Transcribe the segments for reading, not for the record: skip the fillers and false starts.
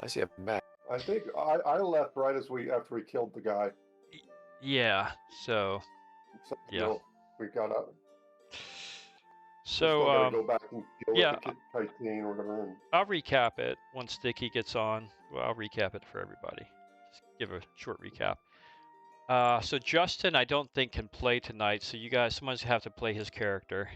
I see a map. I think I left right after we killed the guy. Yeah. So So, yeah. we got up. We're So still gonna go back and deal with yeah, the Kit Titan or whatever. And I'll recap it once Dicky gets on. Well, I'll recap it for everybody. Just give a short recap. So Justin, I don't think can play tonight. So you guys, someone's have to play his character.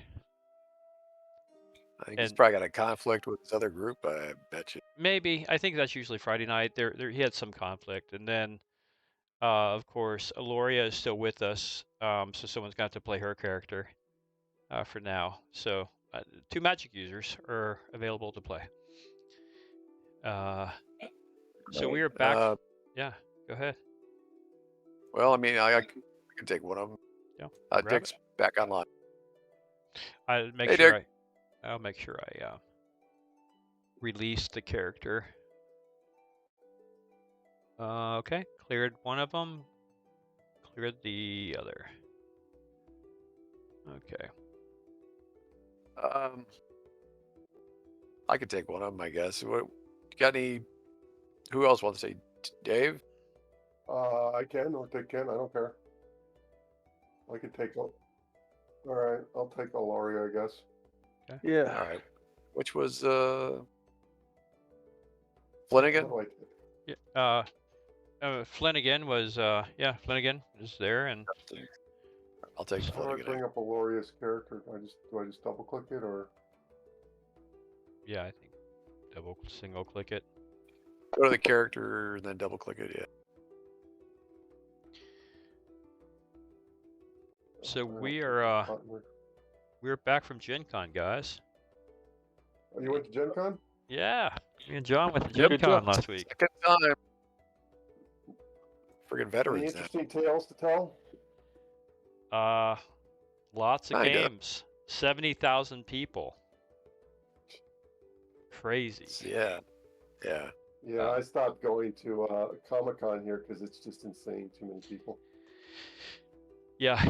I think he's And probably got a conflict with his other group. I bet you. maybe I think that's usually Friday night. There he had some conflict, and then of course Aloria is still with us. So someone's got to play her character for now. So 2 magic users are available to play. So we are back. Yeah, go ahead. Well, I mean, I can take one of them. Yeah. Dick's back online. I'll make Hey, sure Dick. I'll make sure I release the character. Okay, cleared one of them. Cleared the other. Okay. I could take one of them, I guess. What, got any? Who else wants to say? Dave? I can, or Dick can. I don't care. I can take. All right, I'll take Aloria, I guess. Okay. Yeah. All right. Which was Flanagan? What do Yeah. Flanagan was Flanagan is there, and I'll take How do I Flanagan. bring up Aloria's character? Do I just double click it or? yeah, I think single click it. Go to the character and then double click it. Yeah. So I don't we're back from Gen Con, guys. Oh, you went to Gen Con? Yeah, me and John went to Yep. Gen Con last week. Second time. Friggin' Any veterans now. interesting tales to tell? Lots of Kinda. games. 70,000 people. Crazy. Yeah. Yeah. Yeah, I stopped going to Comic-Con here because it's just insane. Too many people. Yeah,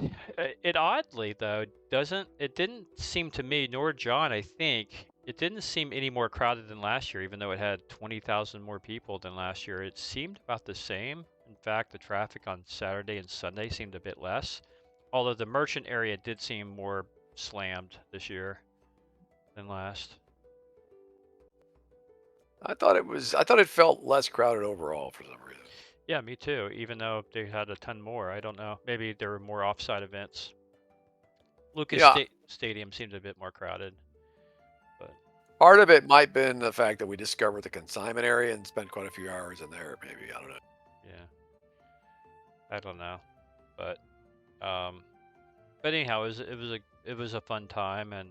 it oddly though didn't seem to me, nor John, I think, it didn't seem any more crowded than last year, even though it had 20,000 more people than last year. It seemed about the same. In fact, the traffic on Saturday and Sunday seemed a bit less, although the merchant area did seem more slammed this year than last. I thought it felt less crowded overall for some reason. Yeah, me too, even though they had a ton more. I don't know. Maybe there were more offsite events. Lucas Stadium seemed a bit more crowded. But part of it might have been the fact that we discovered the consignment area and spent quite a few hours in there, maybe. I don't know. Yeah. I don't know. But anyhow, it was a fun time, and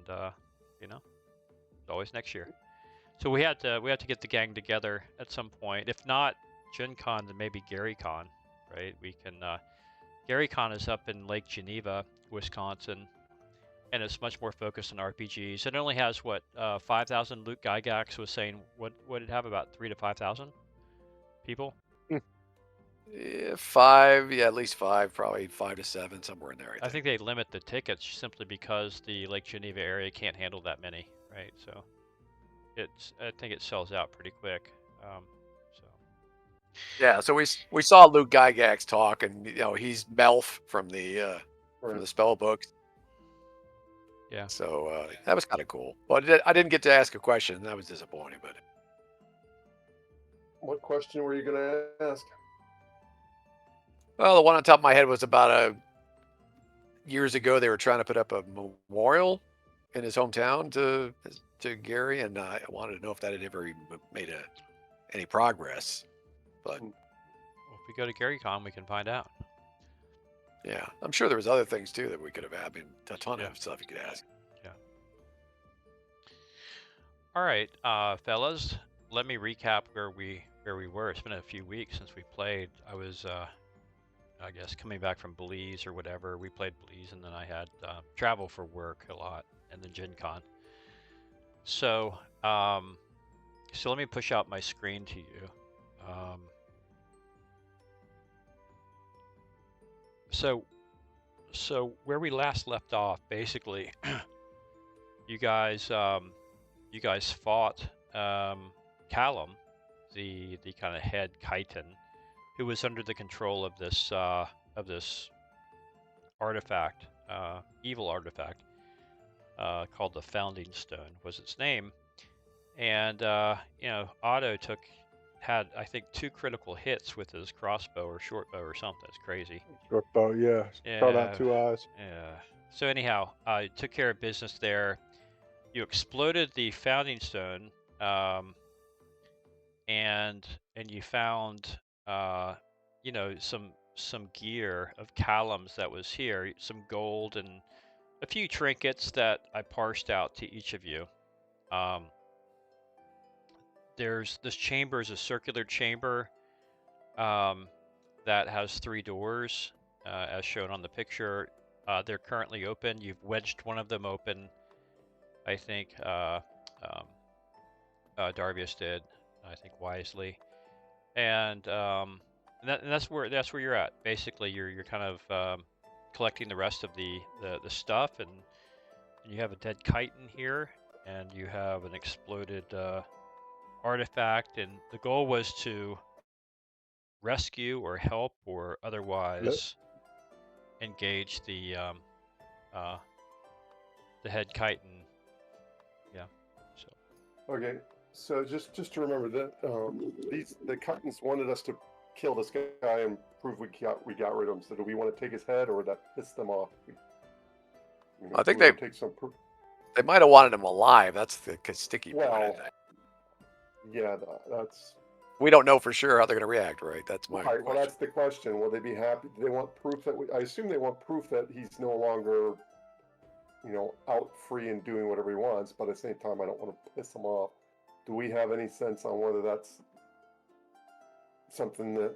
always next year. So we had to get the gang together at some point. If not Gen Con, then maybe Gary Con, right? We can Gary Con is up in Lake Geneva, Wisconsin, and it's much more focused on RPGs. It only has 5,000. Luke Gygax was saying what would it have, about 3,000 to 5,000 people? Yeah, 5, at least 5, probably 5 to 7, somewhere in there. I think they limit the tickets simply because the Lake Geneva area can't handle that many, right? So I think it sells out pretty quick. Yeah, so we saw Luke Gygax talk, and he's Melf from the spell books. Yeah. So that was kind of cool, but I didn't get to ask a question. That was disappointing. But What question were you gonna ask? well, the one on top of my head was about years ago they were trying to put up a memorial in his hometown to Gary, and I wanted to know if that had ever made any progress. But well, if we go to GaryCon, we can find out. Yeah, I'm sure there was other things too that we could have had. I mean, a ton of stuff you could ask. Yeah. All right, fellas, let me recap where we were. It's been a few weeks since we played. I was, I guess, coming back from Belize or whatever. We played Belize, and then I had travel for work a lot, and then Gen Con. So, so let me push out my screen to you. So where we last left off, basically, you guys fought Callum, the kind of head chitin, who was under the control of this artifact, evil artifact, called the Founding Stone was its name. And you know, Otto had I think 2 critical hits with his crossbow or short bow or something. It's crazy. Short bow, yeah. Shot out Yeah. 2 eyes. Yeah. So anyhow, took care of business there. You exploded the Founding Stone, and you found you know, some gear of Callum's that was here, some gold and a few trinkets that I parsed out to each of you. This chamber is a circular chamber that has 3 doors, as shown on the picture. They're currently open. You've wedged one of them open, I think. Darvius did, I think, wisely, and that's where you're at. Basically, you're kind of collecting the rest of the stuff, and you have a dead chitin here, and you have an exploded artifact, and the goal was to rescue or help or otherwise engage the head chitin. Yeah. So. Okay, so just to remember that the Chitins wanted us to kill this guy and prove we got rid of him. So do we want to take his head, or would that piss them off? You know, I think we they would take some proof. They might have wanted him alive. That's the sticky point. I Well, think. Yeah, that's We don't know for sure how they're going to react, right? That's my right. Well, question. that's the question. Will they be happy? Do they want proof that I assume they want proof that he's no longer, you know, out free and doing whatever he wants. But at the same time, I don't want to piss him off. Do we have any sense on whether that's something that,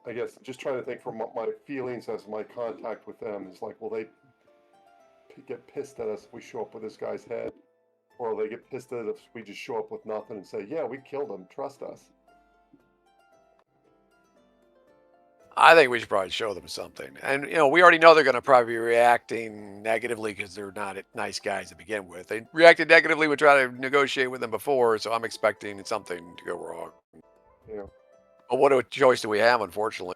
I guess, just trying to think from my feelings as my contact with them is like, will they get pissed at us if we show up with this guy's head? Or will they get pissed at us if we just show up with nothing and say, yeah, we killed him, trust us? I think we should probably show them something. And, you know, we already know they're going to probably be reacting negatively because they're not nice guys to begin with. They reacted negatively. We tried to negotiate with them before, so I'm expecting something to go wrong. Yeah. But what choice do we have, unfortunately?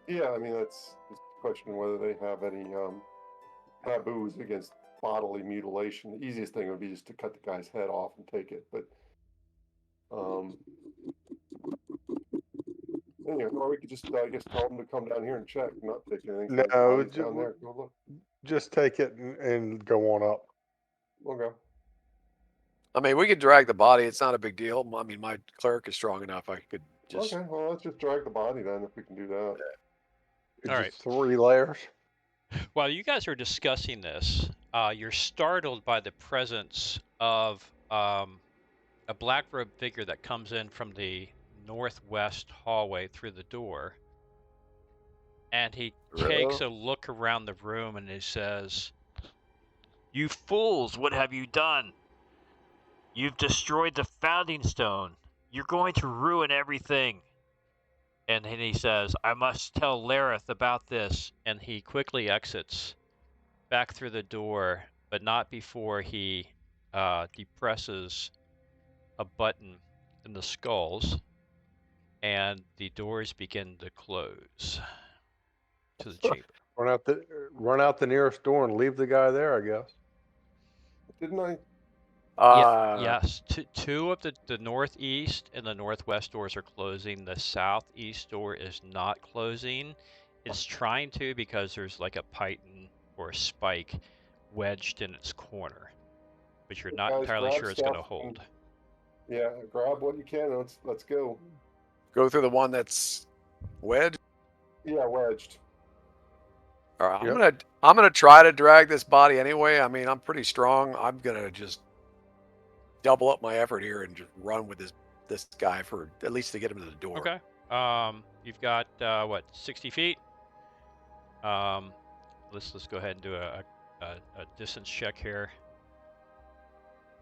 Yeah, I mean, that's the question whether they have any taboos against bodily mutilation. The easiest thing would be just to cut the guy's head off and take it. But, anyway, or we could just, I guess, tell them to come down here and check, not take anything. So No, bodies down there. Go look. just take it and go on up. Okay. I mean, we could drag the body. It's not a big deal. I mean, my cleric is strong enough. I could just. Okay, well, let's just drag the body then if we can do that. It's All just 3 layers. While you guys are discussing this, you're startled by the presence of a black-robed figure that comes in from the northwest hallway through the door. And he takes a look around the room and he says, "You fools, what have you done? You've destroyed the Founding Stone. You're going to ruin everything." And then he says, "I must tell Lareth about this." And he quickly exits back through the door, but not before he depresses a button in the skulls, and the doors begin to close to the chamber. Run out the nearest door and leave the guy there, I guess. Didn't I? Yes, two of the northeast and the northwest doors are closing. The southeast door is not closing. It's trying to because there's like a python or a spike wedged in its corner, but you're not Guys, entirely grab sure it's going to stuff hold. Yeah, grab what you can. Let's go. Go through the one that's wedged. Yeah, wedged. All right, Yep. I'm gonna try to drag this body anyway. I mean, I'm pretty strong. I'm gonna just double up my effort here and just run with this guy for at least to get him to the door. Okay. You've got what, 60 feet? Let's go ahead and do a distance check here.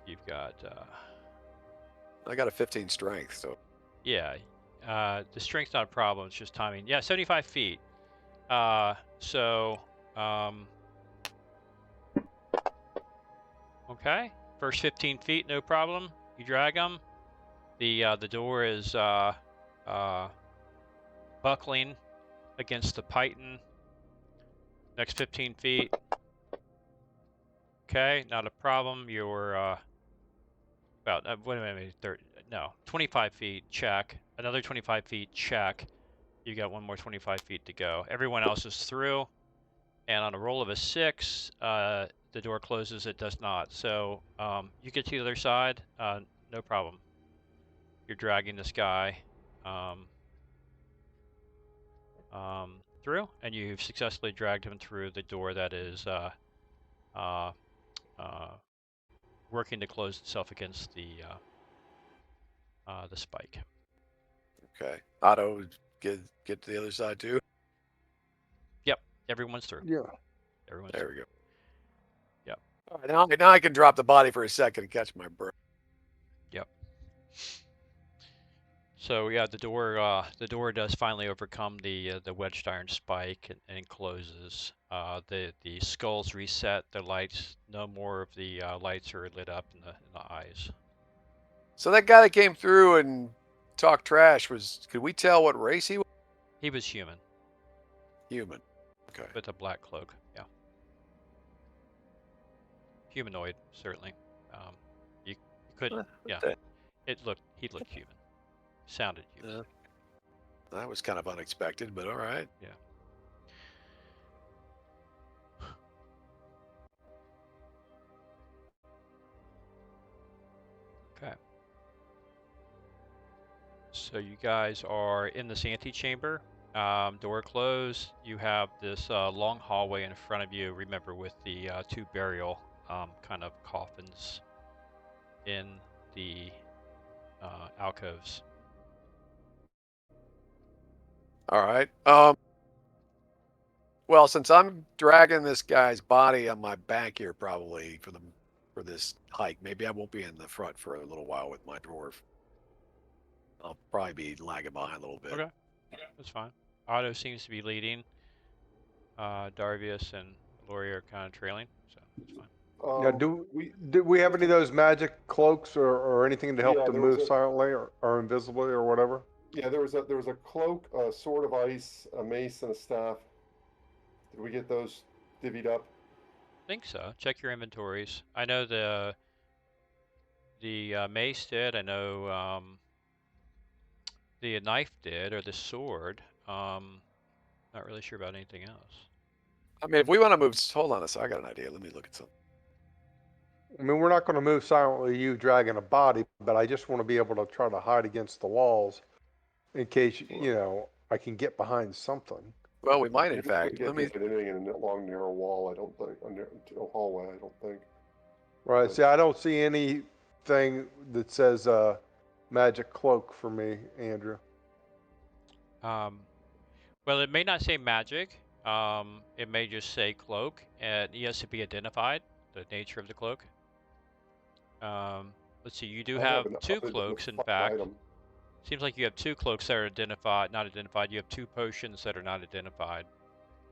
You've got I got a 15 strength, so yeah. The strength's not a problem. It's just timing. Yeah, 75 feet. Okay. First 15 feet, no problem. You drag them. The door is buckling against the python. Next 15 feet. Okay, not a problem. You're about wait a minute, 25 feet. Check. Another 25 feet. Check. You got one more 25 feet to go. Everyone else is through, and on a roll of a 6, the door closes. It does not. So you get to the other side. No problem. You're dragging this guy through, and you've successfully dragged him through the door that is working to close itself against the spike. Okay. Otto, get to the other side too. Yep, everyone's through. Yeah. Everyone's There through. we go. Yep. All right, now I can drop the body for a second and catch my breath. Yep. So yeah, the door does finally overcome the wedged iron spike and closes. The skulls reset. The lights, no more of the lights are lit up in the eyes. So that guy that came through and talked trash could we tell what race he was? He was human Human. Okay. with a black cloak. Yeah. Humanoid, certainly. You couldn't. Yeah. He looked human. Sounded human. That was kind of unexpected, but all right. Yeah. Okay. So you guys are in this antechamber. Door closed. You have this long hallway in front of you. Remember, with the 2 burial kind of coffins in the alcoves. All right. Well, since I'm dragging this guy's body on my back here, probably for this hike, maybe I won't be in the front for a little while with my dwarf. I'll probably be lagging behind a little bit. Okay, that's fine. Otto seems to be leading. Darvius and Lori are kind of trailing, so that's fine. Yeah, do we have any of those magic cloaks or anything to help Yeah, them there was move a- silently or invisibly or whatever? Yeah, there was a cloak, a sword of ice, a mace, and a staff. Did we get those divvied up? I think so. Check your inventories. I know the mace did. I know the knife did, or the sword. Not really sure about anything else. I mean, if we want to move, hold on a second. I got an idea. Let me look at something. I mean, we're not going to move silently, you dragging a body, but I just want to be able to try to hide against the walls in case, I can get behind something. Well, we might, in You fact. couldn't Let get me. anything in a long narrow wall. I don't think, a hallway. I don't think. Right. See, I don't see anything that says magic cloak for me, Andrew. Well, it may not say magic. It may just say cloak, and it has to be identified, the nature of the cloak. Let's see, you do I have an 2 other than cloaks, the in fun fact. item. Seems like you have 2 cloaks that are not identified. You have 2 potions that are not identified.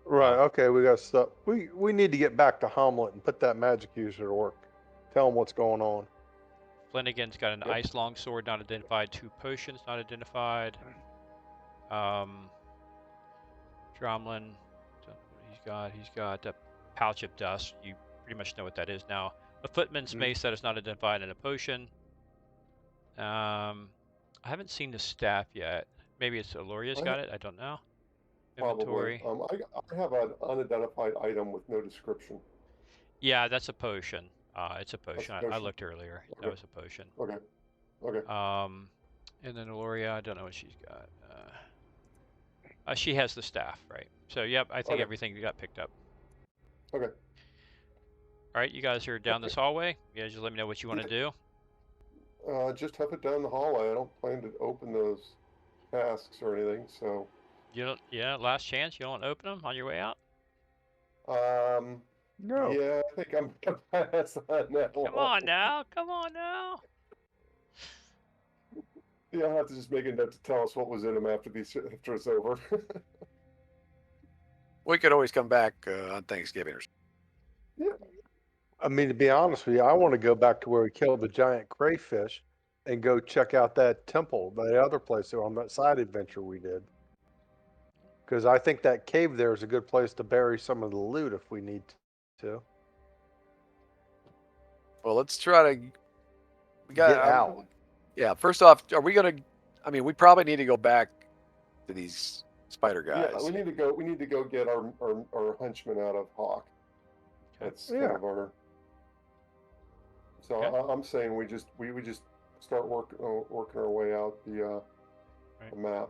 Right. Okay. We got stuff. We need to get back to Hamlet and put that magic user to work. Tell him what's going on. Flanagan's got an Yep. ice longsword not identified, 2 potions not identified. Dromlin, he's got a pouch of dust. You pretty much know what that is now. A footman's mace that is not identified, and a potion. I haven't seen the staff yet. Maybe it's Aloria's got it. I don't know. Inventory. Probably. I have an unidentified item with no description. Yeah, that's a potion. It's a potion. I potion. looked earlier. Okay. That was a potion. Okay. And then Aloria, I don't know what she's got. She has the staff, right? So, yep, I think Okay. everything got picked up. Okay. All right, you guys are down this hallway. You guys just let me know what you want to do. Just have it down the hallway. I don't plan to open those casks or anything. So. You don't. Yeah, last chance. You don't open them on your way out. No. Yeah, I think I'm gonna pass on that one. Come on now. Come on now. Yeah, I'll have to just make a note to tell us what was in them after it's over. We could always come back on Thanksgiving or something. Yeah. I mean, to be honest with you, I want to go back to where we killed the giant crayfish and go check out that temple, the other place on that side adventure we did. Because I think that cave there is a good place to bury some of the loot if we need to. Well, let's try to. We got Get out. Yeah. First off, are we gonna? I mean, we probably need to go back to these spider guys. Yeah, we need to go. We need to go get our henchman out of Hawk. That's kind Yeah. of our. So Okay. I'm saying we just start working our way out the map.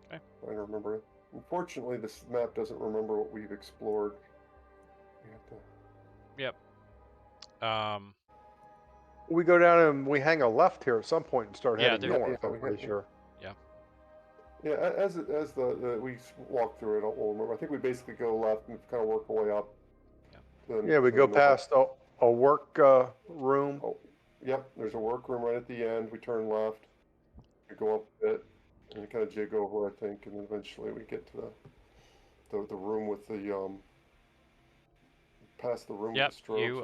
Okay. Trying to remember it. Unfortunately, this map doesn't remember what we've explored. We have to. Yep. We go down and we hang a left here at some point and start Yeah, heading there- north. Yeah, I'm we pretty hit- sure. Yeah, as the we walk through it, I'll remember. I think we basically go left and kind of work our way up. Yeah, we go past a work room. Oh, yep. There's a workroom right at the end. We turn left. We go up a bit and we kind of jig over, I think, and then eventually we get to the room with the past the room Yep. with the strokes. You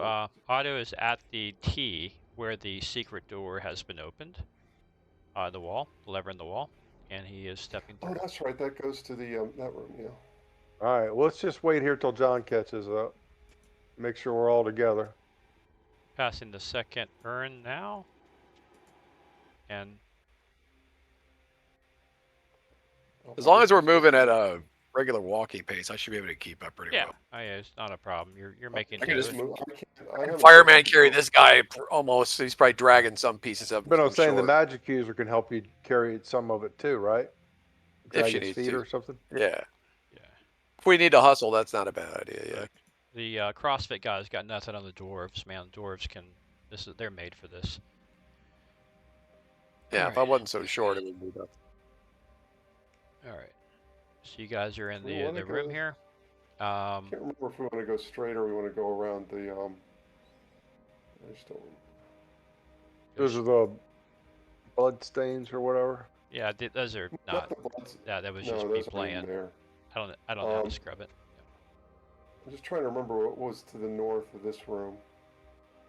Otto is at the T where the secret door has been opened. The wall, the lever in the wall, and he is stepping Oh, through. that's right. That goes to the that room. Yeah. All right, let's just wait here till John catches up. Make sure we're all together. Passing the second urn now. And As long as we're moving at a regular walking pace, I should be able to keep up pretty yeah, well. yeah, it's not a problem. You're making I can do just with it. move. I haven't Fireman taken carry control. this guy almost. He's probably dragging some pieces of. But I'm I'm saying the sure. magic user can help you carry some of it too, right? If she Drag its needs feet to. or something. Yeah. Yeah. If we need to hustle, that's not a bad idea. Yeah. The CrossFit guys got nothing on the dwarves, man. The dwarves can. They're made for this. Yeah. If I wasn't so short, it would be tough. All right. So you guys are in We the wanna room go- here. I can't remember if we want to go straight or we want to go around the I just don't. Those are the blood stains or whatever. Yeah, those are not. the bloods. Yeah, that was No, just me those aren't even playing. there. I don't know how to scrub it. I'm just trying to remember what was to the north of this room.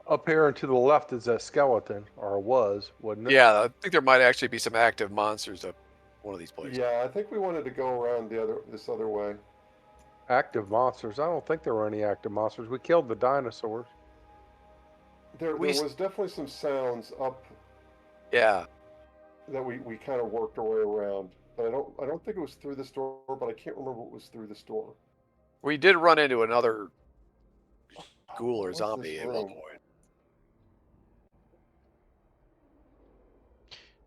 Up here and to the left is that skeleton, or was, wasn't it? Yeah, I think there might actually be some active monsters up one of these places. Yeah, I think we wanted to go around this other way. Active monsters. I don't think there were any active monsters. We killed the dinosaurs. There least- was definitely some sounds up Yeah. that we kind of worked our way around. But I don't think it was through this door, but I can't remember what was through this door. We did run into another ghoul or What's zombie this at one room? point.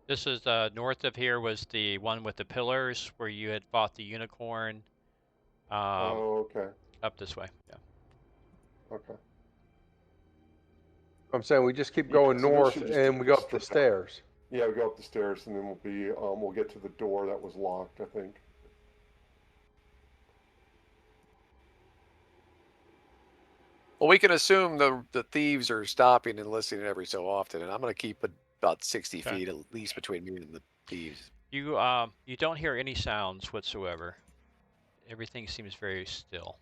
This is north of here was the one with the pillars where you had fought the unicorn. Oh, okay. Up this way. Yeah. Okay. I'm saying we just keep Yeah, going so we north should just and keep we go up the straight up. stairs. Yeah, we go up the stairs and then we'll get to the door that was locked, I think. Well, we can assume the thieves are stopping and listening every so often, and I'm going to keep it about 60 Okay. feet at least between me and the thieves. You don't hear any sounds whatsoever. Everything seems very still.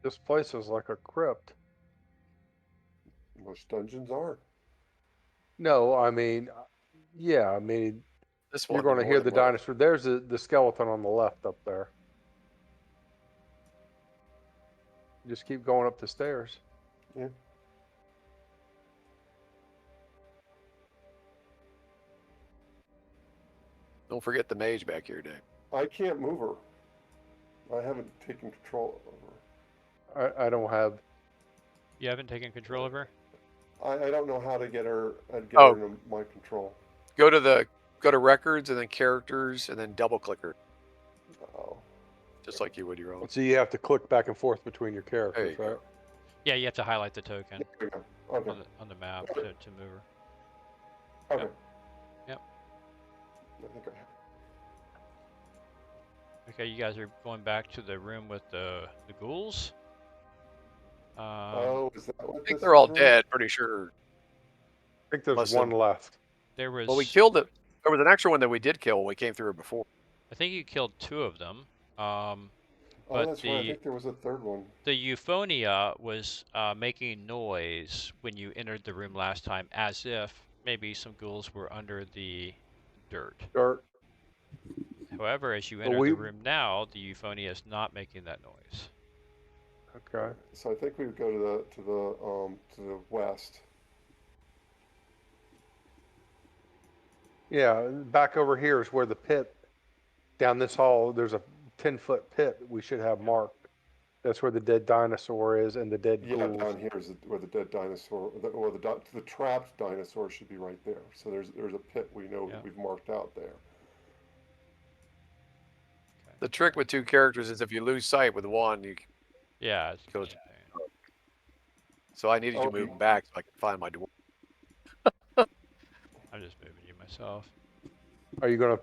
This place is like a crypt. Most dungeons are. No, I mean, yeah, I mean, This you're one. going to more hear than the most. dinosaur. There's the skeleton on the left up there. Just keep going up the stairs. Yeah. Don't forget the mage back here, Dave. I can't move her. I haven't taken control of her. I don't have. You haven't taken control of her? I don't know how to get her. I'd get Oh. her into my control. Go to records and then characters and then double click her, Oh. just like you would your own. So you have to click back and forth between your There characters, you go. right? Yeah, you have to highlight the token There we go. Okay. on the map to move her. Okay. Yep. I think I have. Okay, you guys are going back to the room with the ghouls. Oh, is that what I think this they're all room- dead, pretty sure. I think there's Unless one they- left. There was. Well, we killed it. There was an extra one that we did kill when we came through before. I think you killed 2 of them. Oh, But that's right. I think there was a third one. the euphonia was making noise when you entered the room last time, as if maybe some ghouls were under the dirt. Dirt. However, as you But enter we- the room now, the euphonia is not making that noise. Okay. So I think we would go to the west. Yeah, back over here is where the pit, down this hall, there's a 10-foot pit that we should have marked. That's where the dead dinosaur is and the dead Yeah, ghouls. down here is where the dead dinosaur, or the trapped dinosaur should be right there. So there's a pit we know Yeah. we've marked out there. The trick with two characters is if you lose sight with one, you Yeah. goes. So I needed you Oh, to move back so I can find my door. I'm just moving you myself. Are you going to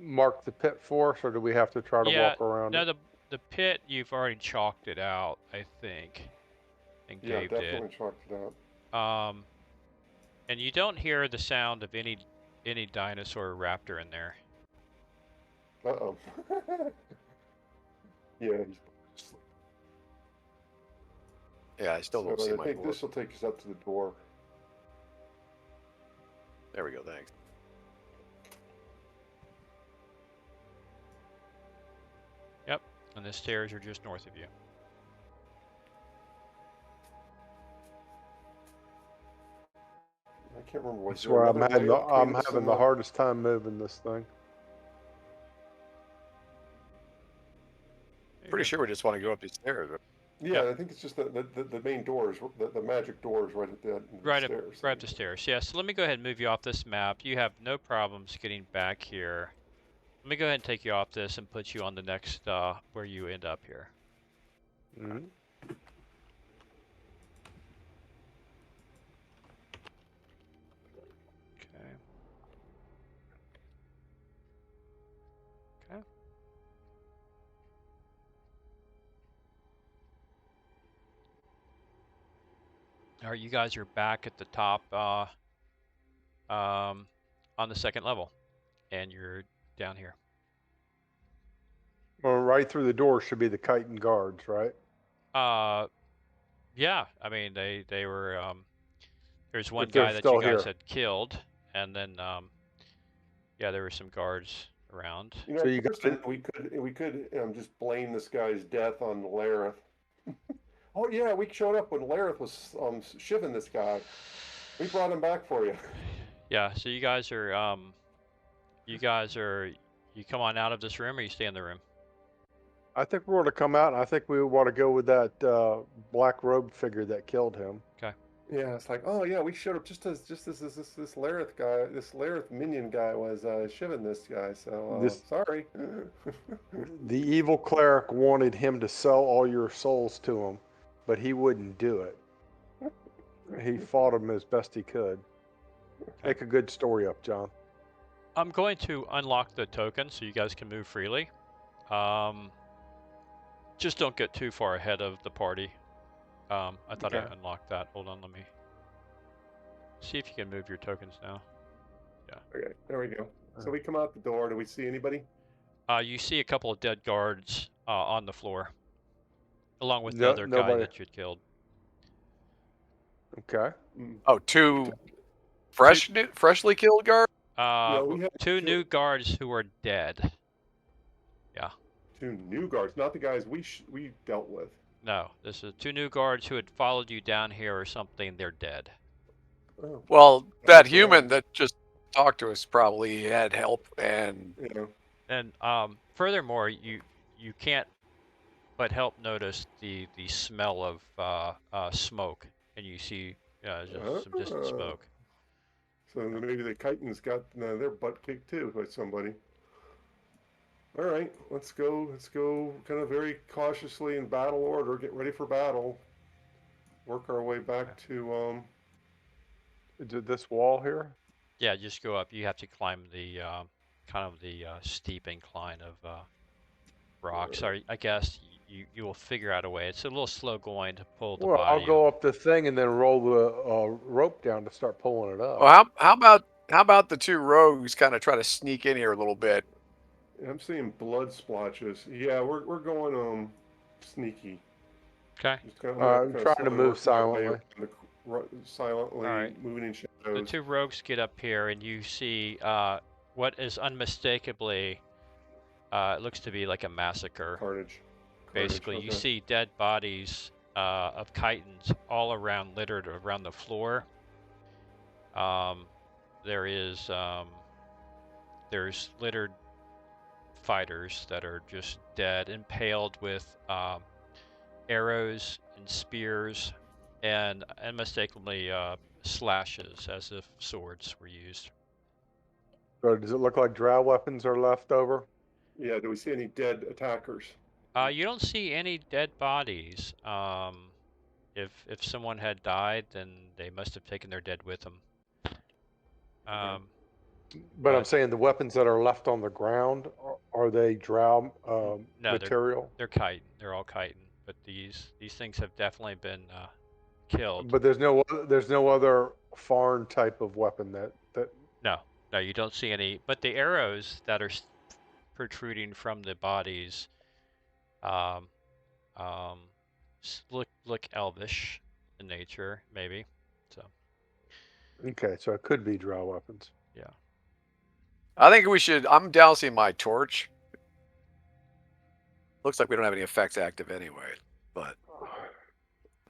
mark the pit for us, or do we have to try to Yeah, walk around no, it? the pit, you've already chalked it out, I think. I think Yeah, Dave definitely chalked it out. did. And you don't hear the sound of any dinosaur or raptor in there. Uh-oh. Yeah, he's Yeah, I still so don't see I my think door. this will take us up to the door. There we go. Thanks. Yep, and the stairs are just north of you. I can't remember what. That's where I'm having the hardest time moving this thing. Pretty sure we just want to go up these stairs. Yeah, I think it's just the main doors, the magic doors right at the end of the Right up, stairs. right up the stairs. Yeah, so let me go ahead and move you off this map. You have no problems getting back here. Let me go ahead and take you off this and put you on the next, where you end up here. Mm-hmm. Okay. Okay. All right, you guys are back at the top, on the second level, and you're down here. Well, right through the door should be the chitin guards, right? Yeah, I mean, they were, there's one If they're guy that you still guys here. had killed, and then, yeah, there were some guards around. You know, So you first, got we could just blame this guy's death on Lareth. Oh yeah, we showed up when Lareth was shivving this guy. We brought him back for you. Yeah, so you guys are, you come on out of this room or you stay in the room? I think we're going to come out, and I think we want to go with that black robe figure that killed him. Okay. Yeah, it's like, oh yeah, we showed up just as this Lareth guy, this Lareth minion guy was shivving this guy. So sorry. The evil cleric wanted him to sell all your souls to him, but he wouldn't do it. He fought him as best he could. Make a good story up, John. I'm going to unlock the token so you guys can move freely. Just don't get too far ahead of the party. I thought I unlocked that. Hold on, let me see if you can move your tokens now. Yeah. Okay, there we go. So we come out the door. Do we see anybody? You see a couple of dead guards on the floor, along with the other guy nobody. that you'd killed. Okay. Oh, two freshly killed guards? No, we have two new guards who are dead. Yeah. Two new guards, not the guys we dealt with. No, this is two new guards who had followed you down here or something. They're dead. Oh, Well, that human that just talked to us probably had help, and yeah. And furthermore, you can't but help notice the smell of smoke, and you see just some distant smoke. So maybe the Chitins got their butt kicked too by somebody. All right, let's go. Let's go kind of very cautiously in battle order. Get ready for battle. Work our way back to Did this wall here? Yeah, just go up. You have to climb the kind of the steep incline of rocks. Or I guess you will figure out a way. It's a little slow going to pull the Well, body I'll go up. up the thing and then roll the rope down to start pulling it up. well, how about the two rogues kind of try to sneak in here a little bit? I'm seeing blood splotches. Yeah, we're going sneaky. Okay. Just kind I'm trying to move silently. Silently Alright. moving in The shadows. two rogues get up here, and you see what is unmistakably it looks to be like a massacre. Carnage. Basically, you okay. see dead bodies of chitons all around, littered around the floor. There is there's littered fighters that are just dead, impaled with arrows and spears, and unmistakably slashes, as if swords were used. So does it look like drow weapons are left over? Yeah, do we see any dead attackers? You don't see any dead bodies. If someone had died, then they must have taken their dead with them. But I'm But- saying the weapons that are left on the ground, are they drow No, material? they're chitin. They're all chitin. But these things have definitely been killed. But there's no other foreign type of weapon that No, you don't see any. But the arrows that are protruding from the bodies look elvish in nature, maybe. So Okay, so it could be drow weapons. yeah. I think we should. I'm dousing my torch. Looks like we don't have any effects active anyway, but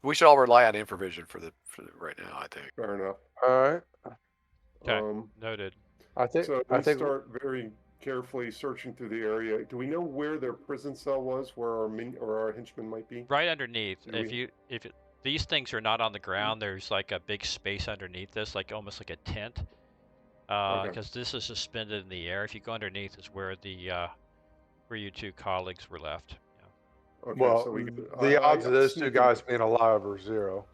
we should all rely on infravision for the right now. I think. Fair enough. All right. Okay. Noted. I think So I we think start very carefully searching through the area. Do we know where their prison cell was, where our henchmen might be? Right underneath. Do These things are not on the ground, there's like a big space underneath this, like almost like a tent. Okay. Because this is suspended in the air. If you go underneath, is where where you two colleagues were left. Yeah. Okay, well, so the odds of those two sneak guys in. being alive are 0.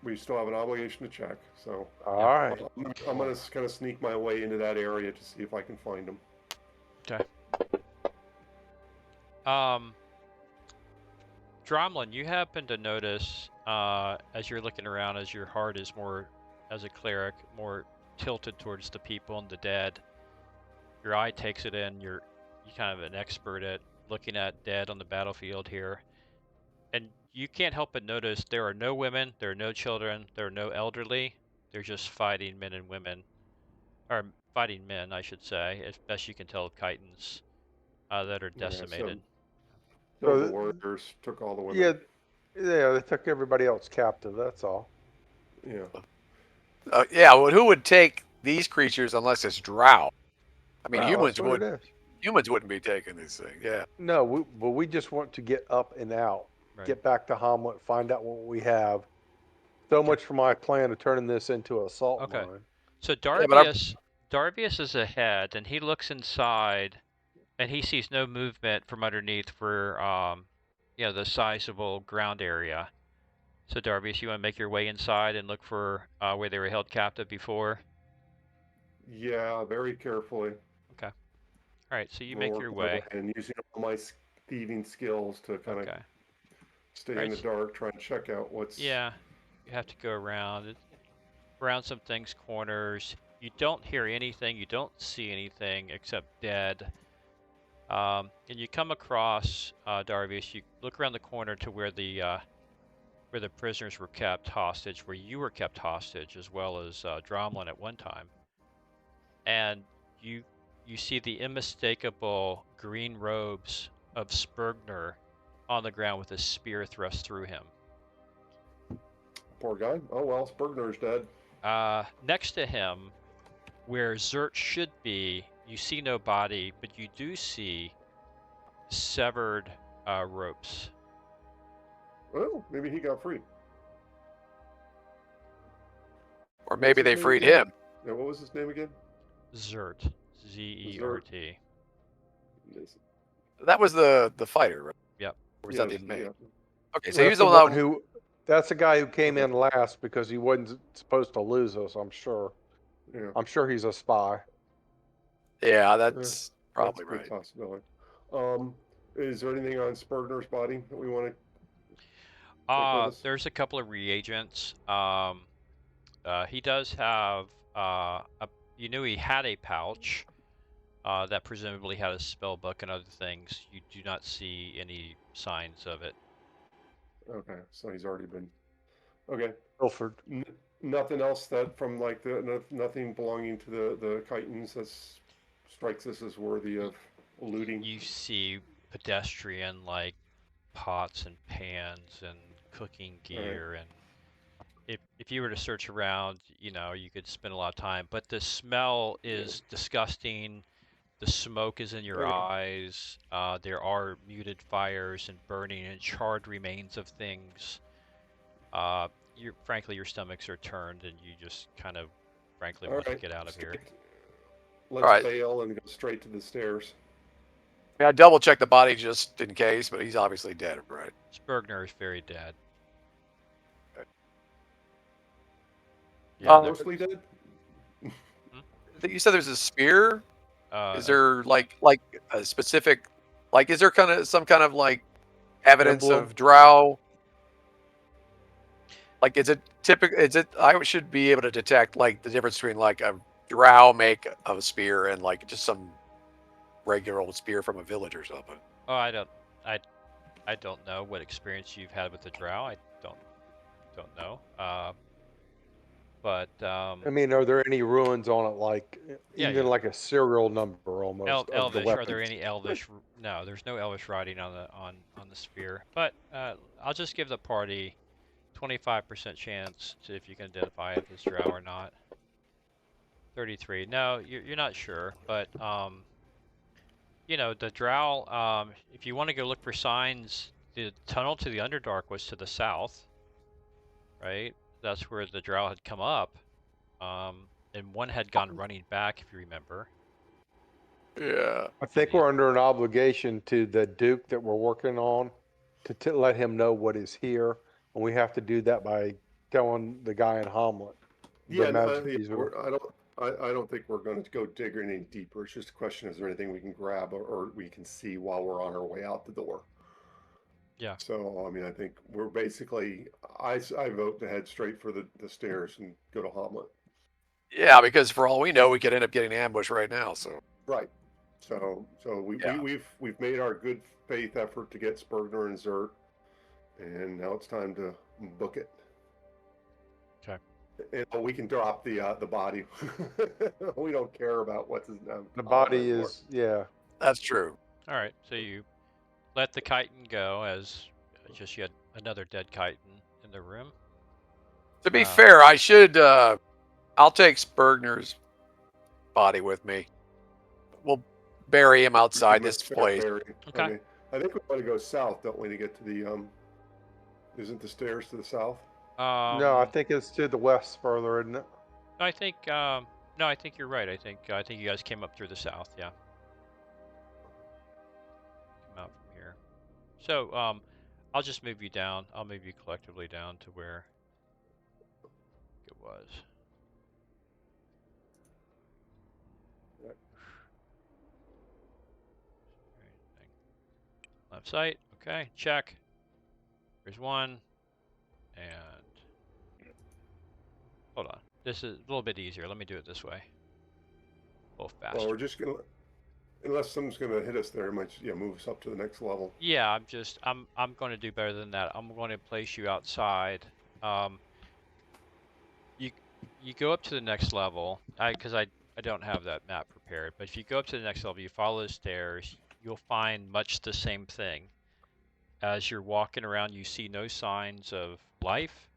We still have an obligation to check, so All right. I'm gonna kind of sneak my way into that area to see if I can find them. Okay. Dromlin, you happen to notice as you're looking around, as your heart is more, as a cleric, more tilted towards the people and the dead. Your eye takes it in. You're kind of an expert at looking at dead on the battlefield here, and you can't help but notice there are no women, there are no children, there are no elderly. They're just fighting men and women, or fighting men, I should say, as best you can tell of chitons that are decimated. So So the warriors took all the women. Yeah, they took everybody else captive. That's all. Yeah. Yeah. Well, who would take these creatures unless it's drow? I mean, Wow, humans that's what would. it is. Humans wouldn't be taking these things. Yeah. No, but we just want to get up and out, Right. get back to Hamlet, find out what we have. So much for my plan of turning this into a salt Okay. mine. So Yeah, but Darvius is ahead, and he looks inside, and he sees no movement from underneath for the sizable ground area. So Darvius, you want to make your way inside and look for where they were held captive before? Yeah, very carefully. Okay. All right. So you make your way. And using all my thieving skills to kind of Okay. stay Right. in the dark, try and check out what's. Yeah. You have to go around some things, corners. You don't hear anything. You don't see anything except dead. And you come across Darvius. You look around the corner to where the prisoners were kept hostage, where you were kept hostage, as well as Dromlin at one time. And you see the unmistakable green robes of Spurgner on the ground with a spear thrust through him. Poor guy. Oh well, Spurgner's dead. Next to him, where Zert should be, you see no body, but you do see severed ropes. Well, maybe he got free. Or maybe What's they his name freed again? him. Yeah, what was his name again? Zert. Z-E-R-T. That was the fighter, right? Yep. Or was that the Yes, inmate? yeah. Okay, so he was That's the the one one who. That's the guy who came in last because he wasn't supposed to lose us. I'm sure. Yeah. I'm sure he's a spy. Yeah, that's probably That's a right. good possibility. Is there anything on Spurgner's body that we want to? There's a couple of reagents. He does have you knew he had a pouch that presumably had a spell book and other things. You do not see any signs of it. Okay, so he's already been. Okay. Pilfered. Nothing else that from like nothing belonging to the Chitons that strikes us as worthy of looting. You see pedestrian like pots and pans and cooking gear, and if you were to search around, you could spend a lot of time. But the smell is disgusting. The smoke is in your Okay. eyes. There are muted fires and burning and charred remains of things. Frankly, your stomachs are turned, and you just kind of, frankly, All want to right. get out of here. Let's All right. bail and go straight to the stairs. Yeah, I double checked the body just in case, but he's obviously dead, right? Spurgner is very dead. Yeah, Mostly dead. I think you said there's a spear. Is there like a specific, is there some kind of like evidence Emblem? of drow? Like, is it typical? I should be able to detect like the difference between like a drow make of a spear and like just some regular old spear from a village or something. Oh, I don't know what experience you've had with the drow. I don't know. But I mean, are there any ruins on it, like Yeah, even yeah. like a serial number almost of the Elvish. weapons? Are there any Elvish? No, there's no Elvish writing on the spear. But I'll just give the party 25% chance to if you can identify if it's drow or not. 33. No, you're not sure, but the drow. If you want to go look for signs, the tunnel to the Underdark was to the south, right? That's where the drow had come up, and one had gone running back, if you remember. Yeah. I think we're under an obligation to the Duke that we're working on to let him know what is here, and we have to do that by telling the guy in Hamlet. Yeah, the magic he's I don't think we're going to go digging any deeper. It's just a question: is there anything we can grab or we can see while we're on our way out the door? Yeah. So I mean, I think we're basically. I vote to head straight for the stairs and go to Hamlet. Yeah, because for all we know, we could end up getting ambushed right now. So Right. So Yeah. we've made our good faith effort to get Spurgner and Zert, and now it's time to book it. Okay. And we can drop the body. We don't care about what's his name. The body is, yeah. That's true. All right. So you let the chitin go as just yet another dead chitin in the room. To be fair, I should. I'll take Spurgner's body with me. We'll bury him outside this place. Okay. I think we want to go south, don't we, to get to the Isn't the stairs to the south? No, I think it's to the west further, isn't it? I think no, I think you're right. I think you guys came up through the south. Yeah. Come out from here. So I'll just move you down. I'll move you collectively down to where it was. Left sight. Okay, check. There's one. And hold on. This is a little bit easier. Let me do it this way. Both faster. Well, we're just gonna, unless someone's gonna hit us there, it might move us up to the next level. Yeah, I'm going to do better than that. I'm going to place you outside. You go up to the next level. Because I don't have that map prepared. But if you go up to the next level, you follow the stairs. You'll find much the same thing. As you're walking around, you see no signs of life.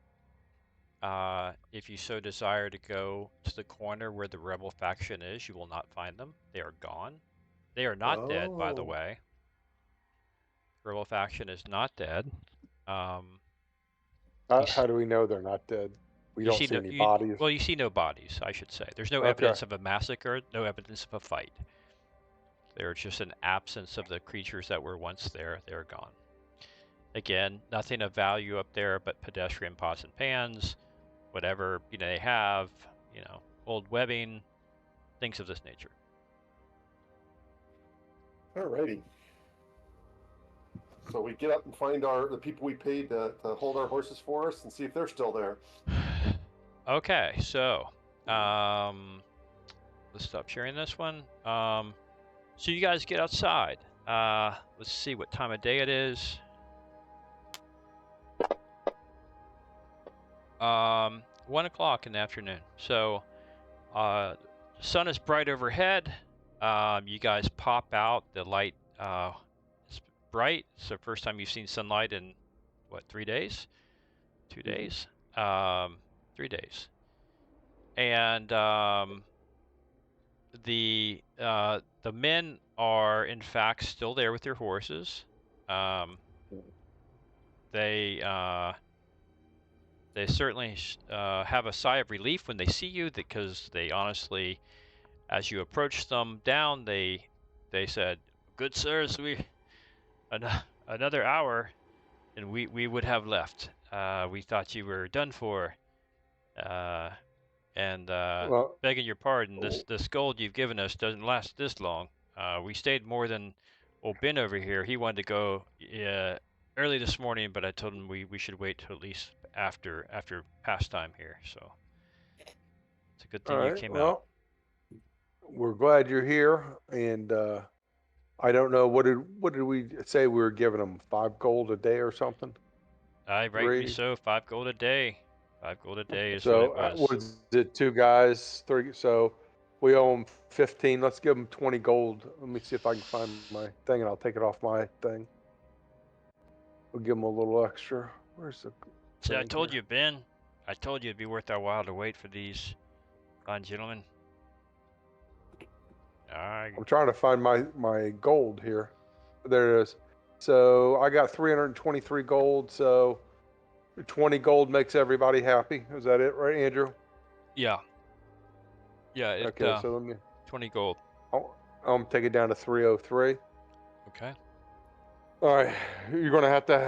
If you so desire to go to the corner where the rebel faction is, you will not find them. They are gone. They are not dead, by the way. Rebel faction is not dead. How do we know they're not dead? We don't see any bodies. Well, you see no bodies, I should say. There's no evidence of a massacre, no evidence of a fight. There's just an absence of the creatures that were once there. They're gone. Again, nothing of value up there but pedestrian pots and pans, whatever they have, old webbing, things of this nature. Alrighty. So we get up and find the people we paid to hold our horses for us and see if they're still there. Okay, so let's stop sharing this one. So you guys get outside. Let's see what time of day it is. 1 o'clock in the afternoon. So, the sun is bright overhead. You guys pop out. The light is bright. It's the first time you've seen sunlight in what, 3 days? 2 days? 3 days. And the men are in fact still there with their horses. They certainly have a sigh of relief when they see you, because they honestly, as you approach them down, they said, "Good sirs, another hour, and we would have left. We thought you were done for. And Well, begging your pardon, this gold you've given us doesn't last this long. We stayed more than old Ben over here. He wanted to go early this morning, but I told him we should wait till at least after pastime here. So it's a good thing all you right. came out. Well, we're glad you're here, and I don't know what did we say we were giving them 5 gold a day or something? Aye, rightly 3. so. 5 gold a day. 5 gold a day is So what it was. was it 2 guys, 3? So we owe them 15. Let's give them 20 gold. Let me see if I can find my thing, and I'll take it off my thing. We'll give them a little extra. Where's the? See, I thing told here? you, Ben. I told you it'd be worth our while to wait for these fine gentlemen. I'm trying to find my gold here. There it is. So I got 323 gold. So 20 gold makes everybody happy. Is that it, right, Andrew? Yeah. Yeah. Okay. So let me. 20 gold. I'm take it down to 303. Okay. All right, you're gonna have to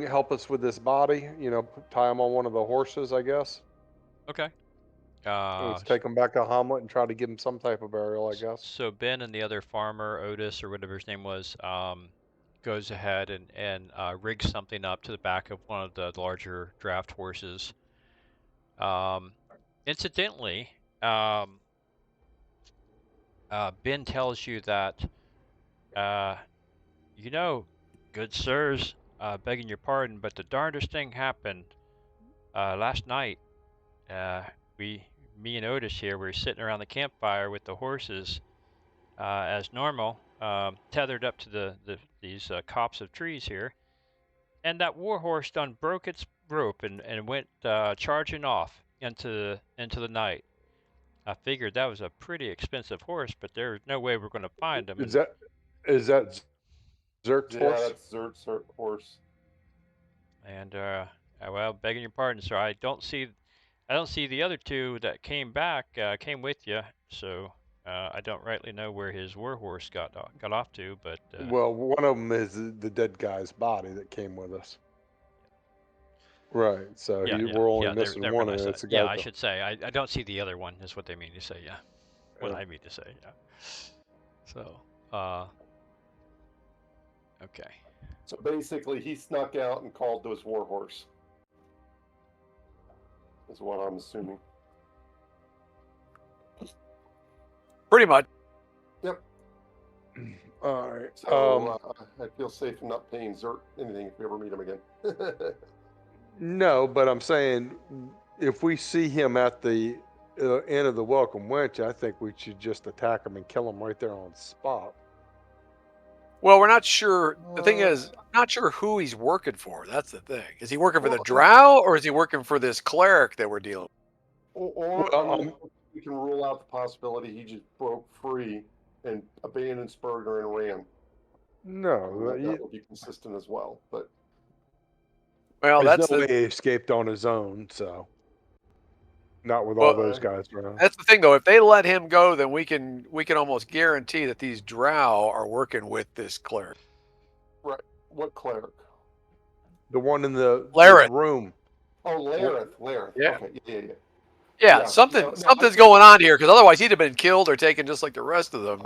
help us with this body. You know, tie him on one of the horses, I guess. Okay. Let's take him back to Hamlet and try to give him some type of burial, I guess. So Ben and the other farmer, Otis or whatever his name was, goes ahead and rigs something up to the back of one of the larger draft horses. Incidentally, Ben tells you that, good sirs, begging your pardon, but the darndest thing happened last night. Me and Otis here, were sitting around the campfire with the horses as normal, tethered up to these copse of trees here, and that war horse done broke its rope and went charging off into the night. I figured that was a pretty expensive horse, but there's no way we're going to find him. Is that Zert's Yeah, horse? that's Zert's horse. And well, begging your pardon, sir, I don't see the other two that came came with you, so I don't rightly know where his war horse got off to, but Well, one of them is the dead guy's body that came with us. Right. So we're only missing one, and it's a guy. Yeah, I should say I don't see the other one. Is what they mean to say. Yeah. What I mean to say. Yeah. So, okay. So basically, he snuck out and called to his war horse. Is what I'm assuming. Pretty much. Yep. All right. So I feel safe in not paying Zert anything if we ever meet him again. No, but I'm saying if we see him at the end of the Welcome Wench, I think we should just attack him and kill him right there on the spot. Well, we're not sure. The thing is, I'm not sure who he's working for. That's the thing. Is he working for the drow, or is he working for this cleric that we're dealing with? Or we can rule out the possibility he just broke free and abandoned Spurgeon and ran. No, that would be consistent as well. But well, there's no way he escaped on his own, so not with all those guys around. That's the thing, though. If they let him go, then we can almost guarantee that these drow are working with this cleric. Right. What cleric? The one in the room. Oh, Lareth. Yeah. Okay. Yeah, something's going on here, because otherwise he'd have been killed or taken just like the rest of them.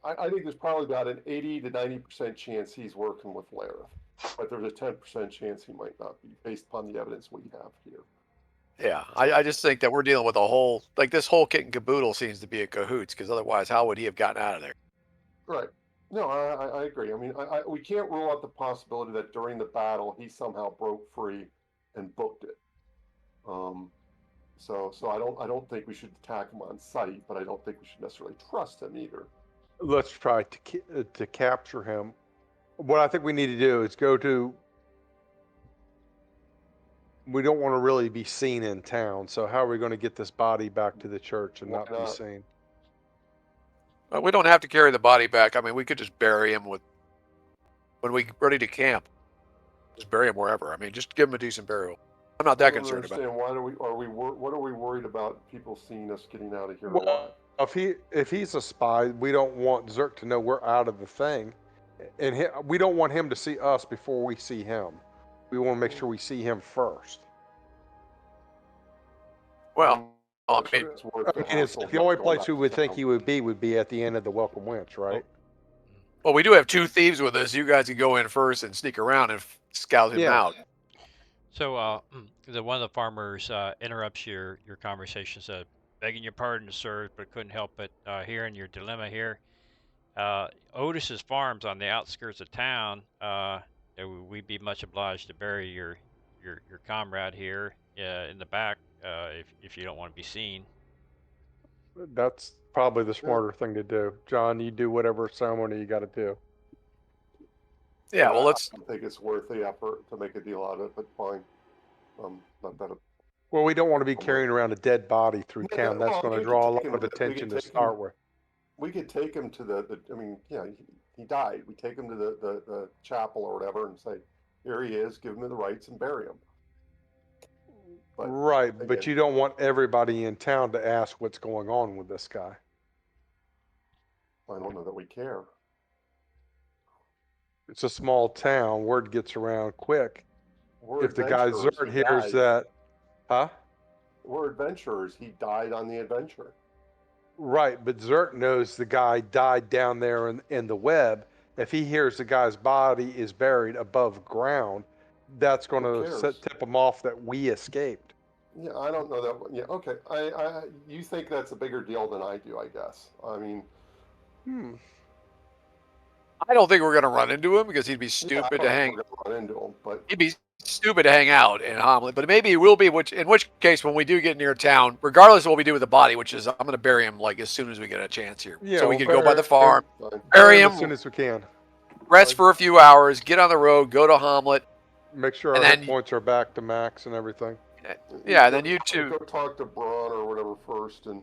I think there's probably about an 80 to 90% chance he's working with Lareth, but there's a 10% chance he might not be, based upon the evidence we have here. Yeah, I just think that we're dealing with this whole kit and caboodle seems to be a cahoots, because otherwise how would he have gotten out of there? Right. No, I agree. I mean, we can't rule out the possibility that during the battle he somehow broke free and booked it. So I don't think we should attack him on sight, but I don't think we should necessarily trust him either. Let's try to capture him. What I think we need to do is go to. We don't want to really be seen in town. So how are we going to get this body back to the church and Why not be not? seen? We don't have to carry the body back. I mean, we could just bury him when we ready to camp. Just bury him wherever. I mean, just give him a decent burial. I'm not I that don't concerned about it. understand why what are we worried about people seeing us getting out of here Well, alive? if he's a spy, we don't want Zerk to know we're out of the thing, and we don't want him to see us before we see him. We want to make sure we see him first. Well, I'm I not sure mean, it's worth I the mean, it's hassle the of only going place back we to would think town. he would be at the end of the Welcome Winch, right? well, we do have 2 thieves with us. You guys can go in first and sneak around and scout him Yeah. out. So one of the farmers interrupts your conversation. Said, "Begging your pardon, sir, but couldn't help but hearing your dilemma here. Otis's farm's on the outskirts of town. We'd be much obliged to bury your comrade here in the back if you don't want to be seen." That's probably the smarter thing to do. John, you do whatever ceremony you got to do. Yeah, well, I don't think it's worth the effort to make a deal out of it, but fine. Not that. Well, we don't want to be carrying around a dead body through No, town. That's well, going to we draw a could lot take him of to- we could attention to take him- start with. We could take him to the I mean, yeah, he died. We take him to the chapel or whatever and say, here he is, give him the rites and bury him. But Right, but again- you don't want everybody in town to ask what's going on with this guy. I don't know that we care. It's a small town. Word gets around quick. We're If the guy adventurers. Zerd He hears died. that, huh? We're adventurers. He died on the adventure. Right, but Zert knows the guy died down there in the web. If he hears the guy's body is buried above ground, that's going Who to cares? tip him off that we escaped. Yeah, I don't know that one. Yeah, okay. You think that's a bigger deal than I do, I guess. I mean, I don't think we're going to run into him because he'd be yeah, I stupid don't to think hang. we're gonna run into him, but He'd be stupid to hang out in Hamlet, but maybe he will be. In which case, when we do get near town, regardless of what we do with the body, which is I'm going to bury him like as soon as we get a chance here, Yeah, so we we'll can go by the bury farm, fine. bury as him, soon as we can. rest for a few hours, get on the road, go to Hamlet. Make sure And our then- hit points are back to max and everything. Yeah, and then you two. go talk to Braun or whatever first and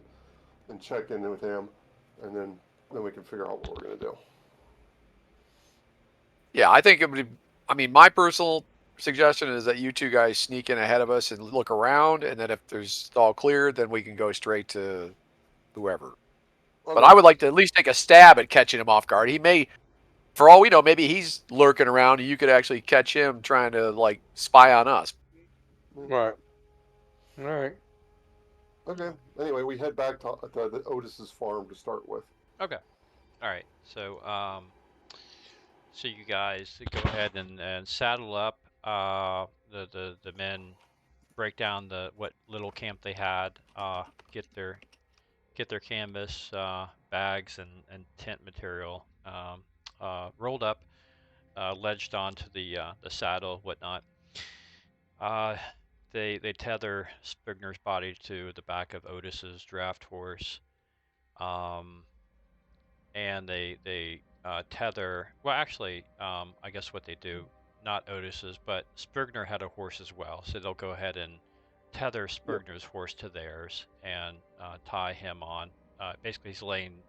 check in with him, and then we can figure out what we're gonna do. Yeah, I think it would. I mean, my personal suggestion is that you 2 guys sneak in ahead of us and look around, and then if there's all clear, then we can go straight to whoever. But I would like to at least take a stab at catching him off guard. He may, for all we know, maybe he's lurking around, and you could actually catch him trying to like spy on us. Right. All right. Okay. Anyway, we head back to the Otis's farm to start with. Okay. All right. So you guys go ahead and saddle up. The men break down what little camp they had. Get their canvas, bags, and tent material rolled up, ledged onto the saddle, whatnot. They tether Spigner's body to the back of Otis's draft horse, and they tether. Well, actually, I guess what they do, not Otis's, but Spigner had a horse as well, so they'll go ahead and tether Spigner's horse to theirs and tie him on. Basically, he's laying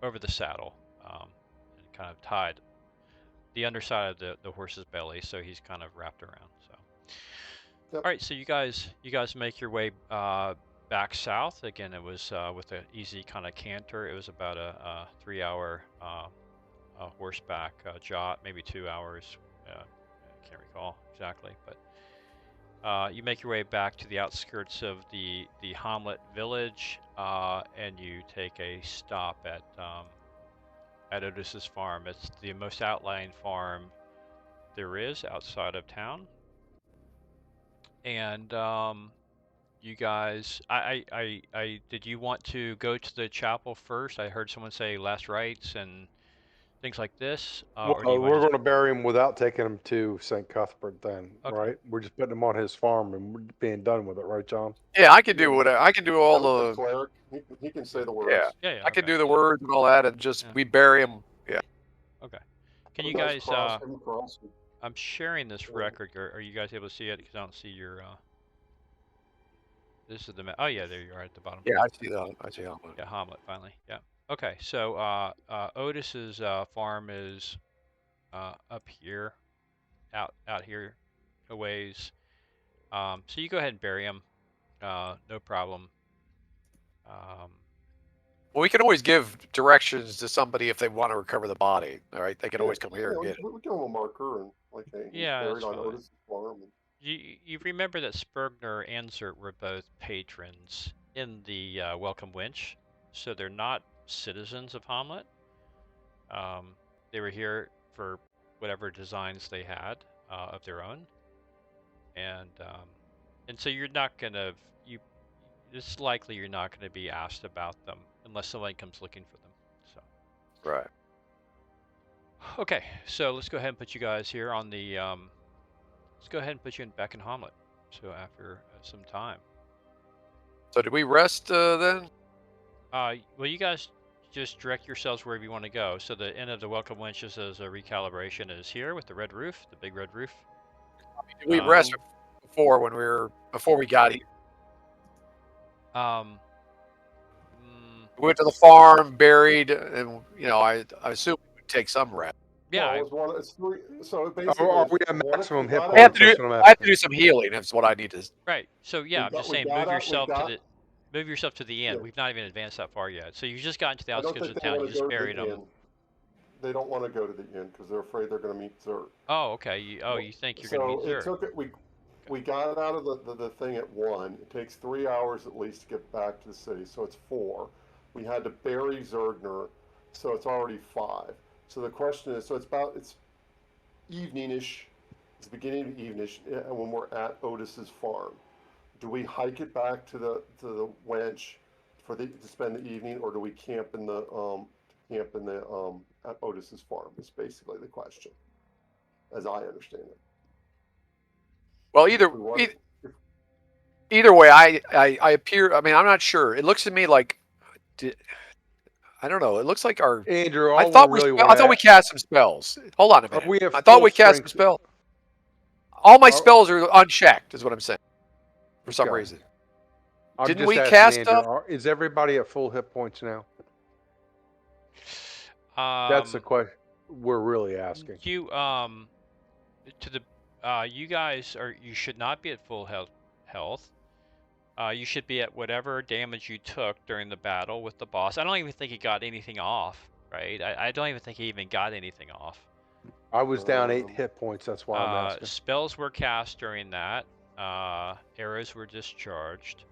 over the saddle and kind of tied the underside of the horse's belly, so he's kind of wrapped around. So, Yep. all right, so you guys make your way back south. Again, it was with an easy kind of canter. It was about a 3-hour horseback jaunt, maybe 2 hours. I can't recall exactly, but you make your way back to the outskirts of the Hamlet village, and you take a stop at Otis's farm. It's the most outlying farm there is outside of town, and you guys, did you want to go to the chapel first? I heard someone say last rites and things like this, or do Well, you want we're to? going to bury him without taking him to St. Cuthbert then, Okay. right? We're just putting him on his farm and we're being done with it, right, John? Yeah, I can do what I can do all The the cleric, he can say the words. yeah. Yeah, I can okay. do the words and all that, and just Yeah. we bury him. Yeah. Okay. Can You you guys? cross him, cross him. I'm sharing this Yeah. record. Are you guys able to see it? Because I don't see your. This is the. Oh yeah, there you are at the bottom. Yeah, I see that. I see that. Yeah, Hamlet finally. Yeah. Okay, so Otis's farm is up here, out here a ways. So you go ahead and bury him. No problem. Well, we can always give directions to somebody if they want to recover the body. All right, they can always come here and get it. We give him a marker and like, hey, he's Yeah, buried that's on fine. Otis' farm. You remember that Spurgner and Zert were both patrons in the Welcome Winch, so they're not citizens of Hamlet. They were here for whatever designs they had of their own, and so you're not gonna it's likely you're not gonna be asked about them unless somebody comes looking for them. So Right. okay, so let's go ahead and put you guys here on the let's go ahead and put you back in Hamlet. So after some time. So did we rest then? Well, you guys just direct yourselves wherever you want to go. So the end of the Welcome Winches as a recalibration is here with the red roof, the big red roof. Did we rest before we got here? We went to the farm, buried, and I assume we would take some rest. Yeah. Well, it's three. So basically, Are we at maximum hit I have points? to That's what I'm do. I have to asking. do some healing. That's what I need to. Right. So yeah, I'm just saying, move yourself to the end. Yeah. We've not even advanced that far yet. So you just got into the I don't outskirts think of they town. You want to just go to buried the them. inn. They don't want to go to the inn because they're afraid they're going to meet Zert. Oh, okay. You think you're going to meet Zert? So we got out of the thing at 1. It takes 3 hours at least to get back to the city, so it's 4. We had to bury Zergner, so it's already 5. So the question is, it's evening-ish. It's the beginning of evening-ish when we're at Otis's farm. Do we hike it back to the wench to spend the evening, or do we camp in the at Otis's farm? Is basically the question, as I understand it. Well, either way, I appear. I mean, I'm not sure. It looks to me like, I don't know. It looks like our. Andrew, I thought we cast some spells. Hold on a minute. I thought we cast some spells. All my spells are unchecked, is what I'm saying. For some reason. Didn't we cast stuff? Is everybody at full hit points now? That's the question we're really asking. You you should not be at full health. You should be at whatever damage you took during the battle with the boss. I don't even think he got anything off, right? I don't even think he even got anything off. I was down 8 hit points. That's why I'm asking. Spells were cast during that. Arrows were discharged.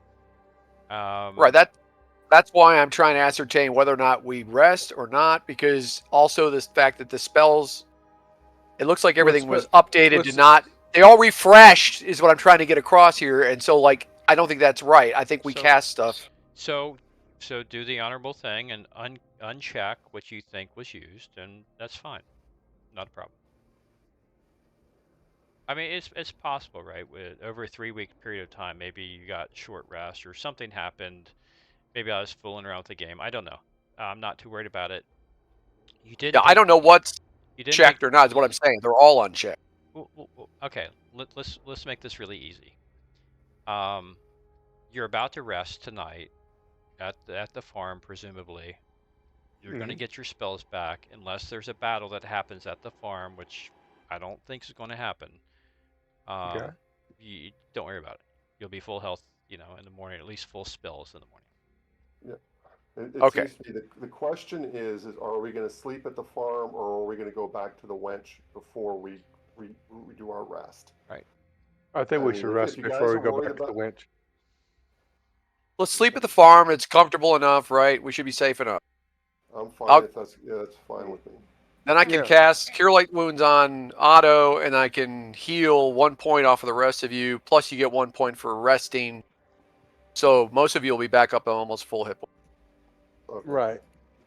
Right. That's why I'm trying to ascertain whether or not we rest or not, because also this fact that the spells, it looks like everything was updated to not. They all refreshed is what I'm trying to get across here, and so I don't think that's right. I think we cast stuff. So do the honorable thing and uncheck what you think was used, and that's fine. Not a problem. I mean, it's possible, right? With over a 3-week period of time, maybe you got short rest or something happened. Maybe I was fooling around with the game. I don't know. I'm not too worried about it. You did. Yeah, I don't know what's checked or not. Is what I'm saying. They're all unchecked. Okay, let's make this really easy. You're about to rest tonight at the farm, presumably. You're going to get your spells back unless there's a battle that happens at the farm, which I don't think is going to happen. Okay. You don't worry about it. You'll be full health, in the morning, at least full spells in the morning. Yeah. It seems to be the question is are we going to sleep at the farm, or are we going to go back to the wench before we do our rest? Right. I think we should rest before we go back to the winch. Let's sleep at the farm. It's comfortable enough, right? We should be safe enough. I'm fine if that's fine with me. Then I can cast Cure Light Wounds on Otto, and I can heal 1 point off of the rest of you. Plus, you get 1 point for resting So most of you will be back up to almost full hit points. Okay. Right.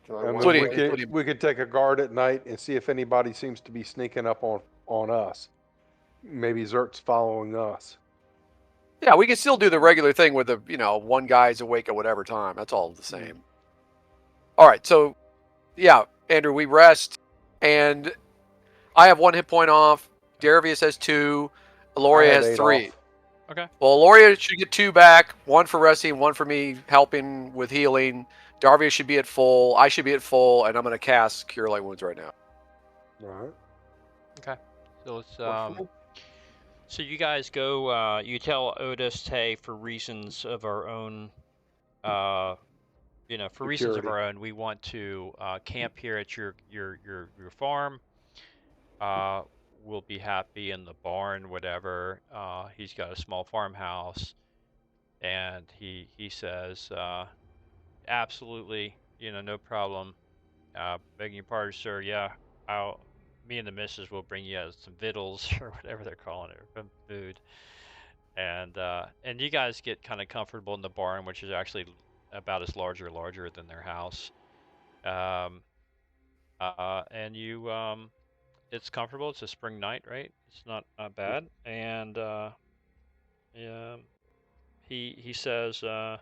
Can I And wind then we up- including- could take a guard at night and see if anybody seems to be sneaking up on us. Maybe Zert's following us. Yeah, we can still do the regular thing with the, one guy's awake at whatever time. That's all the same. All right, so yeah, Andrew, we rest, and I have 1 hit point off. Darivius has 2. I Aloria have has 8 3. off. Okay. Well, Aloria should get 2 back, 1 for resting, 1 for me helping with healing. Darvius should be at full. I should be at full, and I'm going to cast Cure Light Wounds right now. All right. Okay. So let's Wonderful. So you guys go. You tell Otis, hey, for reasons of our own, for reasons of Security. our own, we want to camp here at your farm. We'll be happy in the barn, whatever. He's got a small farmhouse, and he says, absolutely, no problem. Begging your pardon, sir. Yeah, me and the missus will bring you some victuals or whatever they're calling it, food. And you guys get kind of comfortable in the barn, which is actually about as larger than their house. And you, it's comfortable. It's a spring night, right? It's not bad. And he says, there's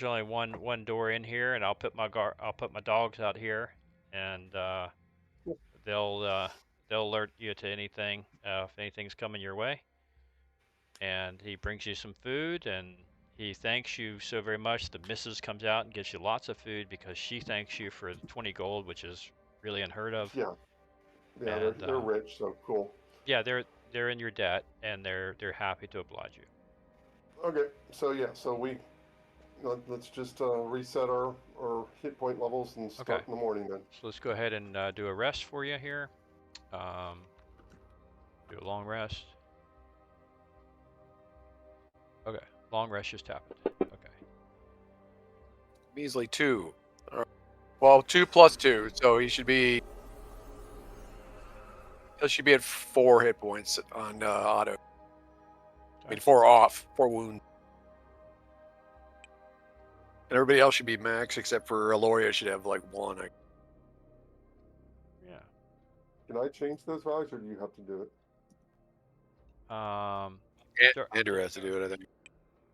only one door in here, and I'll put my dogs out here, and they'll alert you to anything if anything's coming your way. And he brings you some food, and he thanks you so very much. The missus comes out and gives you lots of food because she thanks you for 20 gold, which is really unheard of. Yeah. Yeah, And, they're rich, so cool. Yeah, they're in your debt, and they're happy to oblige you. Okay, so yeah, so let's just reset our hit point levels and start Okay. in the morning then. So let's go ahead and do a rest for you here. Do a long rest. Okay, long rest just happened. Okay. Measly 2. All right. Well, 2 plus 2, so he should be at 4 hit points on Otto. I mean, 4 off, 4 wound. And everybody else should be max except for Aloria should have like 1. Yeah. Can I change those values, or do you have to do it? Sure. Andrew has to do it, I think.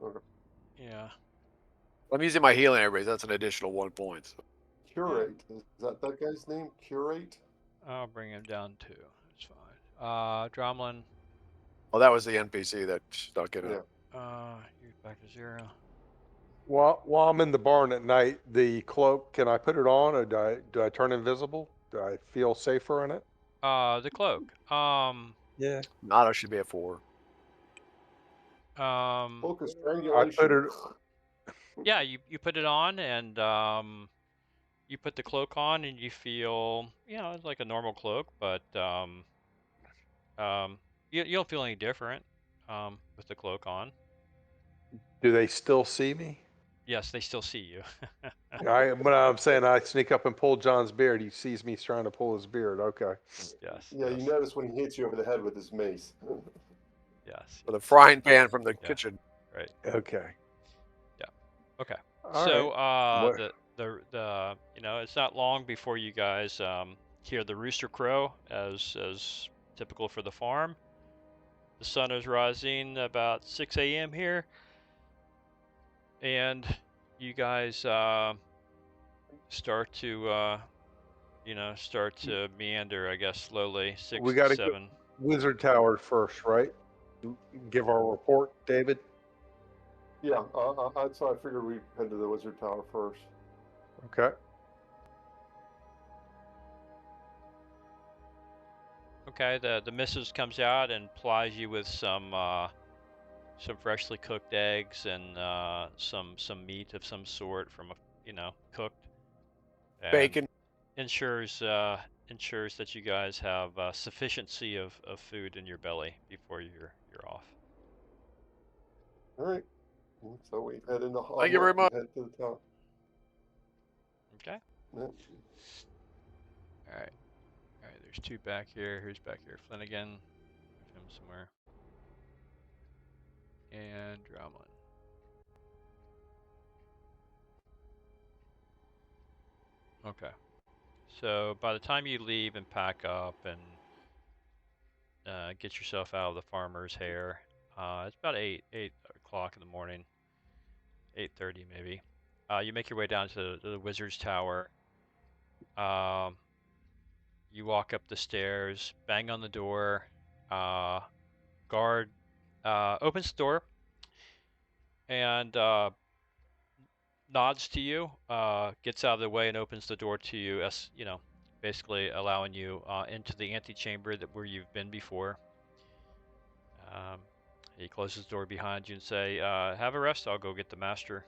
Okay. Yeah. I'm using my healing, everybody. That's an additional 1 point. So. Curate. Is that guy's name? Curate? I'll bring him down too. It's fine. Dromlin. Well, that was the NPC that stuck it up. You're back to 0. While I'm in the barn at night, the cloak, can I put it on, or do I turn invisible? Do I feel safer in it? The cloak. Yeah. Otto should be at 4. Focus I strangulation. put it. Yeah, you put it on, and you put the cloak on, and you feel, it's like a normal cloak, but you don't feel any different with the cloak on. Do they still see me? Yes, they still see you. But I'm saying I sneak up and pull John's beard. He sees me trying to pull his beard. Okay. Yes. Yeah, yes, you notice when he hits you over the head with his mace. Yes. With a frying pan from the Yeah. kitchen. Right. Okay. Okay. All So right. the it's not long before you guys hear the rooster crow as typical for the farm. The sun is rising about 6 a.m. here, and you guys start to meander, I guess, slowly. 6 We to gotta 7. Wizard Tower first, right? Give our report, David. Yeah, so I figured we'd head to the wizard tower first. Okay. Okay, the missus comes out and plies you with some freshly cooked eggs and some meat of some sort from cooked. And Bacon. ensures that you guys have sufficiency of food in your belly before you're off. All right. So we head into the Thank you very much. Head to the tower. Okay. Yeah. All right. There's 2 back here. Who's back here? Flanagan. Move him somewhere. and Drummond. Okay. So by the time you leave and pack up and get yourself out of the farmer's hair, it's about 8 o'clock in the morning, 8:30 maybe. You make your way down to the Wizard's Tower. You walk up the stairs, bang on the door. Guard opens the door and nods to you, gets out of the way and opens the door to you, as you know, basically allowing you into the antechamber where you've been before. He closes the door behind you and say, "Have a rest. I'll go get the master."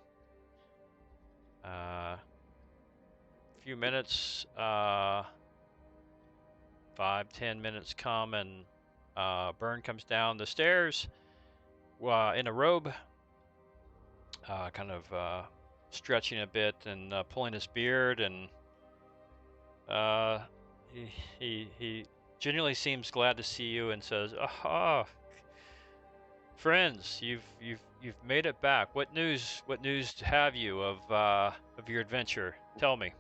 A few minutes, 5-10 minutes come, and Byrne comes down the stairs in a robe, kind of stretching a bit and pulling his beard, and he genuinely seems glad to see you and says, "Ah, friends, you've made it back. What news have you of your adventure? Tell me."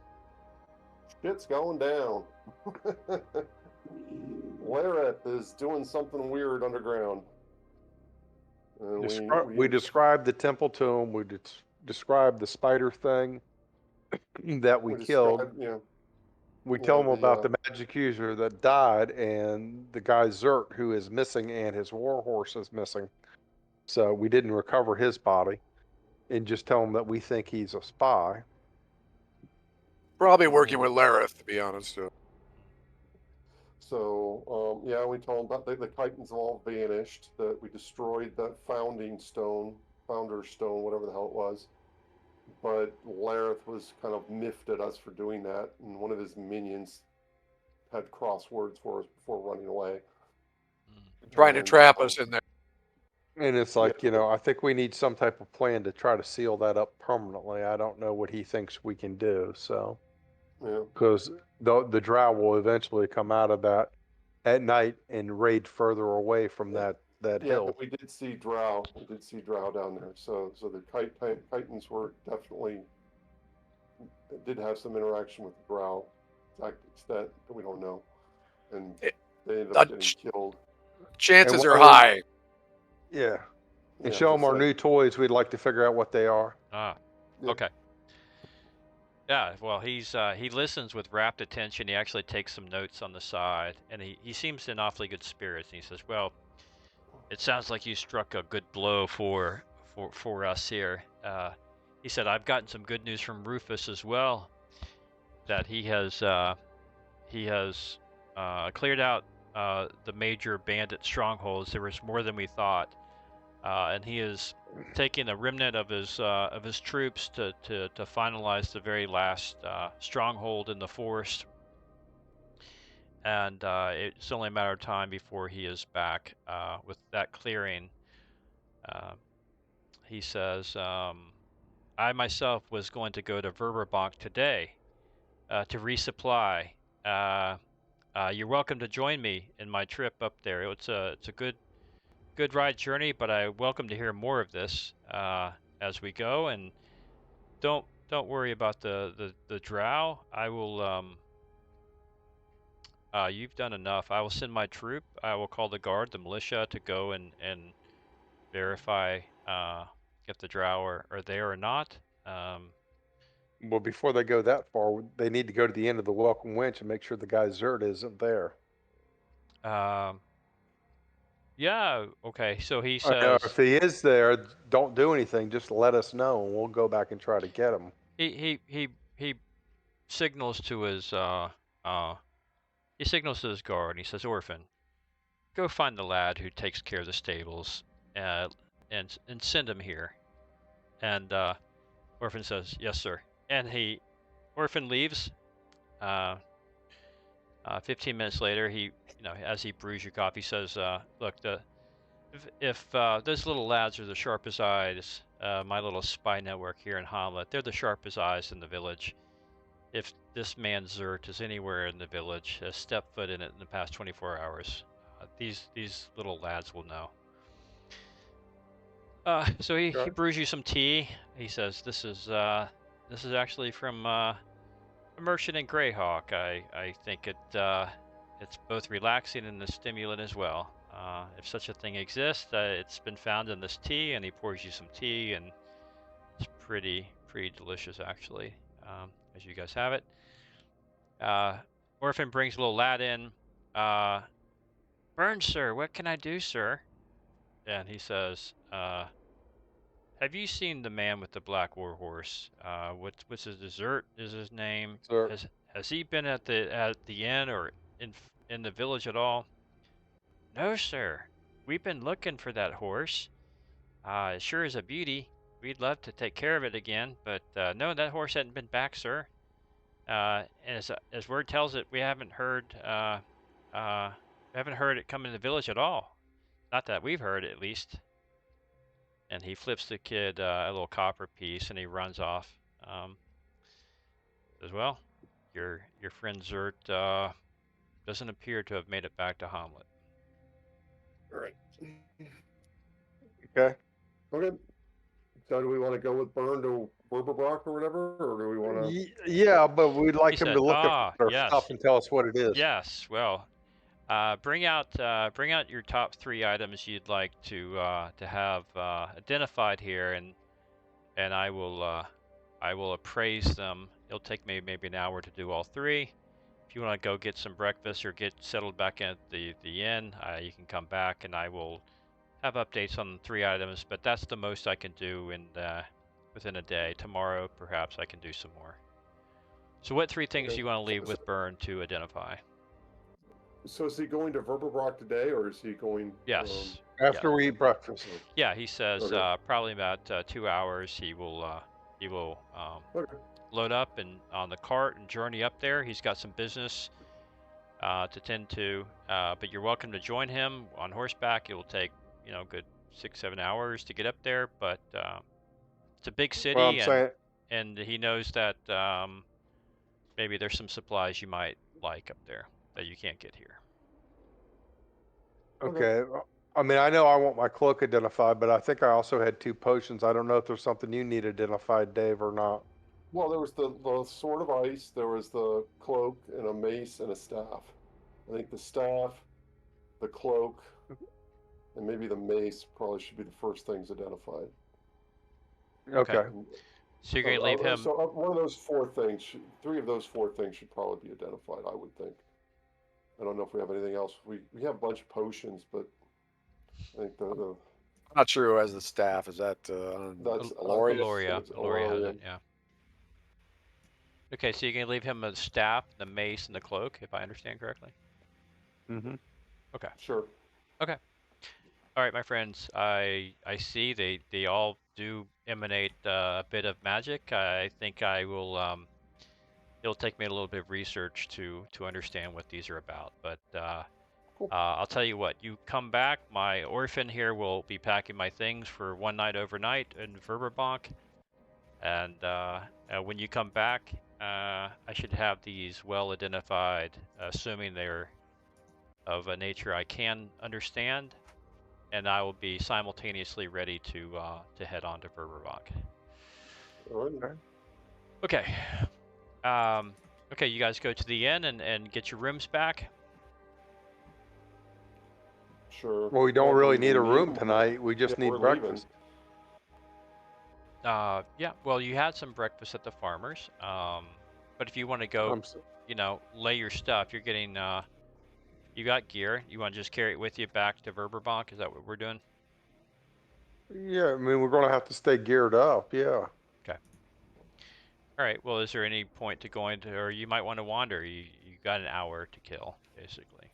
Shit's going down. Lareth is doing something weird underground. We described the temple to him. We described the spider thing that we killed. We tell him about the magic user that died and the guy Zert who is missing, and his war horse is missing. So we didn't recover his body, and just tell him that we think he's a spy. Probably working with Lareth, to be honest. So, yeah, we told them that the Titans all vanished, that we destroyed that founder's stone, whatever the hell it was. But Lareth was kind of miffed at us for doing that, and one of his minions had crosswords for us before running away. Trying to trap us in there. And it's like, I think we need some type of plan to try to seal that up permanently. I don't know what he thinks we can do, so. Yeah. Because the drow will eventually come out of that at night and raid further away from that hill. But we did see drow. Down there. So the Titans were definitely did have some interaction with the drow. Exact extent that we don't know, and they ended up getting killed. Chances are high. Yeah. And show them our new toys. We'd like to figure out what they are. Okay. Yeah, well, he listens with rapt attention. He actually takes some notes on the side, and he seems in awfully good spirits. And he says, "Well, it sounds like you struck a good blow for us here." He said, "I've gotten some good news from Rufus as well, that he has cleared out the major bandit strongholds. There was more than we thought, and he is taking a remnant of his troops to finalize the very last stronghold in the forest, and it's only a matter of time before he is back with that clearing." He says, "I myself was going to go to Verbobonc today to resupply. You're welcome to join me in my trip up there. It's a good ride journey, but I welcome to hear more of this as we go. And don't worry about the drow. I will. You've done enough. I will send my troop. I will call the guard, the militia, to go and verify if the drow are there or not." Well, before they go that far, they need to go to the end of the Welcome Winch and make sure the guy Zert isn't there. Yeah, okay. So he says, if he is there, don't do anything. Just let us know, and we'll go back and try to get him. He signals to his guard, and he says, "Orphan, go find the lad who takes care of the stables, and send him here." And Orphan says, "Yes, sir." And Orphan leaves. 15 minutes later, as he brews your coffee, he says, "Look, if those little lads are the sharpest eyes, my little spy network here in Hamlet, they're the sharpest eyes in the village. If this man Zert is anywhere in the village, has stepped foot in it in the past 24 hours, these little lads will know." So he Okay. brews you some tea. He says, "This is actually from a merchant in Greyhawk. I think it's both relaxing and a stimulant as well. If such a thing exists, it's been found in this tea." And he pours you some tea, and it's pretty delicious actually. As you guys have it. Orphan brings a little lad in. "Burns, sir, what can I do, sir?" And he says, "Have you seen the man with the black war horse? What's his dessert? Is his name? Sir. Has he been at the inn or in the village at all?" "No, sir. We've been looking for that horse. It sure is a beauty. We'd love to take care of it again, but no, that horse hasn't been back, sir. And as word tells it, we haven't heard it come in the village at all. Not that we've heard, at least." And he flips the kid a little copper piece, and he runs off. Says, "Well, your friend Zert doesn't appear to have made it back to Hamlet." All right. Okay. Okay. So do we want to go with Burn to Verbobonc or whatever, or do we want to? Yeah, but we'd like He him said, to look at our yes. stuff and tell us what it is. Yes. Well, bring out your top 3 items you'd like to have identified here, and I will appraise them. It'll take me maybe an hour to do all 3. If you want to go get some breakfast or get settled back at the inn, you can come back, and I will have updates on the 3 items. But that's the most I can do within a day. Tomorrow, perhaps I can do some more. So, what 3 things do you want to leave with Burn to identify? So is he going to Verbobonc today, or is he going? Yes. After we eat breakfast. Yeah, he says Okay. probably about 2 hours. He will Okay. load up and on the cart and journey up there. He's got some business to tend to, but you're welcome to join him on horseback. It will take good 6-7 hours to get up there, but it's a big city, Well, I'm saying, and he knows that maybe there's some supplies you might like up there that you can't get here. okay. I mean, I know I want my cloak identified, but I think I also had 2 potions. I don't know if there's something you need identified, Dave, or not. Well, there was the sword of ice, there was the cloak, and a mace and a staff. I think the staff, the cloak, and maybe the mace probably should be the first things identified. Okay. So you're gonna leave him. So one of those 4 things, 3 of those 4 things should probably be identified, I would think. I don't know if we have anything else. We have a bunch of potions, but I think the I'm not sure who has the staff. Is that that's Aloria has Aloria. it, yeah. Okay, so you're gonna leave him the staff, the mace, and the cloak, if I understand correctly. Mm-hmm. Okay. Sure. Okay. All right, my friends. I see they all do emanate a bit of magic. I think I will. It'll take me a little bit of research to understand what these are about. But Cool. I'll tell you what. You come back. My orphan here will be packing my things for one night overnight in Verbobonc. And when you come back, I should have these well identified, assuming they're of a nature I can understand, and I will be simultaneously ready to head on to Verbobonc. All right. Okay. Okay, you guys go to the inn and get your rooms back. Sure. Well, we don't really need a room them. tonight. We just Yeah, need we're breakfast. Yeah, well, you had some breakfast at the farmer's. But if you want to go, lay your stuff, you're getting, you got gear. You want to just carry it with you back to Verbobonc? Is that what we're doing? Yeah, I mean, we're going to have to stay geared up. Yeah. Okay. All right. Well, is there any point to going to, or you might want to wander? You got an hour to kill, basically.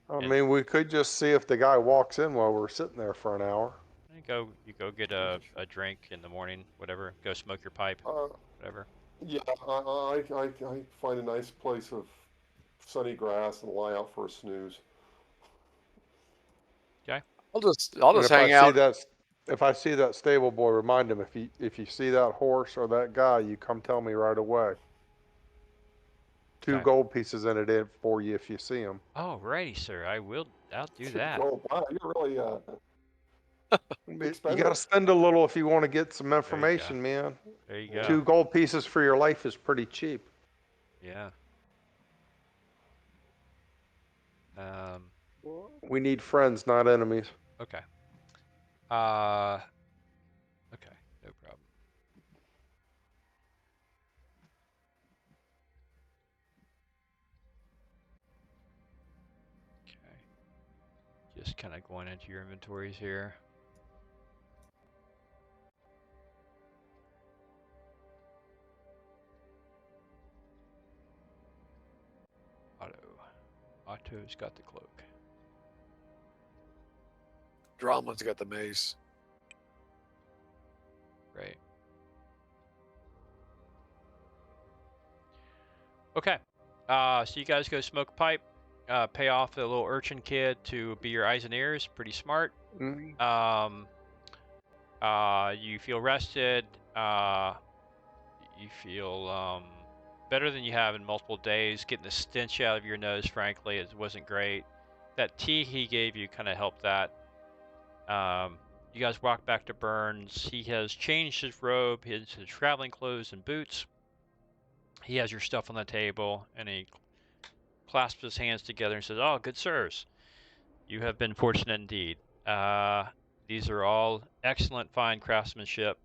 I mean, we could just see if the guy walks in while we're sitting there for an hour. You go get a drink in the morning, whatever. Go smoke your pipe, whatever. Yeah, I find a nice place of sunny grass and lie out for a snooze. Okay. I'll just hang See out. if I see that stable boy, remind him if you see that horse or that guy, you come tell me right away. 2 gold pieces in it for you if you see him. Oh, righty, sir. I'll do that. Oh, wow, you're really You Spend got to it. spend a little if you want to get some There you information, man. There you Yeah. go. 2 gold pieces for your life is pretty cheap. Yeah. We need friends, not enemies. Okay. Okay, no problem. Okay. Just kind of going into your inventories here. Otto. Otto's got the cloak. Dromlin's got the mace. Right. Okay. So you guys go smoke a pipe, pay off the little urchin kid to be your eyes and ears. Pretty smart. Mm. You feel rested. You feel better than you have in multiple days. Getting the stench out of your nose, frankly, it wasn't great. That tea he gave you kind of helped that. You guys walk back to Burns. He has changed his robe, his traveling clothes and boots. He has your stuff on the table, and he clasps his hands together and says, "Oh, good sirs, you have been fortunate indeed. These are all excellent, fine craftsmanship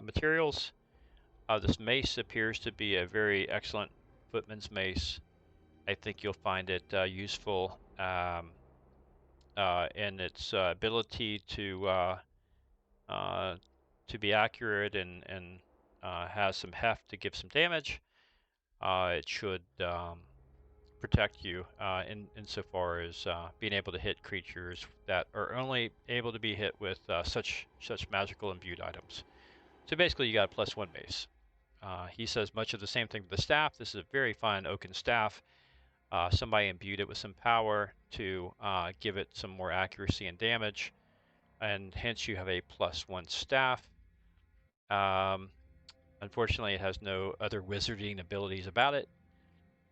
materials. This mace appears to be a very excellent footman's mace. I think you'll find it useful in its ability to be accurate and has some heft to give some damage. It should protect you insofar as being able to hit creatures that are only able to be hit with such magical imbued items. So basically, you got a +1 mace." He says much of the same thing with the staff. This is a very fine oaken staff. Somebody imbued it with some power to give it some more accuracy and damage, and hence you have a +1 staff. Unfortunately, it has no other wizarding abilities about it.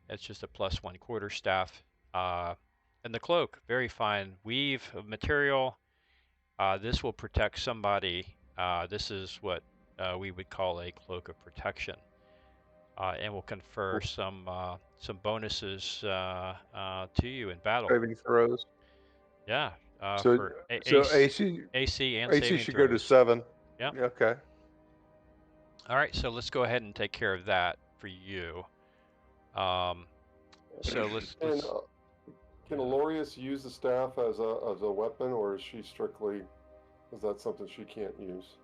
It's just a +1 quarterstaff. And the cloak, very fine weave of material. This will protect somebody. This is what we would call a cloak of protection, and will confer some bonuses to you in battle. Saving throws. Yeah, So, for so AC AC and AC saving should throws. go to 7. Yep. Okay. All right, so let's go ahead and take care of that for you. So let's. And can Alorius use the staff as a weapon, or is that something she can't use?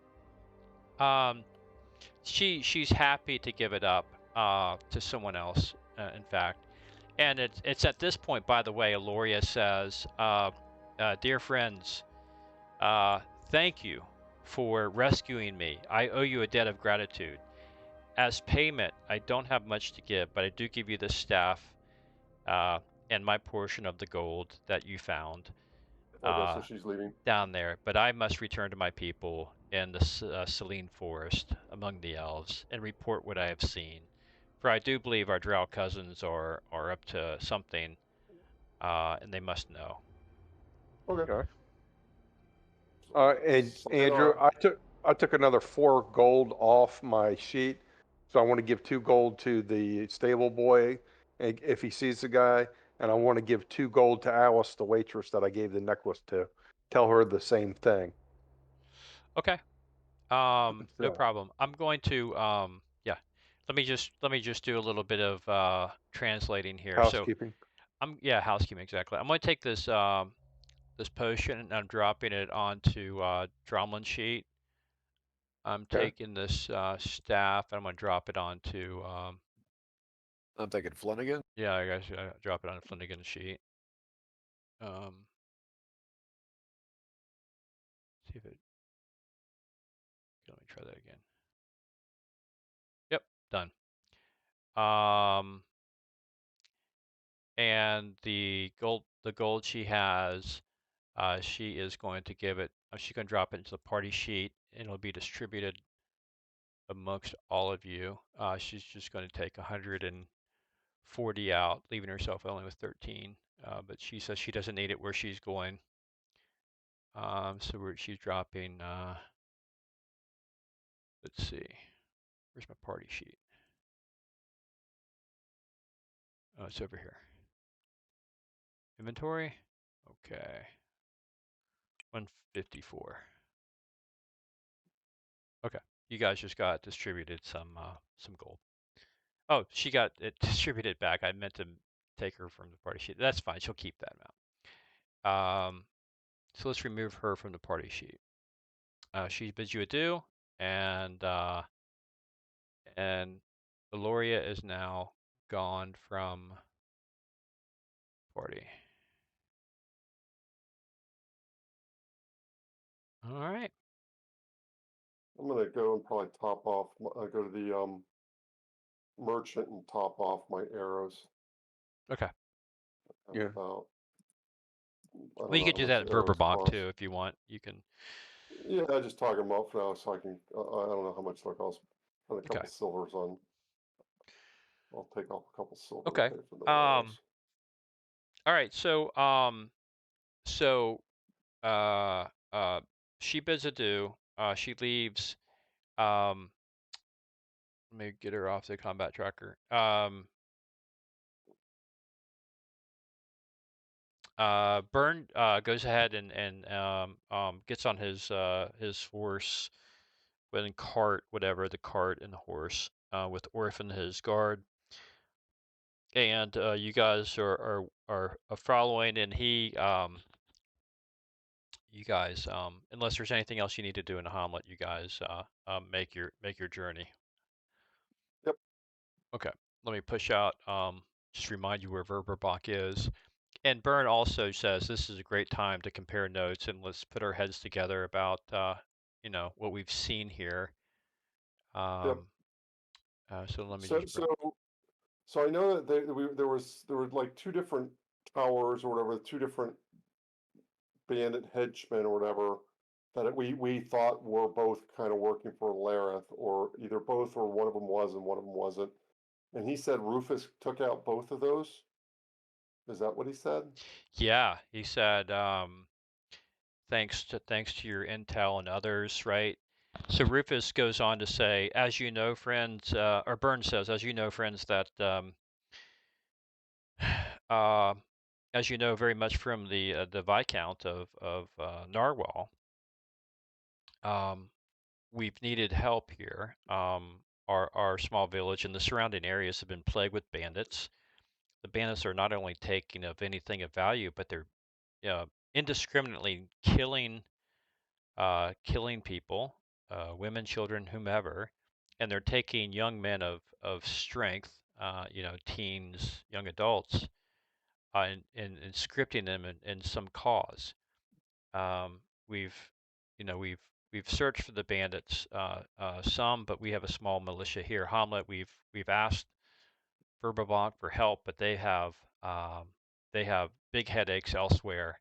She's happy to give it up to someone else. In fact, and it's at this point, by the way, Aloria says, "Dear friends, thank you for rescuing me. I owe you a debt of gratitude. As payment, I don't have much to give, but I do give you the staff and my portion of the gold that you found Okay, so she's leaving. down there. But I must return to my people in the Selene Forest among the elves and report what I have seen. For I do believe our drow cousins are up to something, and they must know." Okay. And Andrew, I took another 4 gold off my sheet, so I want to give 2 gold to the stable boy if he sees the guy, and I want to give 2 gold to Alice, the waitress that I gave the necklace to. Tell her the same thing. Okay. No So- problem. I'm going to yeah. Let me just do a little bit of translating here. Housekeeping. So housekeeping exactly. I'm going to take this this potion and I'm dropping it onto Dromlin's sheet. I'm taking this staff and I'm going to drop it onto I'm thinking Flanagan. yeah, I guess drop it on Flanagan's sheet. See if it. Let me try that again. Yep, done. And the gold she has, she is going to give it. She's going to drop it into the party sheet, and it'll be distributed amongst all of you. She's just going to take 140 out, leaving herself only with 13. But she says she doesn't need it where she's going. So she's dropping. Let's see. Where's my party sheet? Oh, it's over here. Inventory. Okay. 154. Okay. You guys just got distributed some gold. Oh, she got it distributed back. I meant to take her from the party sheet. That's fine. She'll keep that amount. So let's remove her from the party sheet. She bids you adieu, and Eloria is now gone from party. All right. I'm gonna go and probably top off. Go to the merchant and top off my arrows. Okay. I'm Yeah. about, I don't Well, you know could how do that much in arrows Verbobonc cost. too if you want. You can. Yeah, I just target them up for now so I can. I don't know how much they'll cost. Put a Okay. couple silvers on. I'll take off a couple silver Okay. to pay for the arrows. All right. So uh, uh, she bids adieu. She leaves. Let me get her off the combat tracker. Burn goes ahead and gets on his horse, and cart, whatever, the cart and the horse, with Orphan his guard, and you guys are following, and he you guys, unless there's anything else you need to do in the Hamlet, you guys make your journey. Yep. Okay. Let me push out. Just remind you where Verbobonc is. And Byrne also says this is a great time to compare notes, and let's put our heads together about what we've seen here. Yep. So let me So just bring. so I know that there were like two different towers or whatever, two different bandit henchmen or whatever that we thought were both kind of working for Lareth, or either both or one of them was and one of them wasn't. And he said Rufus took out both of those. Is that what he said? Yeah, he said thanks to your intel and others, right? So Rufus goes on to say, as you know, friends, or Byrne says, as you know, friends, that as you know very much from the Viscount of Narwhal, we've needed help here. Our small village and the surrounding areas have been plagued with bandits. The bandits are not only taking of anything of value, but they're indiscriminately killing people, women, children, whomever, and they're taking young men of strength, teens, young adults, and scripting them in some cause. We've, we've searched for the bandits, some, but we have a small militia here. Hamlet, we've asked Verbobonc for help, but they have big headaches elsewhere,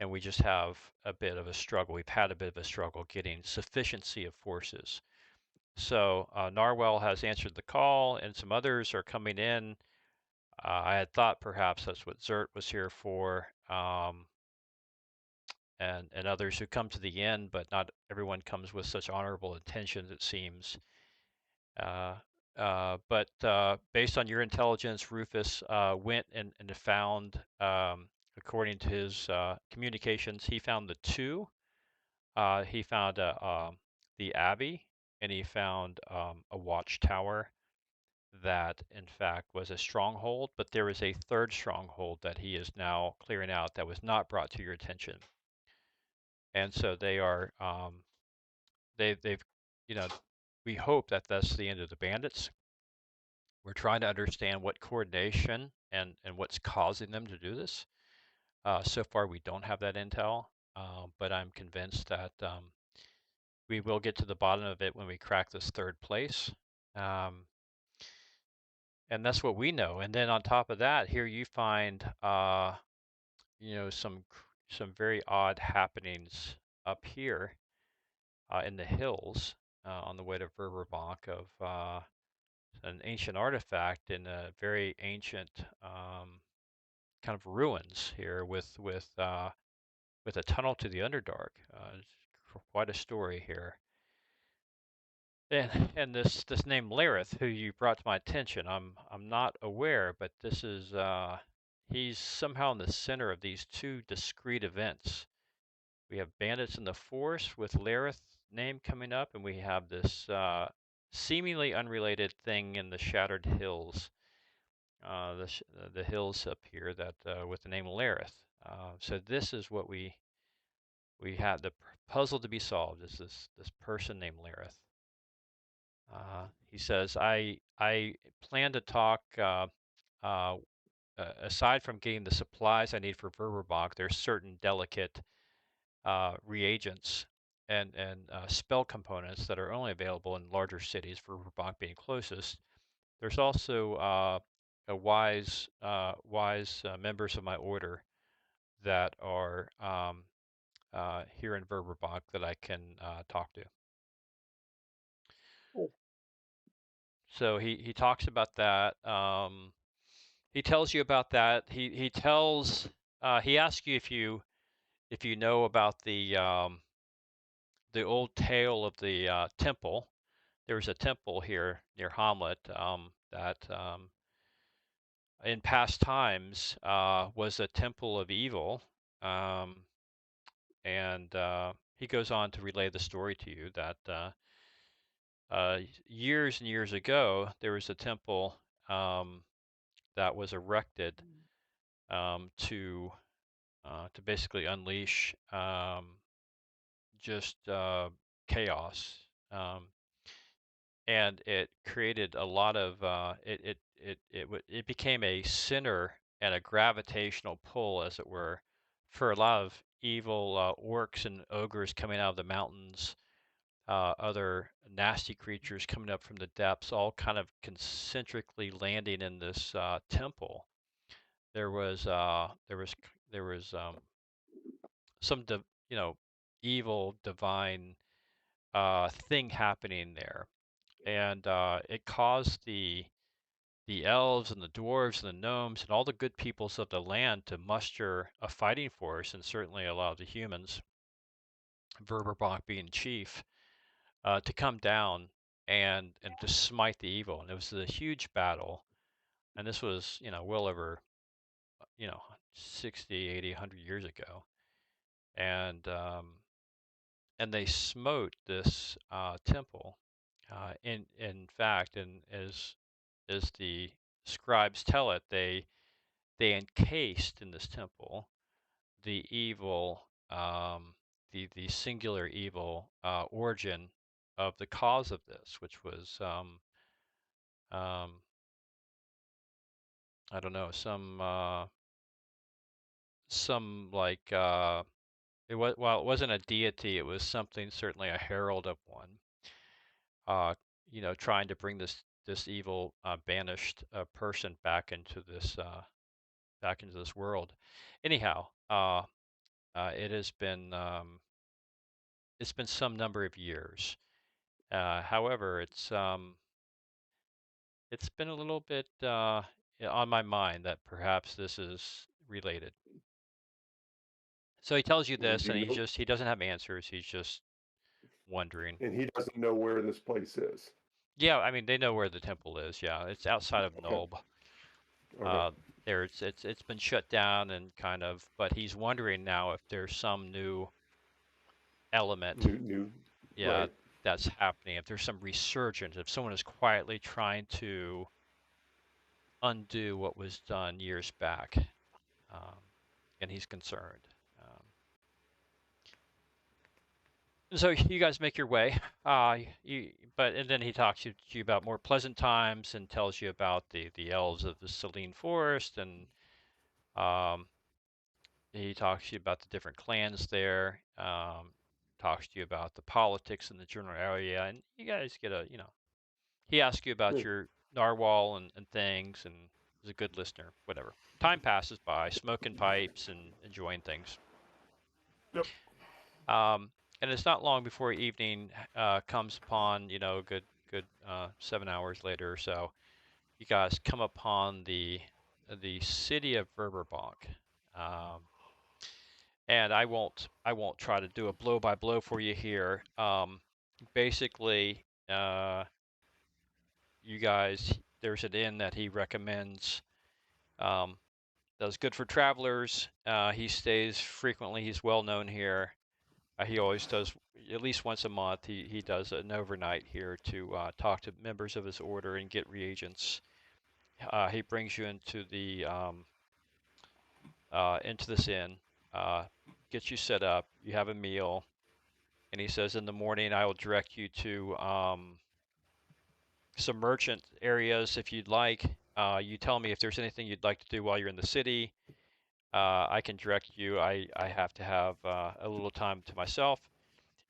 and we just have a bit of a struggle. We've had a bit of a struggle getting sufficiency of forces. So Narwhal has answered the call, and some others are coming in. I had thought perhaps that's what Zert was here for. And others who come to the end, but not everyone comes with such honorable intentions, it seems. But based on your intelligence, Rufus went and found, according to his communications, he found the two. He found the Abbey, and he found a watchtower that, in fact, was a stronghold. But there is a third stronghold that he is now clearing out that was not brought to your attention. And so they are, they've, we hope that that's the end of the bandits. We're trying to understand what coordination and what's causing them to do this. So far, we don't have that intel, but I'm convinced that we will get to the bottom of it when we crack this third place. And that's what we know. And then on top of that, here you find, some very odd happenings up here in the hills on the way to Verbobonc of an ancient artifact in a very ancient kind of ruins here with with a tunnel to the Underdark. It's quite a story here. And this name Lareth, who you brought to my attention, I'm not aware, but this is he's somehow in the center of these two discrete events. We have Bandits in the Forest with Lareth name coming up, and we have this seemingly unrelated thing in the Shattered Hills, the hills up here that with the name Lareth. So this is what we have the puzzle to be solved. Is this person named Lareth? He says, I plan to talk, aside from getting the supplies I need for Verbobonc, there's certain delicate reagents and spell components that are only available in larger cities, Verbobonc being closest. There's also wise members of my order that are here in Verbobonc that I can talk to. Cool. So he talks about that. He tells you about that. He tells he asks you if you know about the old tale of the temple. There was a temple here near Hamlet that in past times was a temple of evil, and he goes on to relay the story to you that years and years ago there was a temple that was erected to basically unleash just chaos, and it created a lot of it became a center and a gravitational pull, as it were, for a lot of evil orcs and ogres coming out of the mountains, other nasty creatures coming up from the depths, all kind of concentrically landing in this temple. There was some evil divine thing happening there, and it caused the elves and the dwarves and the gnomes and all the good peoples of the land to muster a fighting force, and certainly a lot of the humans, Verbobonc being chief, to come down and to smite the evil. And it was a huge battle, and this was well over 60, 80, 100 years ago, and they smote this temple. In fact, and as the scribes tell it, they encased in this temple the evil, the singular evil origin of the cause of this, which was I don't know, some like it was, well, it wasn't a deity, it was something, certainly a herald of one, trying to bring this evil banished person back into this world. Anyhow, it has been it's been some number of years. However, it's been a little bit on my mind that perhaps this is related. So he tells you And this, do and you know? he doesn't have answers. He's just wondering. And he doesn't know where this place is. Yeah, I mean, they know where the temple is. Yeah, it's outside of Okay. Nulb. Okay. It's been shut down and kind of, but he's wondering now if there's some new element, New. yeah, Right. that's happening. If there's some resurgence, if someone is quietly trying to undo what was done years back, and he's concerned. So you guys make your way, and then he talks to you about more pleasant times and tells you about the elves of the Selene Forest, and he talks to you about the different clans there, talks to you about the politics in the general area, and you guys get he asks you about Good. your narwhal and things, and is a good listener, whatever. Time passes by, smoking pipes and enjoying things. Yep. And it's not long before evening comes upon, good 7 hours later or so. You guys come upon the city of Verbobonc, and I won't try to do a blow by blow for you here. Basically, you guys, there's an inn that he recommends. That's good for travelers. He stays frequently. He's well known here. He always does, at least once a month, he does an overnight here to talk to members of his order and get reagents. He brings you into this inn, gets you set up, you have a meal, and he says in the morning I will direct you to some merchant areas if you'd like. You tell me if there's anything you'd like to do while you're in the city. I can direct you. I have to have a little time to myself,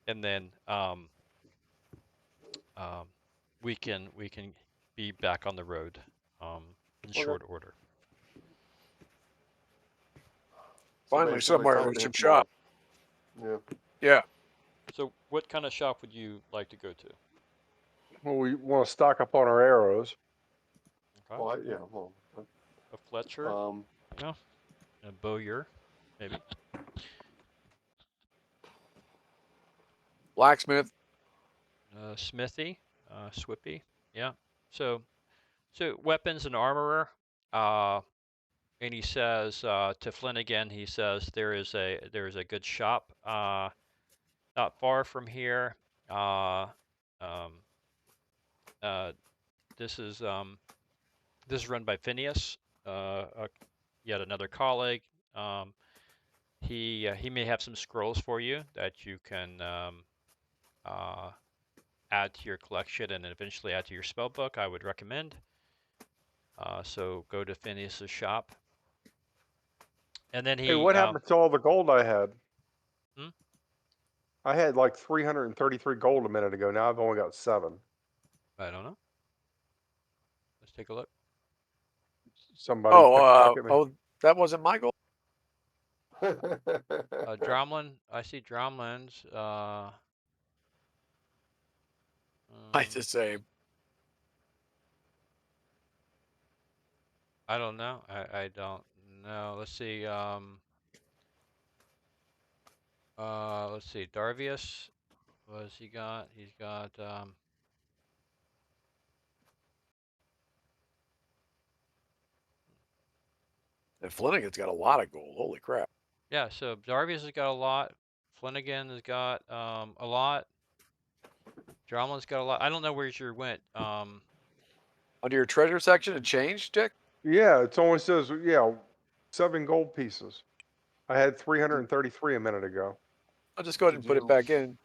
and then we can be back on the road in Okay. short order. So Finally, basically somewhere come with to some him shop. tomorrow. Yeah. So what kind of shop would you like to go to? Well, we want to stock up on our arrows. Yeah. Okay. Well, A Fletcher, no, a Bowyer, maybe. Blacksmith. Smithy, Swippy, yeah. So weapons and armorer. And he says to Flanagan, he says there is a good shop not far from here. Um, this is run by Phineas, yet another colleague. He may have some scrolls for you that you can add to your collection and eventually add to your spell book. I would recommend. So go to Phineas's shop, and then Hey, what happened to all the gold I had? Hmm? I had like 333 gold a minute ago. Now I've only got 7. I don't know. Let's take a look. Somebody Oh, pickpocket me. that wasn't my goal. Dromlin, I see Dromlin's. It's the same. I don't know. I don't know. Let's see. Let's see. Darvius, what has he got? He's got And Flanagan's got a lot of gold. Holy crap. yeah. So Darvius has got a lot. Flanagan has got a lot. Dromlin's got a lot. I don't know where your went. Under your treasure section, it changed, Dick? Yeah, it only says 7 gold pieces. I had 333 a minute ago. I'll just go ahead and put it back in.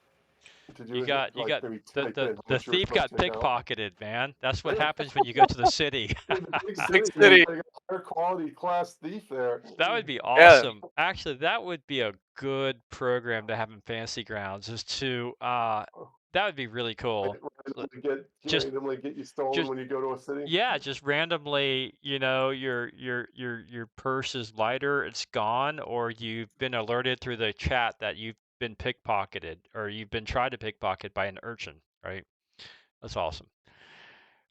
Did You hit, got like, maybe type in the how much you were thief got supposed to take out? pickpocketed, man. That's what happens when you go to the city. In the big Big city, city. they got a higher quality class thief there. That would be Yeah. awesome. Actually, that would be a good program to have in Fantasy Grounds. Is to that would be really cool. Randomly get you stolen when you go to a city. Yeah, just randomly, your purse is lighter, it's gone, or you've been alerted through the chat that you've been pickpocketed, or you've been tried to pickpocket by an urchin, right? That's awesome.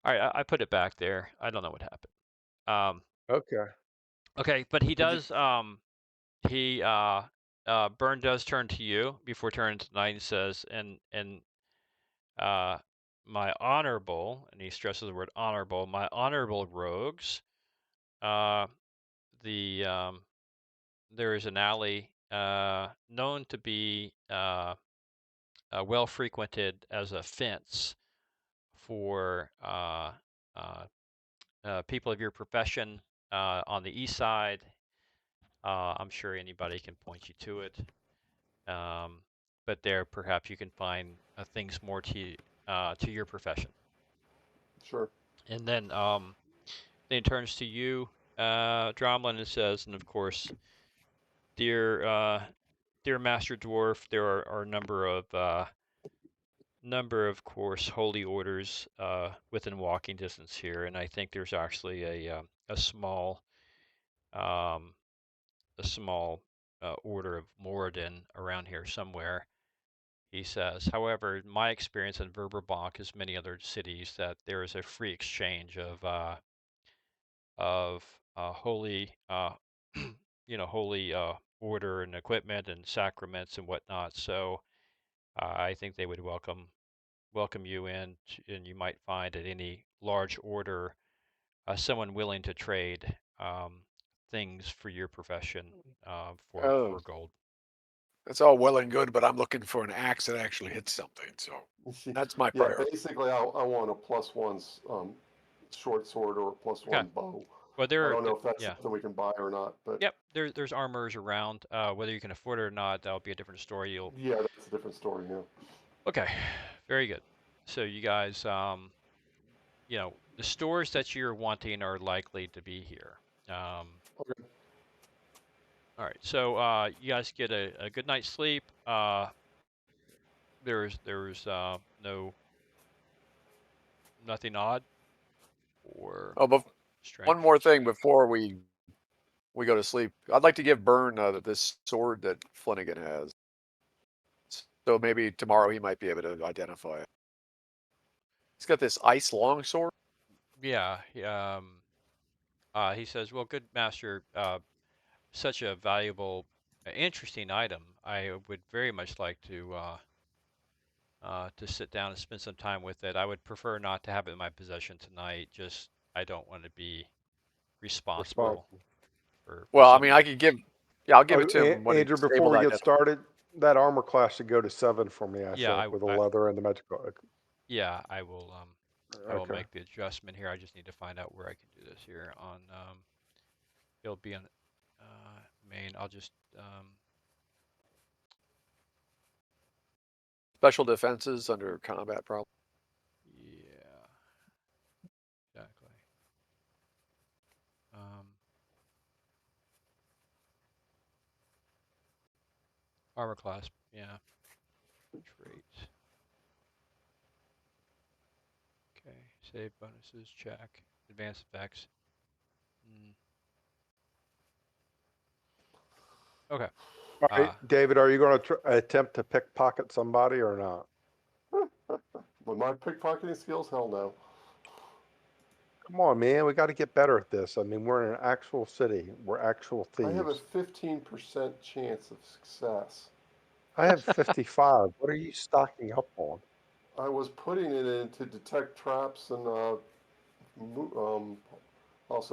All right, I put it back there. I don't know what happened. Okay, but he does. Burn does turn to you before turning to Knight and says, and my honorable, and he stresses the word honorable, my honorable rogues, there is an alley known to be well frequented as a fence for people of your profession on the east side. I'm sure anybody can point you to it. But there, perhaps you can find things more to your profession. Sure. And then he turns to you, Dromlin, and says, and of course, dear Master Dwarf, there are a number of course holy orders within walking distance here, and I think there's actually a small order of Moradin around here somewhere. He says, however, my experience in Verbobonc, as many other cities, that there is a free exchange of holy, holy order and equipment and sacraments and whatnot. So I think they would welcome you in, and you might find at any large order someone willing to trade things for your profession for Oh, gold. that's all well and good, but I'm looking for an axe that actually hits something. So that's my Yeah, priority. basically, I want a +1 short sword or a Okay. +1 bow. Well, I don't know if that's yeah. something we can buy or not, but Yep, there's armors around. Whether you can afford it or not, that'll be a different story. yeah, that's a different story. Yeah. Okay, very good. So you guys, the stores that you're wanting are likely to be here. Okay. All right, so you guys get a good night's sleep. There's nothing odd or Oh, but strange. one more thing before we go to sleep. I'd like to give Byrne this sword that Flanagan has. So maybe tomorrow he might be able to identify it. He's got this ice longsword. Yeah. He says, "Well, good master, such a valuable, interesting item. I would very much like to sit down and spend some time with it. I would prefer not to have it in my possession tonight. Just I don't want to be responsible Responsible. for Well, I mean, I something." could give. Yeah, I'll give Oh, it to him when he's Andrew, before able to we get identify. started, that armor class should go to 7 for me, I Yeah, think, with the leather and the magical. yeah, I will. I will Okay. make the adjustment here. I just need to find out where I can do this here on. It'll be on main. I'll just Special defenses under combat problem. yeah, exactly. Armor class. Yeah. Traits. Okay. Save bonuses. Check. Advanced effects. Okay. All right, David, are you going to attempt to pickpocket somebody or not? With my pickpocketing skills, hell no. Come on, man. We got to get better at this. I mean, we're in an actual city. We're actual I have a thieves. 15% chance of success. I have 55. What are you stocking up on? I was putting it in to detect traps and also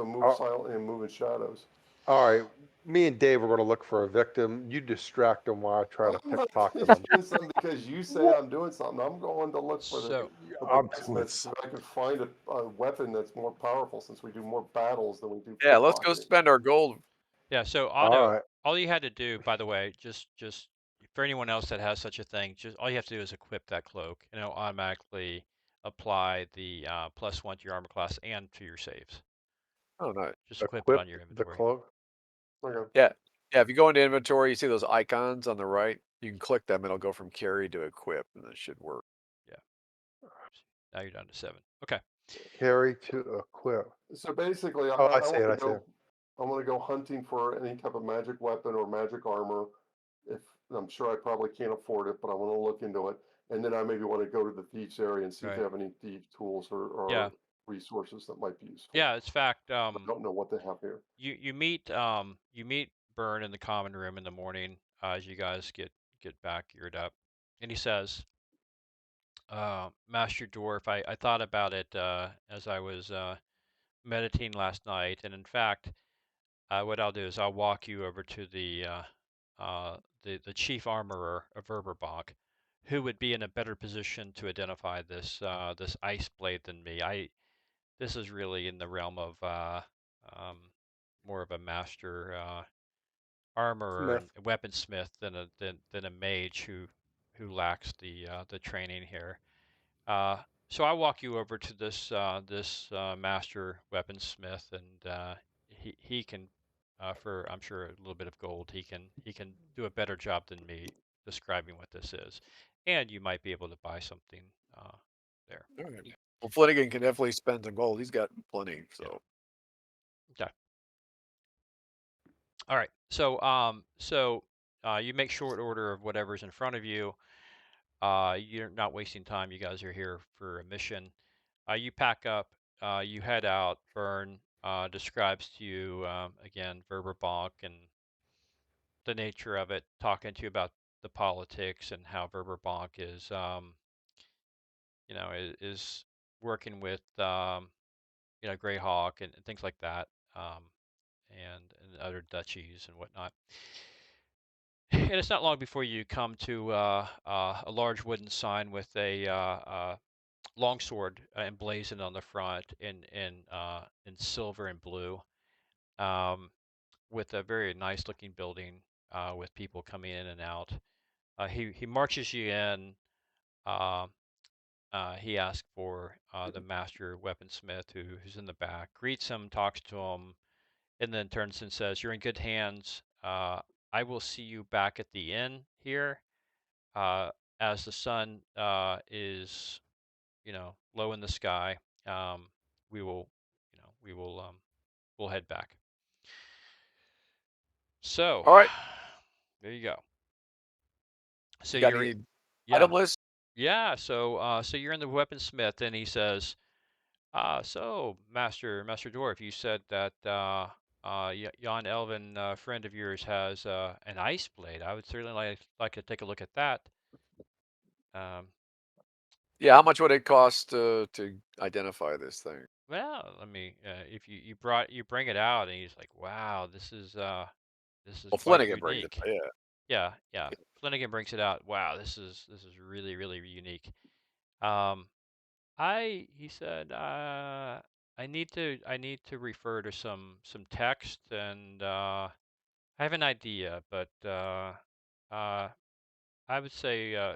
move Oh, silently and move in shadows. all right. Me and Dave are going to look for a victim. You distract them while I try to I'm not pickpocket just them. doing something because you say I'm doing something. I'm going to look for So the I'm doing blacksmiths so I can find a weapon that's more powerful since we do more battles than we do Yeah, let's go pickpocketing. spend our gold. yeah, so all Otto, right. all you had to do, by the way, just for anyone else that has such a thing, just all you have to do is equip that cloak, and it'll automatically apply the +1 to your armor class and to your saves. Oh, no. Just equip it Equip on your the inventory. cloak. Okay. Yeah. Yeah, if you go into inventory, you see those icons on the right. You can click them. It'll go from carry to equip, and that should work. Yeah. Now you're down to 7. Okay. Carry to equip. So basically, Oh, I I see want it. to I see go. it. I want to go hunting for any type of magic weapon or magic armor. If I'm sure I probably can't afford it, but I want to look into it. And then I maybe want to go to the thieves area and see if Right. they have any thief tools Yeah. or resources that might be useful. Yeah. It's fact. I don't know what they have here. You meet Byrne in the common room in the morning as you guys get back geared up, and he says, Master Dwarf, I thought about it as I was meditating last night, and in fact, what I'll do is I'll walk you over to the chief armorer of Verbobonc, who would be in a better position to identify this ice blade than me. This is really in the realm of um, more of a master armorer Smith. and weaponsmith than a mage who lacks the training here. Uh, so I'll walk you over to this master weaponsmith, and he can for I'm sure a little bit of gold he can do a better job than me describing what this is, and you might be able to buy something there. All right. Well, Flanagan can definitely spend some gold. He's got plenty. Yeah. So Okay. All right. So you make short order of whatever's in front of you. You're not wasting time. You guys are here for a mission. You pack up. You head out. Byrne describes to you again Verbobonc and the nature of it, talking to you about the politics and how Verbobonc is, is working with, Greyhawk and things like that, and other duchies and whatnot. And it's not long before you come to a large wooden sign with a longsword emblazoned on the front in silver and blue, with a very nice looking building with people coming in and out. He marches you in. Uh, he asks for the master weaponsmith who's in the back, greets him, talks to him, and then turns and says, "You're in good hands. I will see you back at the inn here as the sun is, low in the sky. We will, we'll head back." So, All right. there you go. So You got you're, any yeah, item list? yeah. So you're in the weaponsmith, and he says, "So, Master Dwarf, you said that Jan Elvin, friend of yours, has an ice blade. I would certainly like to take a look at that." Um, Yeah, how much would it cost to identify this thing? well, let me. If you bring it out, and he's like, "Wow, this is Well, quite Flanagan brings it. unique." Yeah. Yeah. Flanagan brings it out. Wow, this is really unique. Um, he said, I need to refer to some text, and I have an idea, but uh, I would say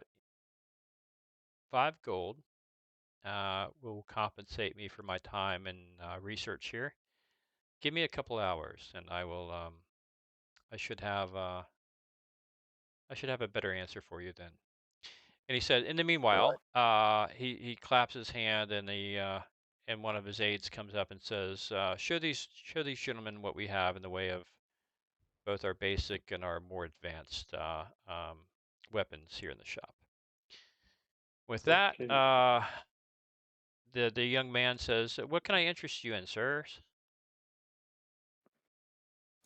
5 gold will compensate me for my time and research here. Give me a couple hours, and I will. I should have. I should have a better answer for you then. And he said, in the All right. meanwhile, he claps his hand, and and one of his aides comes up and says, show these gentlemen what we have in the way of both our basic and our more advanced weapons here in the shop. With that, Okay. the young man says, "What can I interest you in, sirs?"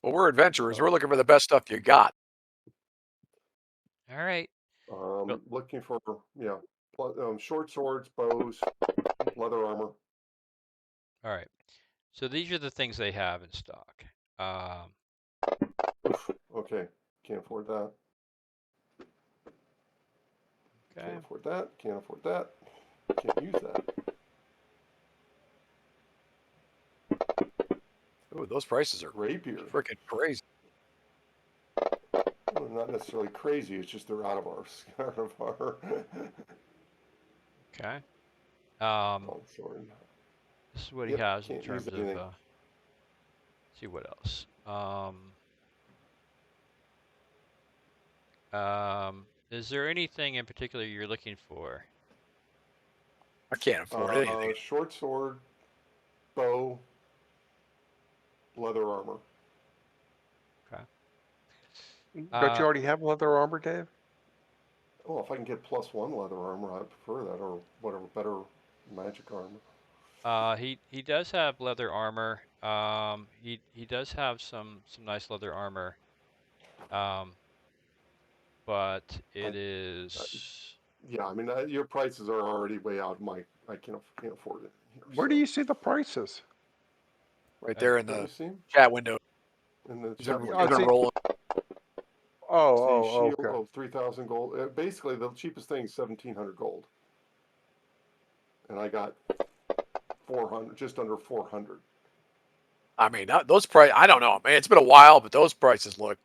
Well, we're adventurers. We're looking for the best stuff you got. All right. Well, Looking for short swords, bows, leather armor. all right. So these are the things they have in stock. Oof. Okay, can't afford that. Okay. Can't afford that. Can't afford that. Can't use that. Ooh, those prices are Rapier. freaking crazy. Well, not necessarily crazy. It's just they're out of our Okay. longsword. This is what he Yep, has in can't use terms of. anything. See what else. Is there anything in particular you're looking for? I can't afford anything. Short sword, bow, leather armor. Okay. Don't you already have leather armor, Dave? Oh, if I can get +1 leather armor, I prefer that, or whatever, better magic armor. He does have leather armor. He does have some nice leather armor. But it is. Yeah, I mean, your prices are already way out. I can't afford it. Here, Where do so. you see the prices? Right there in Don't the you see 'em? chat window. In the He's chat been, window. he's been see- rolling. Oh, See, shield, okay. 3,000 gold. Basically, the cheapest thing is 1,700 gold, and I got 400, just under 400. I mean, those price. I don't know, man. It's been a while, but those prices look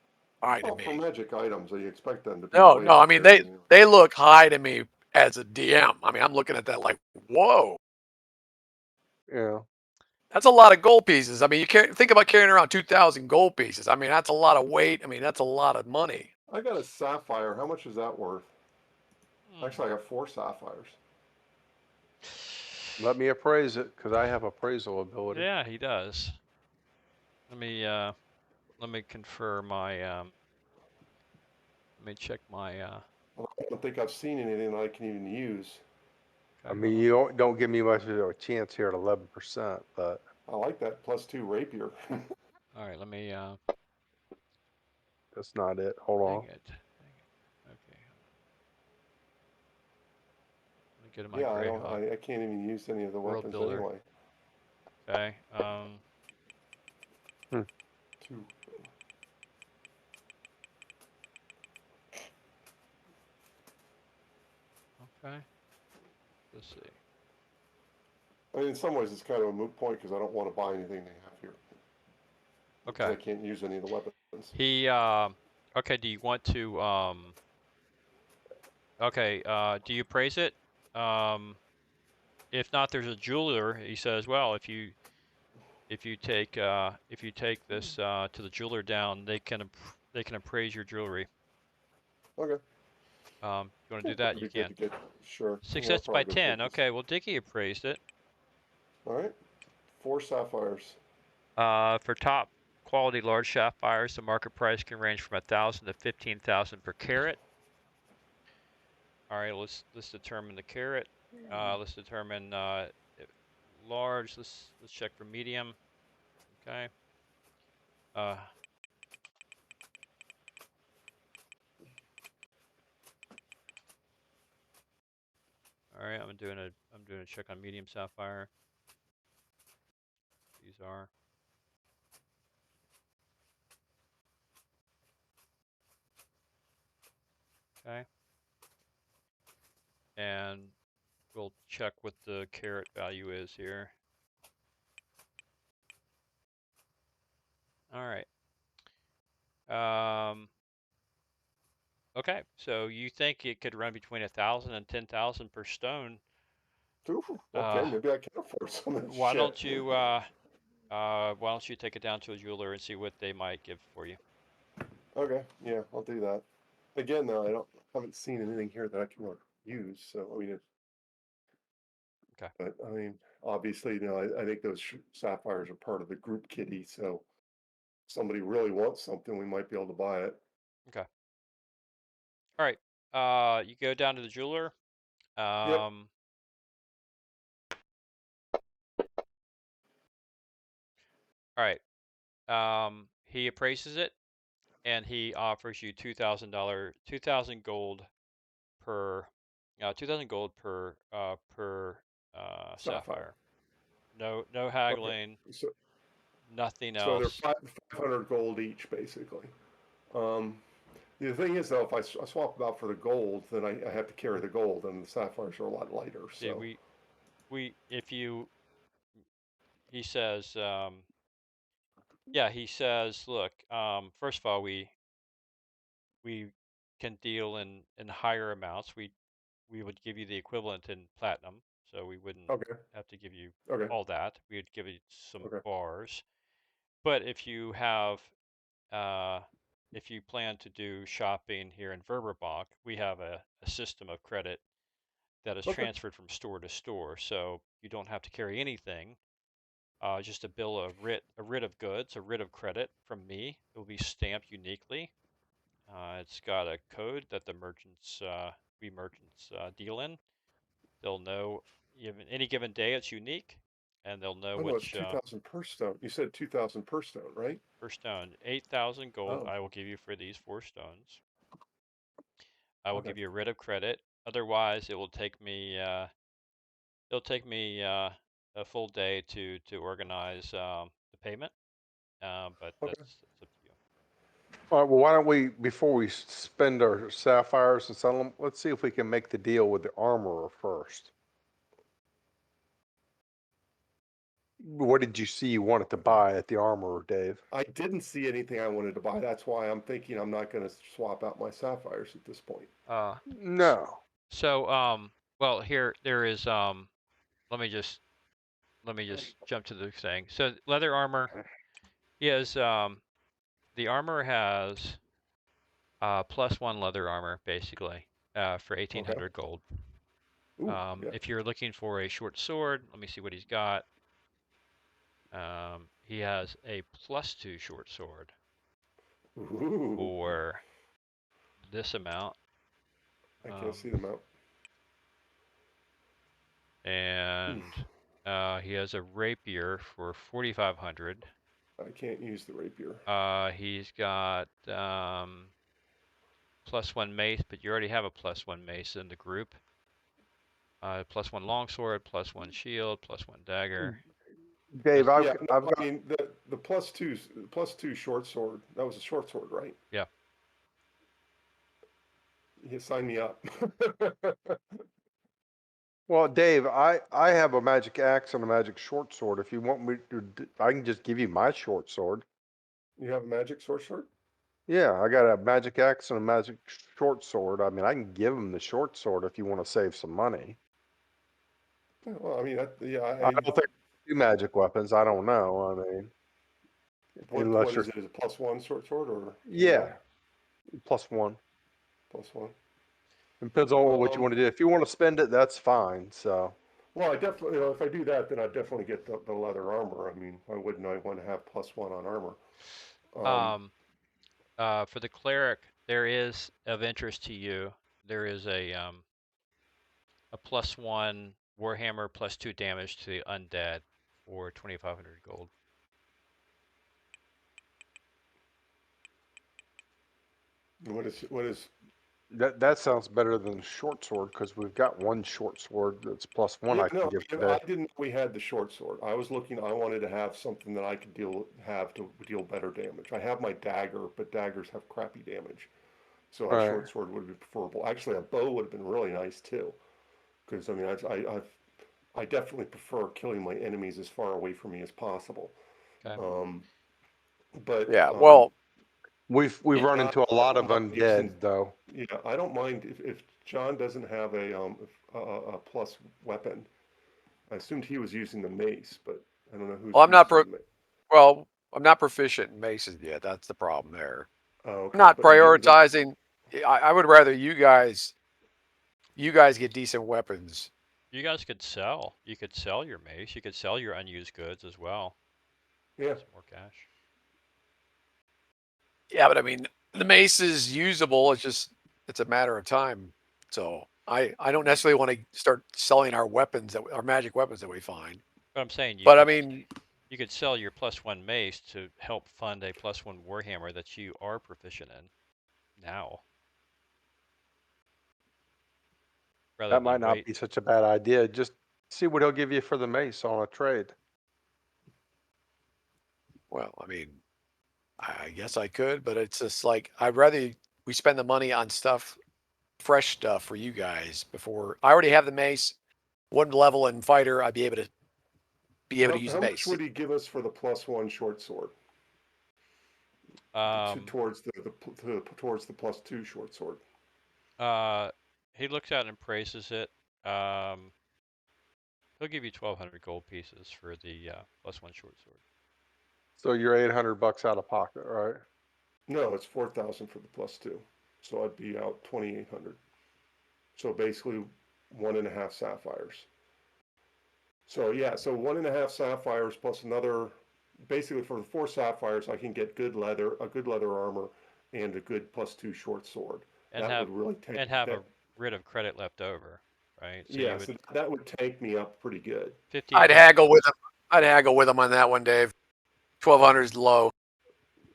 high to Well, for me. magic items, you expect them to be No, way no. I up mean, there. they look high to me as a DM. I mean, I'm looking at that like, whoa, Yeah. that's a lot of gold pieces. I mean, think about carrying around 2,000 gold pieces. I mean, that's a lot of weight. I mean, that's a lot of money. I got a sapphire. How much is that worth? Hmm. Actually, I got 4 sapphires. Let me appraise it, because I have appraisal ability. Yeah, he does. Let me confer my let me check my Well, I don't think I've seen anything that I can even use. I okay, mean, hold you don't give me much of a chance here at 11%, but I like that +2 rapier. on. All right, let me That's not it. Hold on. Dang it. Okay. Let me go to my Yeah, Greyhawk I can't even use any of the World weapons Builder. anyway. Okay. Two. Okay. Let's see. I mean, in some ways, it's kind of a moot point because I don't want to buy anything they have here. Because Okay. I can't use any of the weapons. He okay, do you want to okay, do you praise it? If not, there's a jeweler. He says, well, if you take this to the jeweler down, they can appraise your jewelry. Okay. You want to do Yeah, that? that'd You be good can. to get. Sure. Yeah, I'll 6 by probably go 10. take this. Okay, well, Dickie appraised it. All right. 4 sapphires. For top quality large sapphires, the market price can range from 1,000 to 15,000 per carat. All right, let's determine the carat. Let's determine large. Let's check for medium. Okay. All right, I'm doing a check on medium sapphire. These are. Okay. And we'll check what the carat value is here. All right. Okay, so you think it could run between 1,000 and 10,000 per stone? Ooh, okay, maybe I can afford some of this Why shit. don't you why don't you take it down to a jeweler and see what they might give for you? Okay, yeah, I'll do that. Again, though, haven't seen anything here that I can really use. So I mean, Okay. but I mean, obviously, I think those sapphires are part of the group kitty. So if somebody really wants something, we might be able to buy it. Okay. All right. You go down to the jeweler. Yep. All right. He appraises it, and he offers you $2,000, 2,000 gold per, 2,000 gold per sapphire. No Okay. haggling, So nothing so they're else. 500 gold each, basically. Um, the thing is, though, if I swap them out for the gold, then I have to carry the gold, and the sapphires are a lot lighter. See, So if you, he says, yeah, he says, look, first of all, we can deal in higher amounts. We would give you the equivalent in platinum, so we wouldn't okay, have to give you okay, all that. We'd give you some okay, bars. But if you have, if you plan to do shopping here in Verbobonc, we have a system of credit that is okay, transferred from store to store, so you don't have to carry anything. Just a bill of a writ of goods, a writ of credit from me. It will be stamped uniquely. It's got a code that the merchants, we merchants deal in. They'll know even any given day it's unique, and they'll know Oh no, it's which 2,000 per stone. You said 2,000 per stone, right? per stone. 8,000 gold Oh, I will give you for these 4 stones. I will okay, give you a writ of credit. Otherwise, it will take me a full day to organize the payment. But okay. that's up to you. All right. Well, why don't we, before we spend our sapphires and sell them, let's see if we can make the deal with the armorer first. What did you see you wanted to buy at the armorer, Dave? I didn't see anything I wanted to buy. That's why I'm thinking I'm not going to swap out my sapphires at this point. No. So well, here there is let me just jump to the thing. So leather armor is the armor has +1 leather armor basically for Okay. 1,800 gold. Ooh, yeah. If you're looking for a short sword, let me see what he's got. He has a +2 short sword Ooh, for this amount. I can't see them out. And he has a rapier for 4,500. I can't use the rapier. He's got +1 mace, but you already have a +1 mace in the group. +1 longsword, +1 shield, +1 dagger. Dave, Yeah, no, I've I got. mean the +2 short sword. That was a short sword, right? Yeah. You sign me up. Well, Dave, I have a magic axe and a magic short sword. If you want me to, I can just give you my short sword. You have a magic short sword? Yeah, I got a magic axe and a magic short sword. I mean, I can give him the short sword if you want to save some money. Yeah, well, I mean, yeah. I don't think two magic weapons. I don't know. I mean, unless What you're, is it? Is it +1 short sword or? yeah, +1. +1. Depends on what you want to do. If you want to spend it, that's fine. So, Well, I definitely, if I do that, then I definitely get the leather armor. I mean, why wouldn't I want to have +1 on armor? For the cleric, there is of interest to you. There is a +1 warhammer +2 damage to the undead for 2,500 gold. What is? that sounds better than short sword because we've got one short sword that's +1 Yeah, I can no, give I today. didn't know we had the short sword. I was looking, I wanted to have something that I could have to deal better damage. I have my dagger, but daggers have crappy damage. So a Right. short sword would be preferable. Actually, a bow would have been really nice too. Because I mean, I definitely prefer killing my enemies as far away from me as possible. Okay. But Yeah. Well, We've yeah, run into a I lot of don't mind using. undead though. Yeah, I don't mind if John doesn't have a plus weapon. I assumed he was using the mace, but I don't know who's well, using the mace. well, I'm not proficient in maces yet. That's the problem there. Oh, I'm okay, not but you're getting good. prioritizing. I would rather you guys get decent weapons. You guys could sell. You could sell your mace. You could sell your unused goods as well. Yeah, Some more cash. Yeah, but I mean, the mace is usable. It's a matter of time. So I don't necessarily want to start selling our magic weapons that we find. But I'm saying But I mean, you could sell your +1 mace to help fund a +1 warhammer that you are proficient in now. Rather That might than not wait. be such a bad idea. Just see what he'll give you for the mace on a trade. well, I mean, I guess I could, but it's just like I'd rather we spend the money on fresh stuff for you guys before I already have the mace. One level in fighter, I'd be able to use the how much mace. would he give us for the +1 short sword? Towards towards the +2 short sword. He looks at it and praises it. He'll give you 1,200 gold pieces for the +1 short sword. So you're $800 out of pocket, right? No, it's 4,000 for the +2, so I'd be out 2,800. So basically, 1.5 sapphires. So yeah, so 1.5 sapphires plus another. Basically, for the 4 sapphires, I can get a good leather armor, and a good +2 short sword. And That would have really tank a that. writ of credit left over, right? So you Yeah, would so that would tank me up pretty good. 1,500. I'd haggle with them on that one, Dave. 1,200 is low.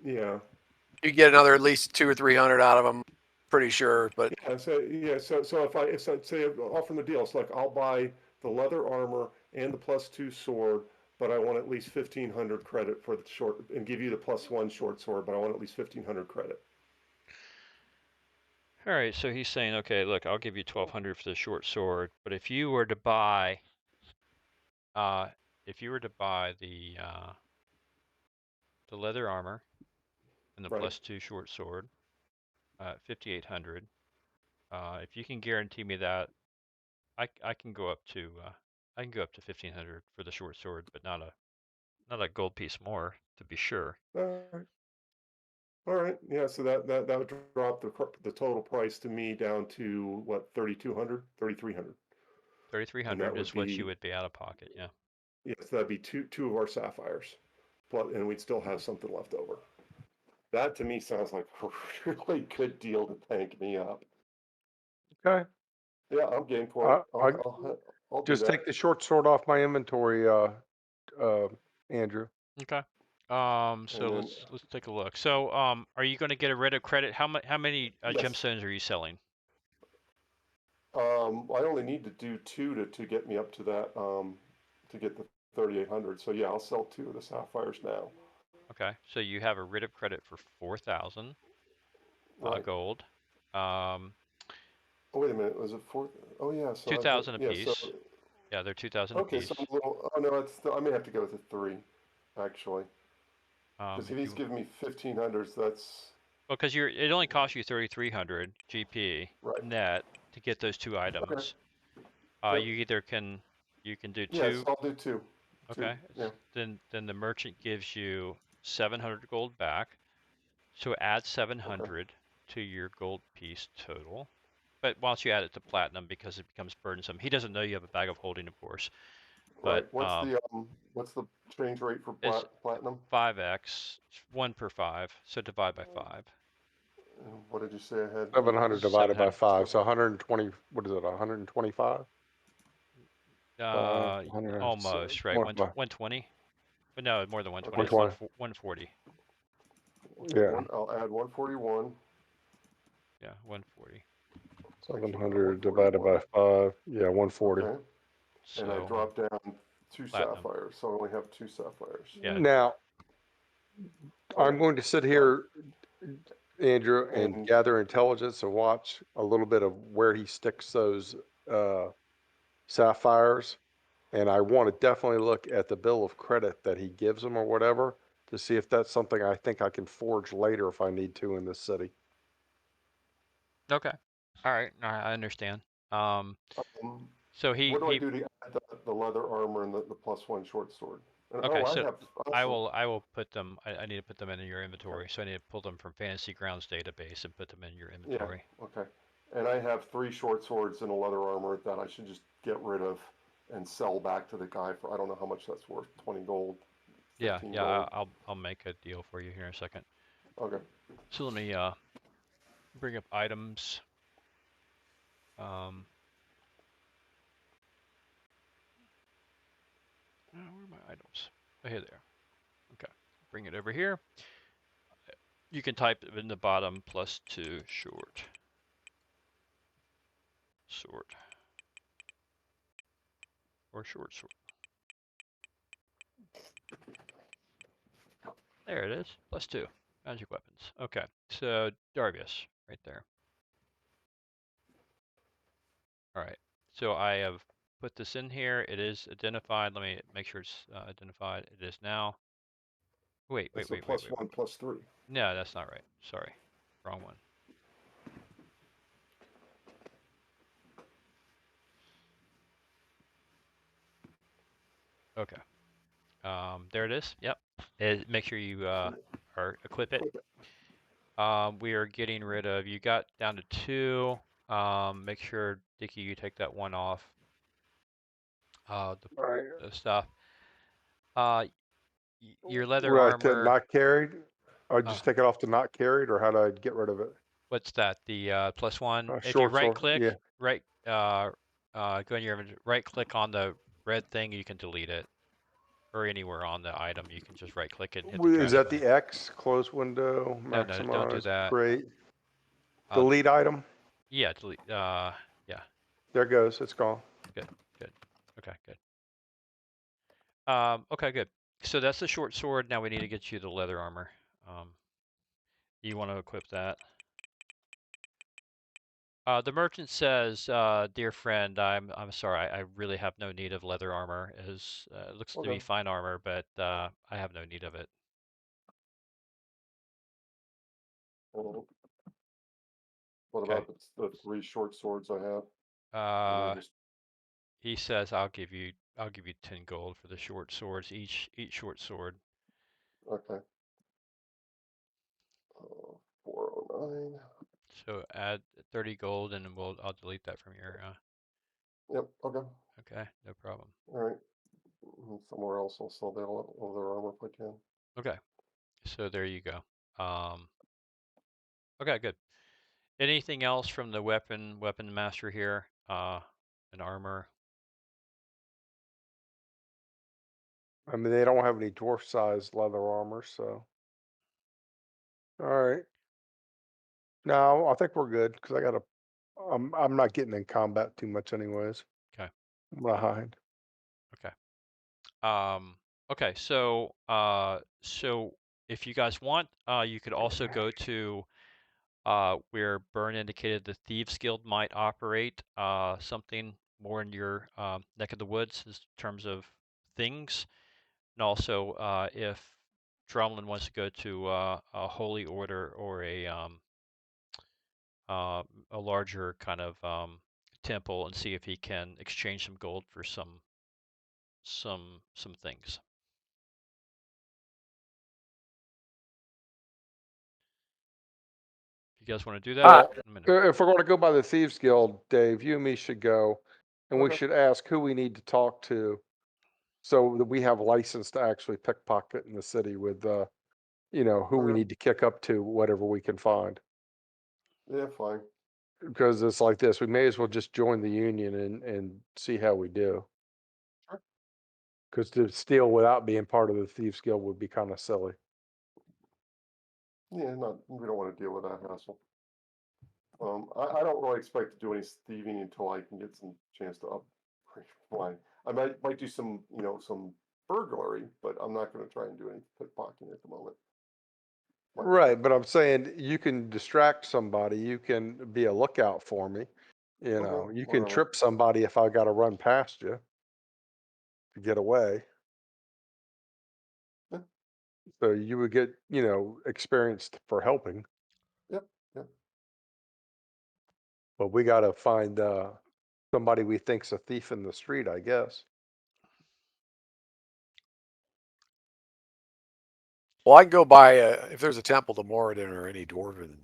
Yeah. You get another at least 200 or 300 out of them, pretty sure. But So if I say offering the deal, it's like I'll buy the leather armor and the +2 sword, but I want at least 1,500 credit for the short, and give you the +1 short sword, but I want at least 1,500 credit. All right, so he's saying, okay, look, I'll give you 1,200 for the short sword, but if you were to buy, the leather armor and the Right. +2 short sword, 5,800. If you can guarantee me that, I can go up to 1,500 for the short sword, but not a gold piece more to be sure. All right. All right. Yeah. So that would drop the total price to me down to what, 3,200, 3,300. 3,300 is what you would be out of pocket, yeah. Yes, that'd be two of our sapphires, and we'd still have something left over. That to me sounds like a really good deal to tank me up. Okay. Yeah, I'm game for it. I I'll do just that. take the short sword off my inventory, Andrew. Okay. So And then, let's take a look. So, are you going to get rid of credit? How many yes. gemstones are you selling? I only need to do 2 to get me up to that, to get the 3,800. So yeah, I'll sell 2 of the sapphires now. Okay, so you have a writ of credit for 4,000 Right. gold. Oh, wait a minute. Was it 4? Oh yeah. So 2,000 yeah. So apiece. Yeah, they're 2,000 okay. So I'm apiece. a little. Oh no, it's still, I may have to go with the 3, actually, because if If he's you giving me 1,500s, that's Well, because it only costs you 3,300 GP right. net to get those 2 Okay. items. Yep. You either can do Yeah. 2. So I'll do 2. 2. Okay, Yeah. then the merchant gives you 700 gold back. So add Okay. 700 to your gold piece total. But once you add it to platinum, because it becomes burdensome, he doesn't know you have a bag of holding, of course. Right. But What's the change rate for it's platinum? 5x, 1 per 5. So divide by 5. What did you say I had? 700 divided by 700. 5, so 120. What is it? 125. Uh, 100, Almost right. 120. But no, more than 120. It's 120. 140. Yeah. I'll add 141. Yeah, 140. 700 divided by 5. Yeah, 140. Okay. And I So drop down 2 platinum. sapphires, so I only have 2 sapphires. Yeah. Now, I'm going to sit here, Andrew, and And gather intelligence and watch a little bit of where he sticks those sapphires. And I want to definitely look at the bill of credit that he gives them or whatever to see if that's something I think I can forge later if I need to in this city. Okay. All right. I understand. So what do I do to add the leather armor and the +1 short sword? And, Okay, oh, I so have I also. will put them. I need to put them in your inventory. So I need to pull them from Fantasy Grounds database and put them in your Yeah. inventory. Okay. And I have 3 short swords and a leather armor that I should just get rid of and sell back to the guy for, I don't know how much that's worth, 20 gold, 15 Yeah. gold. I'll make a deal for you here in a second. Okay. So let me bring up items. Where are my items? Oh, here they are. Okay, bring it over here. You can type in the bottom +2 short sword or short sword. There it is, +2 magic weapons. Okay, so Darvius right there. All right, so I have put this in here. It is identified. Let me make sure it's identified. It is now. Wait. It's a +1, +3. No, that's not right. Sorry, wrong one. Okay. There it is. Yep. Make sure you equip it. We are getting rid of. You got down to 2. Make sure, Dickie, you take that 1 off. The stuff. Your leather armor. Not carried? Or just take it off to not carried, or how do I get rid of it? What's that? The +1. If you Short right sword. click, Yeah. go in your right click on the red thing, you can delete it. Or anywhere on the item, you can just right click it and hit the Is trash that can. the X? Close window, No, don't do maximize, that. create, delete item? Yeah, delete. Yeah. There it goes. It's gone. Good. Okay, good. Okay, good. So that's the short sword. Now we need to get you the leather armor. You want to equip that. The merchant says, "Dear friend, I'm sorry. I really have no need of leather armor. It looks to be fine armor, but I have no need of it." What Okay. about the 3 short swords I have? He says, "I'll give you 10 gold for the short swords, each short sword." Okay. 409. So add 30 gold, and I'll delete that from your. Yep. Okay. Okay, no problem. All right. Somewhere else I'll sell the other armor if I can. Okay, so there you go. Okay, good. Anything else from the weapon master here? An armor. I mean, they don't have any dwarf-sized leather armor, so. All right. No, I think we're good because I got to. I'm not getting in combat too much, anyways. Okay. I'm behind. Okay. Okay. So so if you guys want, you could also go to where Byrne indicated the Thieves Guild might operate, something more in your neck of the woods in terms of things. And also, if Drumlin wants to go to a holy order or a larger kind of temple and see if he can exchange some gold for some things. You guys want to do that? Well, I'm gonna- if we're going to go by the Thieves Guild, Dave, you and me should go, and we Okay. should ask who we need to talk to, so that we have license to actually pickpocket in the city with, who we Okay. need to kick up to, whatever we can find. Yeah, fine. Because it's like this, we may as well just join the union and see how we do. Sure. Because to steal without being part of the Thieves Guild would be kind of silly. Yeah, we don't want to deal with that hassle. I don't really expect to do any thieving until I can get some chance to upgrade mine. I might do some burglary, but I'm not going to try and do any pickpocketing at the moment. Right, but I'm saying you can distract somebody, you can be a lookout for me, you can whatever. trip somebody if I got to run past you to get away. Yeah. So you would get, experienced for helping, Yep. Yep. but we got to find somebody we think's a thief in the street, I guess. Well, I can go by if there's a temple to Moradin or any dwarven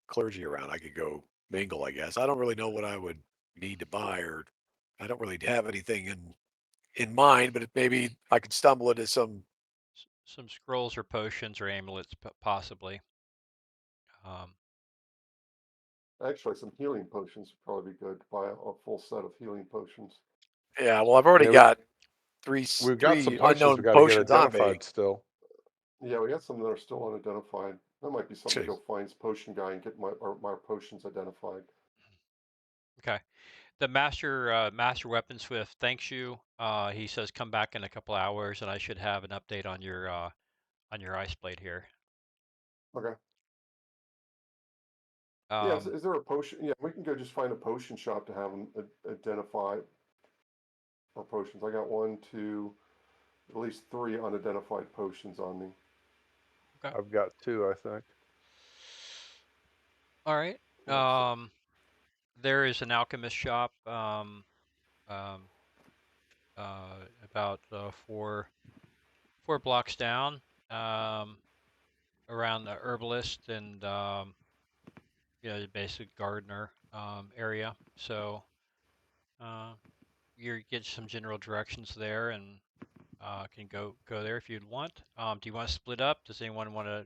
clergy around. I could go mingle. I guess I don't really know what I would need to buy, or I don't really have anything in mind. But maybe I could stumble into some. some scrolls or potions or amulets, possibly. Actually, some healing potions would probably be good to buy a full set of healing potions. Yeah, well, I've already Yeah, got we've got some three potions we unknown got to get potions on me. identified still. Yeah, we got some that are still unidentified. That might be something to go find his potion guy and get my potions identified. Okay. The master weaponsmith thanks you. He says come back in a couple hours, and I should have an update on your ice blade here. Okay. Yeah, is there a potion? Yeah, we can go just find a potion shop to have them identify our potions. I got 1, 2, at least 3 unidentified potions on me. Okay. I've got 2, I think. All right. There is an alchemist shop about 4 blocks down, around the herbalist and basic gardener area. So you get some general directions there, and can go there if you'd want. Do you want to split up? Does anyone want to?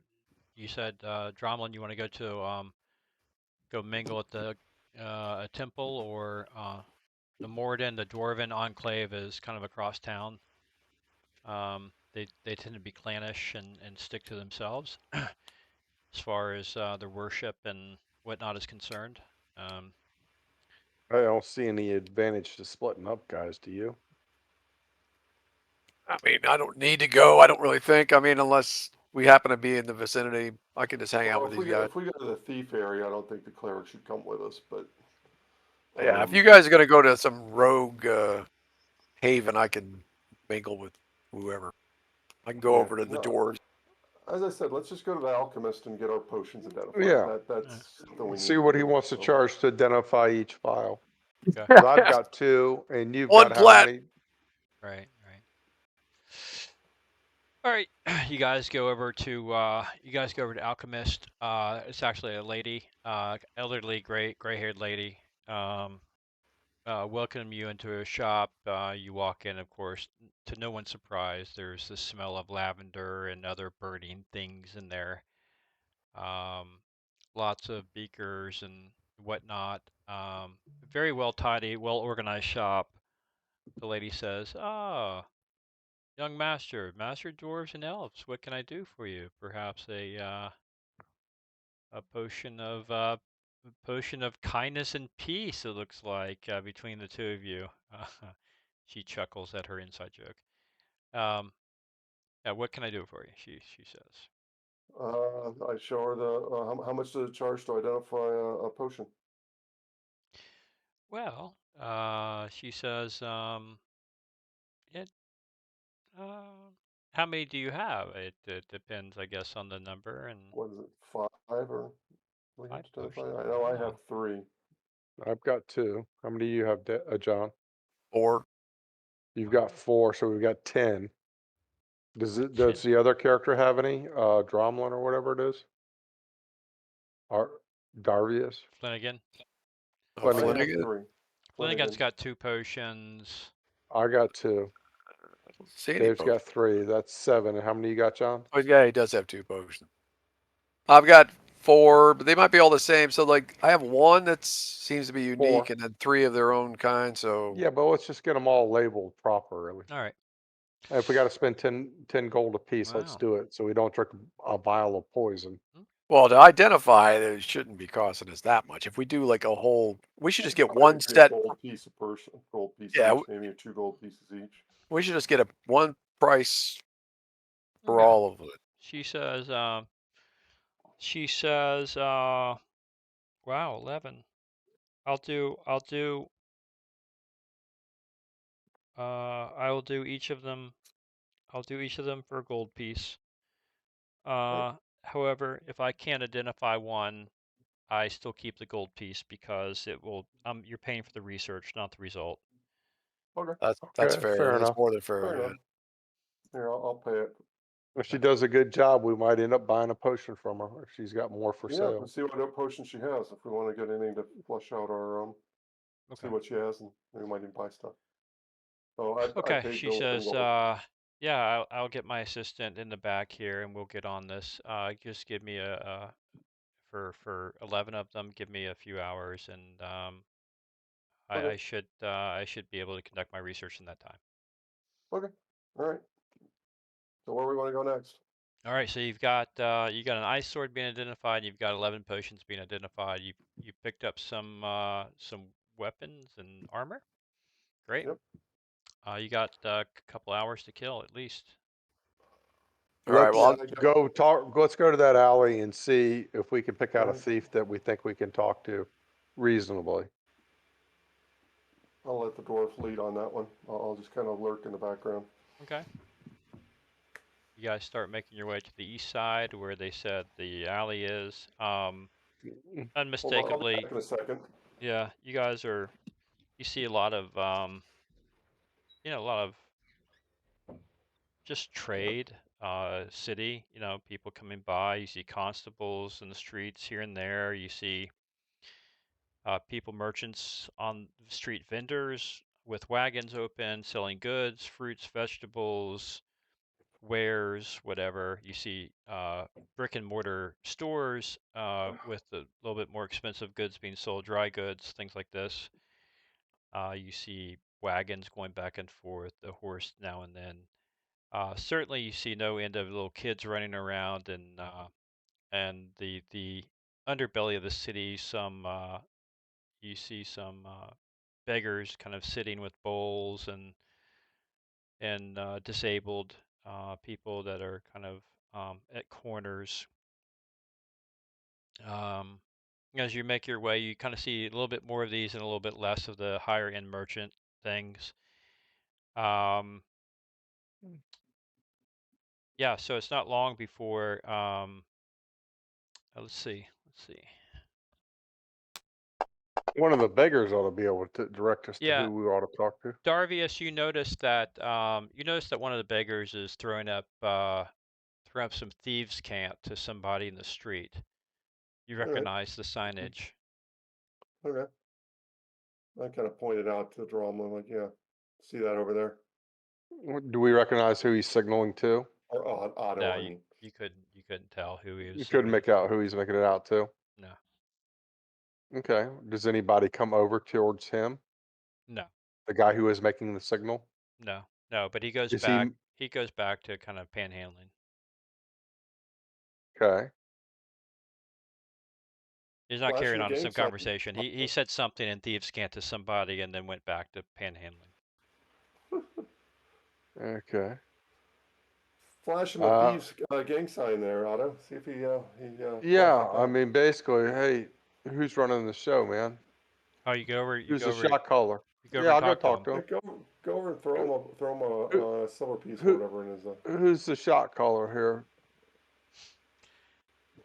You said Dromlin, you want to go to go mingle at the a temple, or the Moradin, the Dwarven enclave is kind of across town. They tend to be clannish and stick to themselves as far as their worship and whatnot is concerned. I don't see any advantage to splitting up, guys. Do you? I mean, I don't need to go. I don't really think. I mean, unless we happen to be in the vicinity, I can just hang out Well, with these guys. if we go to the thief area, I don't think the cleric should come with us. But Yeah, if you guys are gonna go to some rogue haven, I can mingle with whoever. I can go over to the doors. As I said, let's just go to the alchemist and get our potions identified. Yeah. That's something we need See to what he do, wants to so. charge to identify each file. Okay. 'Cause I've got 2, and you've One got how plat. many? Right. All right, you guys go over to Alchemist. It's actually a lady, elderly, gray-haired lady. Welcome you into a shop. You walk in, of course, to no one's surprise. There's the smell of lavender and other burning things in there. Lots of beakers and whatnot. Very well tidy, well organized shop. The lady says, "Ah, Young master, master dwarves and elves, what can I do for you? Perhaps a potion of kindness and peace. It looks like between the two of you. She chuckles at her inside joke. Yeah, what can I do for you? She says. I show her the how much does it charge to identify a potion? Well, she says, it. How many do you have? It depends, I guess, on the number and What is it, 5 or we have 5 to identify? potions. I know I Wow. have 3. I've got 2. How many do you have, John? Or You've got 4, so we've got 10. Does Shit. the other character have any? Dromlin or whatever it is? Or Darvius? Flanagan. oh, I Flanagan. have Flanagan. 3. Flanagan's Flanagan. got 2 potions. I got 2. I don't see any Dave's potions. got 3. That's 7. And how many you got, John? Oh, yeah, he does have 2 potions. I've got 4, but they might be all the same. So, like, I have 1 that seems to be unique, 4. and then 3 of their own kind. So, Yeah, but let's just get them all labeled properly. All right. And if we got to spend 10 gold apiece, let's Wow. do it. So we don't drink a vial of poison. well, to identify, it shouldn't be costing us that much. If we do like a whole, we should just get I one think a set. gold piece a person, gold piece Yeah, each, maybe 2 gold pieces each. we should just get one price for Okay. all of it. She says, wow, 11. I will do each of them. I'll do each of them for a gold piece. However, if I can't identify one, I still keep the gold piece because it will. You're paying for the research, not the result. Okay, That's Okay, fair. fair That's enough. more than fair fair. Yeah. enough. Here, I'll pay it. If she does a good job, we might end up buying a potion from her if she's got more for Yeah, sale. let's see what potion she has. If we want to get anything to flush out our see Okay. what she has, and we might even buy stuff. So I Okay. paid She Bill with says, gold. yeah, I'll get my assistant in the back here, and we'll get on this. Just give me for 11 of them, give me a few hours, and Okay. I should be able to conduct my research in that time. Okay. All right. So where we want to go next? All right, so you got an ice sword being identified. You've got 11 potions being identified. You picked up some weapons and armor. Great. Yep. You got a couple hours to kill at least. All right. Well, Let's go talk. Let's go to that alley and see if we can pick out a Alright. thief that we think we can talk to reasonably. I'll let the dwarf lead on that one. I'll just kind of lurk in the background. Okay. You guys start making your way to the east side where they said the alley is. Hold on, I'll be Unmistakably, back in a second. yeah. You see a lot of a lot of just trade city, people coming by. You see constables in the streets here and there. You see merchants on the street, vendors with wagons open selling goods, fruits, vegetables, wares, whatever. You see brick and mortar stores with a little bit more expensive goods being sold, dry goods, things like this. You see wagons going back and forth, a horse now and then. Certainly, you see no end of little kids running around, and the underbelly of the city. You see some beggars kind of sitting with bowls and disabled people that are kind of at corners. As you make your way, you kind of see a little bit more of these and a little bit less of the higher end merchant things. Yeah, so it's not long before. Let's see. One of the beggars ought to be able to direct us to Yeah, who we ought to talk to. Darvius, you noticed that one of the beggars is throwing up some thieves' cant to somebody in the street. You Alright. recognize the signage. Okay. I kind of pointed out to Dromlin, like, yeah, see that over there? Do we recognize who he's signaling to? Or Otto, No, I you mean. couldn't tell who he was. You couldn't make out who he's making it out to. No, Okay. Does anybody come over towards him? no, The guy who is making the signal? no No, but he goes Is back. he He goes back to kind of panhandling. okay? He's not Flashing carrying the on gang some sign. conversation. He said something in thieves' cant to somebody and then went back to panhandling. Okay. Flash him a Uh, thieves gang sign there, Otto. See if he yeah. flashes I back. mean, basically, hey, who's running the show, man? Oh, you go over. You Who's go the over. shot caller? You go over Yeah, and I'll go talk to talk him. to Yeah, him. go over and throw him Who, a silver piece or who, whatever in his. who's the shot caller here?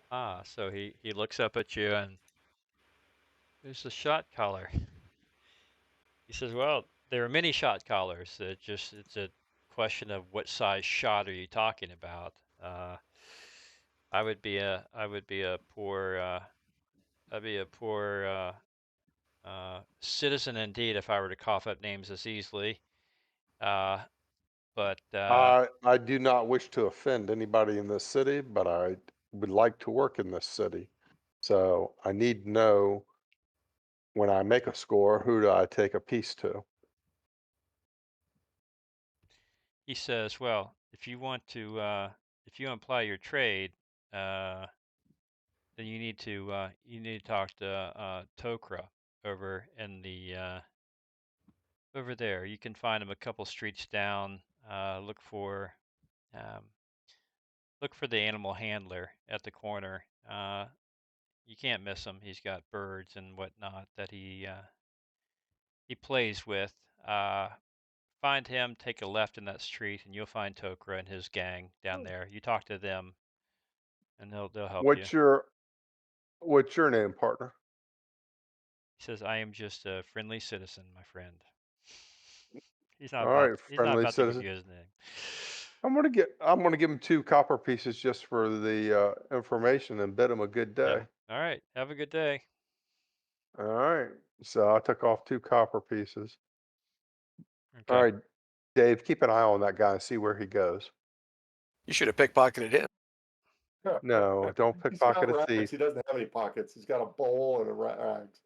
Ah, so he looks up at you and who's the shot caller? He says, "Well, there are many shot callers. It's a question of what size shot are you talking about. I would be a poor I'd be a poor citizen indeed if I were to cough up names this easily. Uh, but I do not wish to offend anybody in this city, but I would like to work in this city. So I need to know when I make a score, who do I take a piece to? he says, well, if you apply your trade, then you need to talk to Tokra over in the over there. You can find him a couple streets down. Um, look for the animal handler at the corner. You can't miss him. He's got birds and whatnot that he plays with. Uh, find him. Take a left in that street, and you'll find Tokra and his gang down there. You talk to them, and they'll help you. What's your name, partner? He says, "I am just a friendly citizen, my friend." All right, He's not friendly about to give citizen. you his name. I'm gonna give him 2 copper pieces just for the information and bid him a good Yeah. day. All right. Have a good day. All right. So I took off 2 copper pieces. All Okay. right, Dave, keep an eye on that guy and see where he goes. You should have pickpocketed him. No, don't He's got pickpocket a rags. thief. He doesn't have any pockets. He's got a bowl and a rags.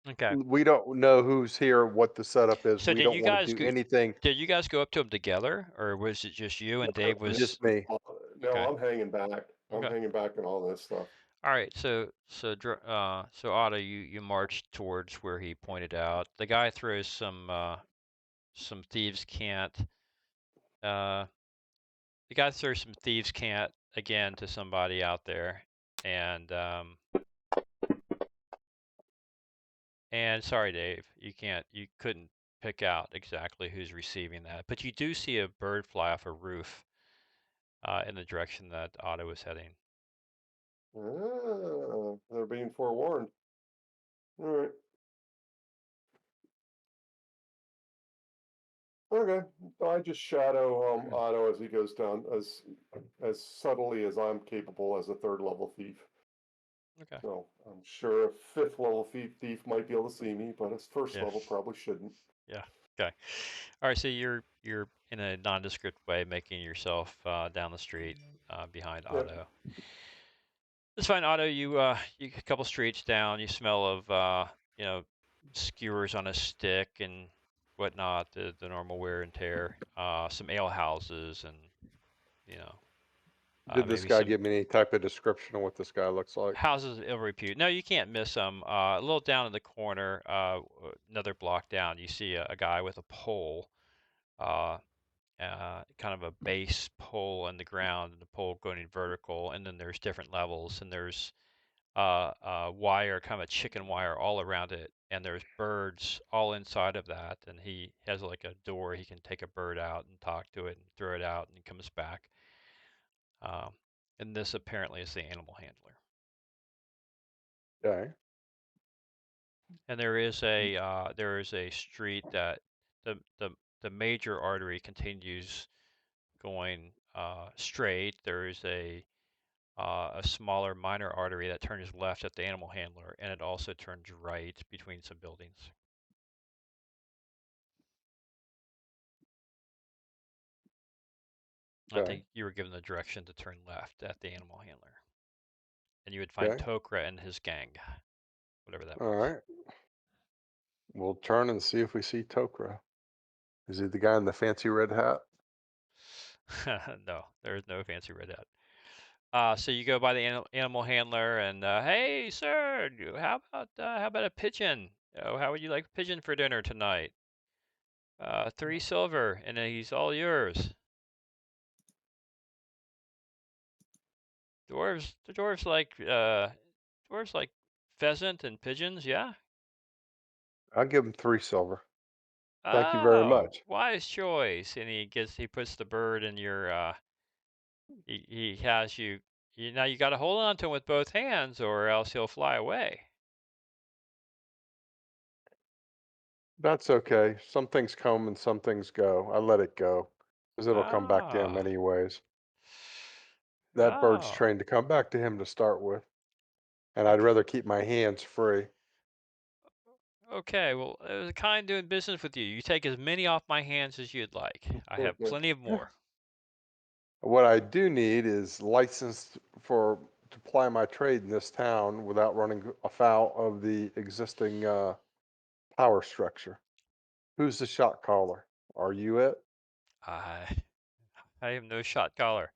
Okay. We don't know who's here, what the setup is. So We don't want to do anything. did you guys go up to him together, or was it just you and Dave was? Just me. No, Okay. I'm hanging back. I'm Okay. hanging back in all this stuff. All right. So Otto, you marched towards where he pointed out. The guy throws some thieves can't. Uh, the guy throws some thieves can't again to somebody out there, and sorry, Dave, you couldn't pick out exactly who's receiving that, but you do see a bird fly off a roof in the direction that Otto was heading. Ah, they're being forewarned. All right. Okay. I just shadow Otto as he goes down as subtly as I'm capable as a third level thief. Okay. So I'm sure a fifth level thief might be able to see me, but a first Yeah. level probably shouldn't. Yeah. Okay. All right. So you're in a nondescript way making yourself down the street behind Yep. Otto. It's fine, Otto. You a couple streets down. You smell of skewers on a stick and whatnot. The normal wear and tear. Some ale houses and you know Did this maybe guy some give me any type of description of what this guy looks like? houses of ill repute. No, you can't miss them. A little down in the corner, another block down, you see a guy with a pole, uh, kind of a base pole in the ground, and the pole going vertical, and then there's different levels, and there's wire, kind of a chicken wire all around it, and there's birds all inside of that, and he has like a door he can take a bird out and talk to it and throw it out, and it comes back. Um, and this apparently is the animal handler. Okay. And there is a street that the the the major artery continues going straight. There is a smaller minor artery that turns left at the animal handler, and it also turns right between some buildings. I Okay. think you were given the direction to turn left at the animal handler, and you would find Okay. Tokra and his gang, whatever that All was. right. We'll turn and see if we see Tokra. Is he the guy in the fancy red hat? No, there's no fancy red hat. So you go by the animal handler and hey, sir, how about a pigeon? Oh, how would you like a pigeon for dinner tonight? 3 silver, and then he's all yours. The dwarves like pheasant and pigeons, yeah. I'll give him 3 silver. Thank you very Oh, much. wise choice. And he puts the bird in your he has you now you got to hold on to him with both hands or else he'll fly away. That's okay. Some things come and some things go. I let it go because it'll come back to him Ah. anyways. That bird's Oh. trained to come back to him to start with, and I'd rather keep my hands free. Okay, well, it was kind doing business with you. You take as many off my hands as you'd like. I have plenty of more. What I do need is licensed for to ply my trade in this town without running afoul of the existing power structure. Who's the shot caller? Are you it? I I have no shot collar.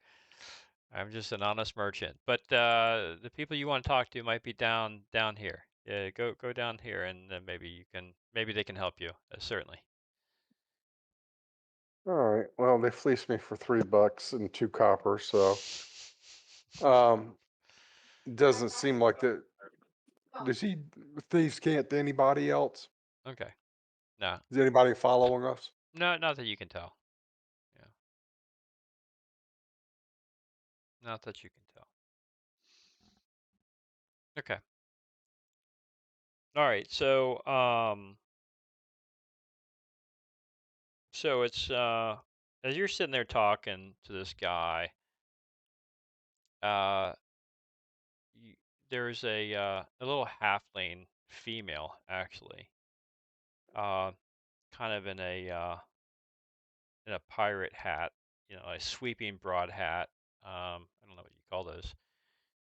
I'm just an honest merchant. But the people you want to talk to might be down here. Yeah, go down here, and then maybe they can help you. Certainly. All right. Well, they fleeced me for $3 and 2 copper, so um, doesn't seem like that. Does he thieves can't to anybody else? Okay. No, Is anybody following us? no, not that you can tell. Yeah, not that you can tell. Okay. All right. So it's as you're sitting there talking to this guy, uh, y there's a little halfling female actually, uh, kind of in a pirate hat, a sweeping broad hat. I don't know what you call those.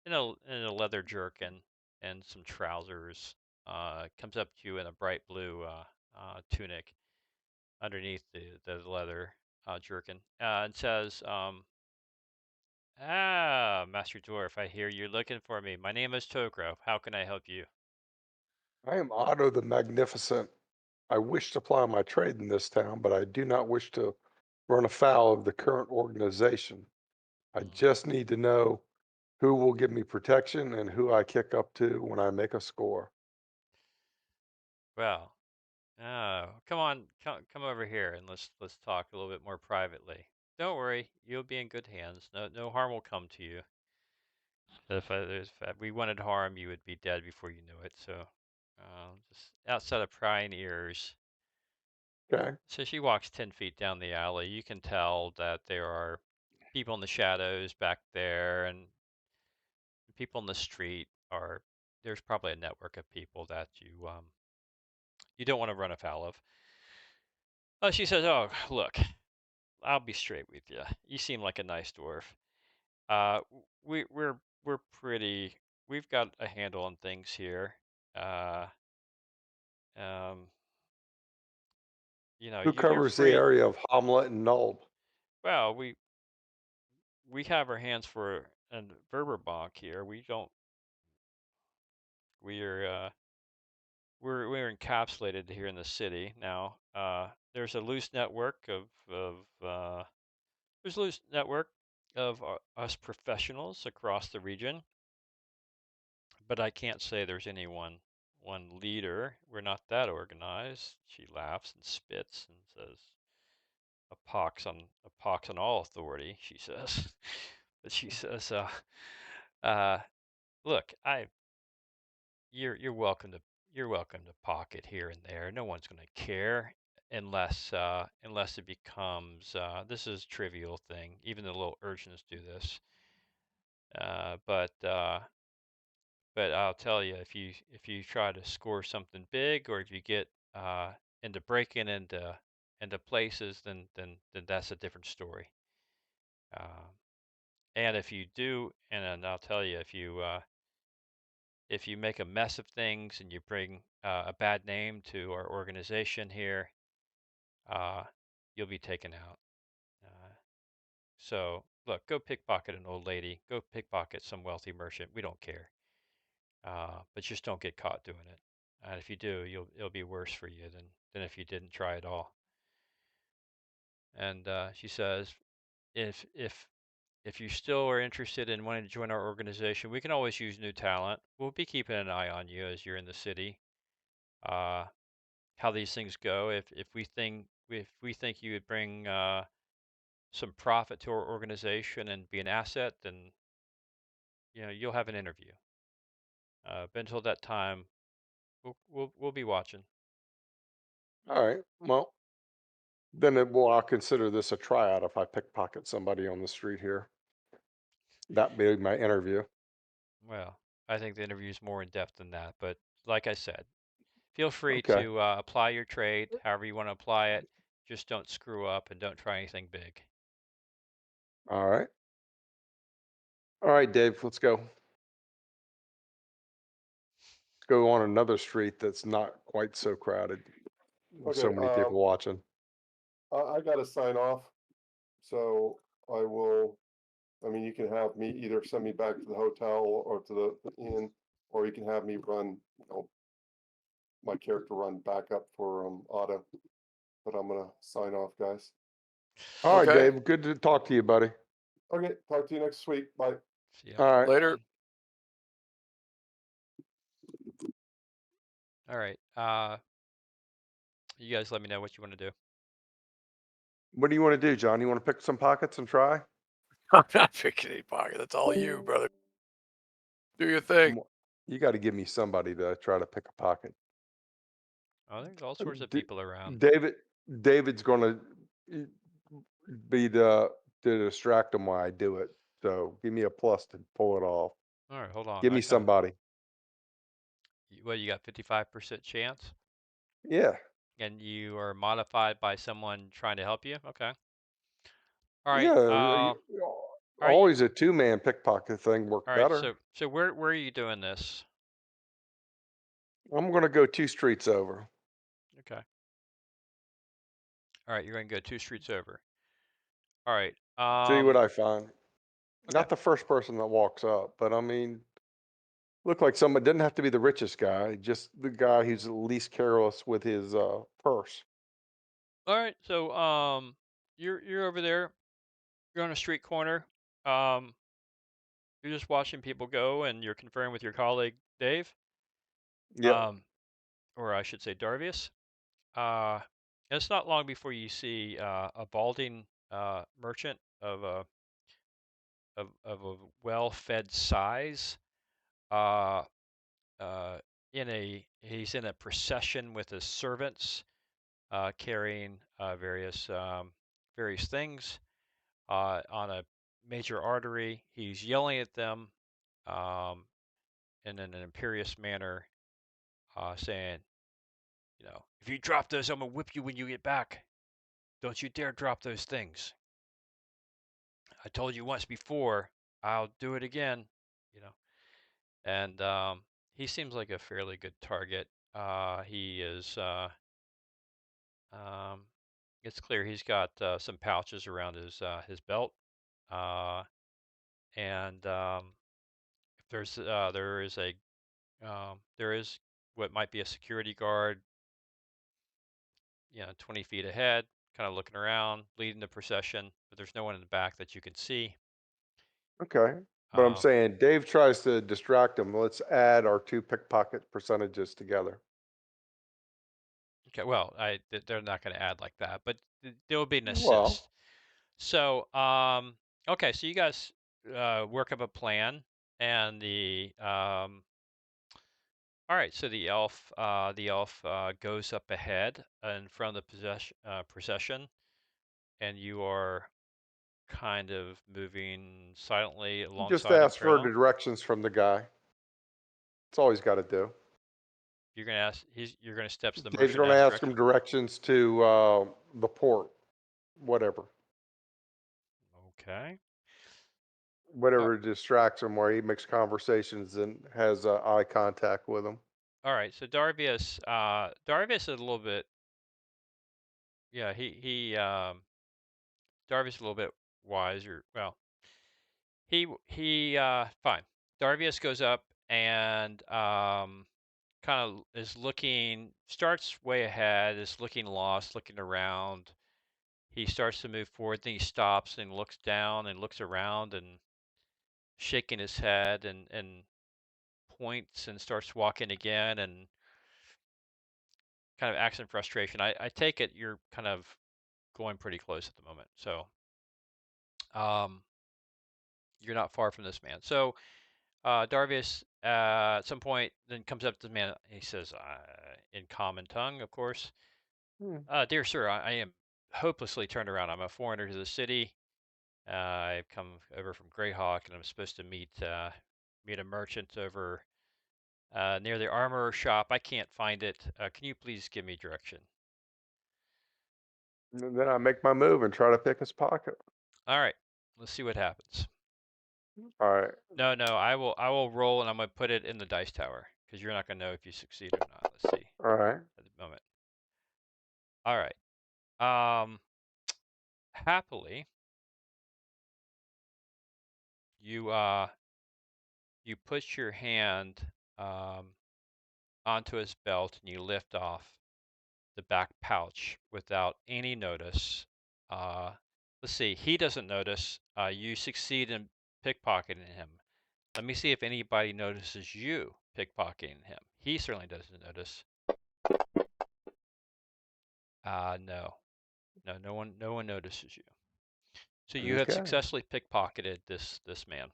In a leather jerkin and some trousers. Comes up to you in a bright blue tunic underneath the leather jerkin, and says, "Ah, Master Dwarf, I hear you're looking for me. My name is Tokro. How can I help you?" I am Otto the Magnificent. I wish to ply my trade in this town, but I do not wish to run afoul of the current organization. I Mm. just need to know who will give me protection and who I kick up to when I make a score. Well, come on, come over here and let's talk a little bit more privately. Don't worry, you'll be in good hands. No harm will come to you. If we wanted harm, you would be dead before you knew it. So, just outside of prying ears. Okay. So she walks 10 feet down the alley. You can tell that there are people in the shadows back there, and people in the street are. There's probably a network of people that you don't want to run afoul of. She says, "Oh, look, I'll be straight with you. You seem like a nice dwarf. Uh, we're pretty. We've got a handle on things here. Uh, um, Who you're covers the free. area of Hamlet and Nulb? Well, we have our hands for a Verbobonc here. We don't. We're encapsulated here in the city now. There's a loose network there's a loose network of us professionals across the region, but I can't say there's one leader. We're not that organized." She laughs and spits and says, a pox on all authority," she says. But she says, uh, "Look, you're welcome to pocket here and there. No one's going to care unless it becomes this is a trivial thing. Even the little urchins do this. Uh, but uh, but I'll tell you, if you try to score something big, or if you get into breaking into places, then that's a different story. Uh, and if you do, and then I'll tell you, if you make a mess of things and you bring a bad name to our organization here, uh, you'll be taken out. So look, go pickpocket an old lady. Go pickpocket some wealthy merchant. We don't care. But just don't get caught doing it. And if you do, it'll be worse for you than if you didn't try at all. And she says, if you still are interested in wanting to join our organization, we can always use new talent. We'll be keeping an eye on you as you're in the city. How these things go. If we think you would bring some profit to our organization and be an asset, then you'll have an interview. But until that time, we'll be watching. All right. Well, then I'll consider this a tryout if I pickpocket somebody on the street here. That be my interview. Well, I think the interview is more in depth than that. But like I said, feel free Okay. to apply your trade however you want to apply it. Just don't screw up and don't try anything big. All right. All right, Dave, let's go. Let's go on another street that's not quite so crowded. With so Okay, many people watching. I got to sign off, so I will. I mean, you can have me either send me back to the hotel or to the inn, or you can have me run, my character run back up for Otto. But I'm gonna sign off, guys. All right, Okay. Dave. Good to talk to you, buddy. Okay, talk to you next week. Bye. See ya. All right. Later. All right. You guys let me know what you want to do. What do you want to do, John? You want to pick some pockets and try? I'm not picking any pocket. That's all you, brother. Do your thing. You got to give me somebody to try to pick a pocket. Oh, there's all sorts of people around. David's going to be to distract him while I do it. So give me a plus to pull it off. All right, hold on. Give me somebody. Well, you got 55% chance, Yeah. and you are modified by someone trying to help you. Okay. All right. Yeah. All right. Always a two-man pickpocket thing worked All right. better. So where are you doing this? I'm going to go 2 streets over. Okay. All right, you're going to go 2 streets over. All right. See what I find. Okay. Not the first person that walks up, but I mean, look like someone didn't have to be the richest guy, just the guy who's the least careless with his purse. All right. So you're over there. You're on a street corner. You're just watching people go, and you're conferring with your colleague Dave. Yep. Or I should say Darvius. And it's not long before you see a balding merchant of a well-fed size. He's in a procession with his servants, carrying various things on a major artery. He's yelling at them in an imperious manner, saying, if you drop those, I'm gonna whip you when you get back. Don't you dare drop those things. I told you once before, I'll do it again. And he seems like a fairly good target. He is. It's clear he's got some pouches around his belt, and there is what might be a security guard, 20 feet ahead, kind of looking around, leading the procession, but there's no one in the back that you can see. Okay. But I'm saying Dave tries to distract him. Let's add our 2 pickpocket percentages together. Okay, well, they're not going to add like that, but there will be an assist. Well. So, okay, so you guys work up a plan, and all right, so the elf goes up ahead in front of the procession, and you are kind of moving silently alongside Just him, ask for trailing him. directions from the guy. That's all he's got to do. You're gonna ask. You're gonna step to the Dave's merchant. going to ask him directions to the port, whatever. Okay. Whatever distracts him, where he makes conversations and has eye contact with him. All right. So Darvius is a little bit yeah, he Darvius a little bit wiser. Well, he fine. Darvius goes up and kind of is looking, starts way ahead, is looking lost, looking around. He starts to move forward, then he stops and looks down and looks around and shaking his head and points and starts walking again and kind of acts in frustration. I take it you're kind of going pretty close at the moment. So you're not far from this man. So Darvius at some point then comes up to the man. He says, in common tongue, of course, "Dear sir, I am hopelessly turned around. I'm a foreigner to the city. I've come over from Greyhawk, and I'm supposed to meet a merchant over near the armor shop. I can't find it. Can you please give me direction?" And then I make my move and try to pick his pocket. All right, let's see what happens. All right. No, I will roll, and I'm gonna put it in the dice tower because you're not gonna know if you succeed or not. Let's see All right. at the moment. All right. Happily, you push your hand onto his belt and you lift off the back pouch without any notice. Let's see. He doesn't notice. You succeed in pickpocketing him. Let me see if anybody notices you pickpocketing him. He certainly doesn't notice. No, no one notices you. So you have Okay. successfully pickpocketed this man.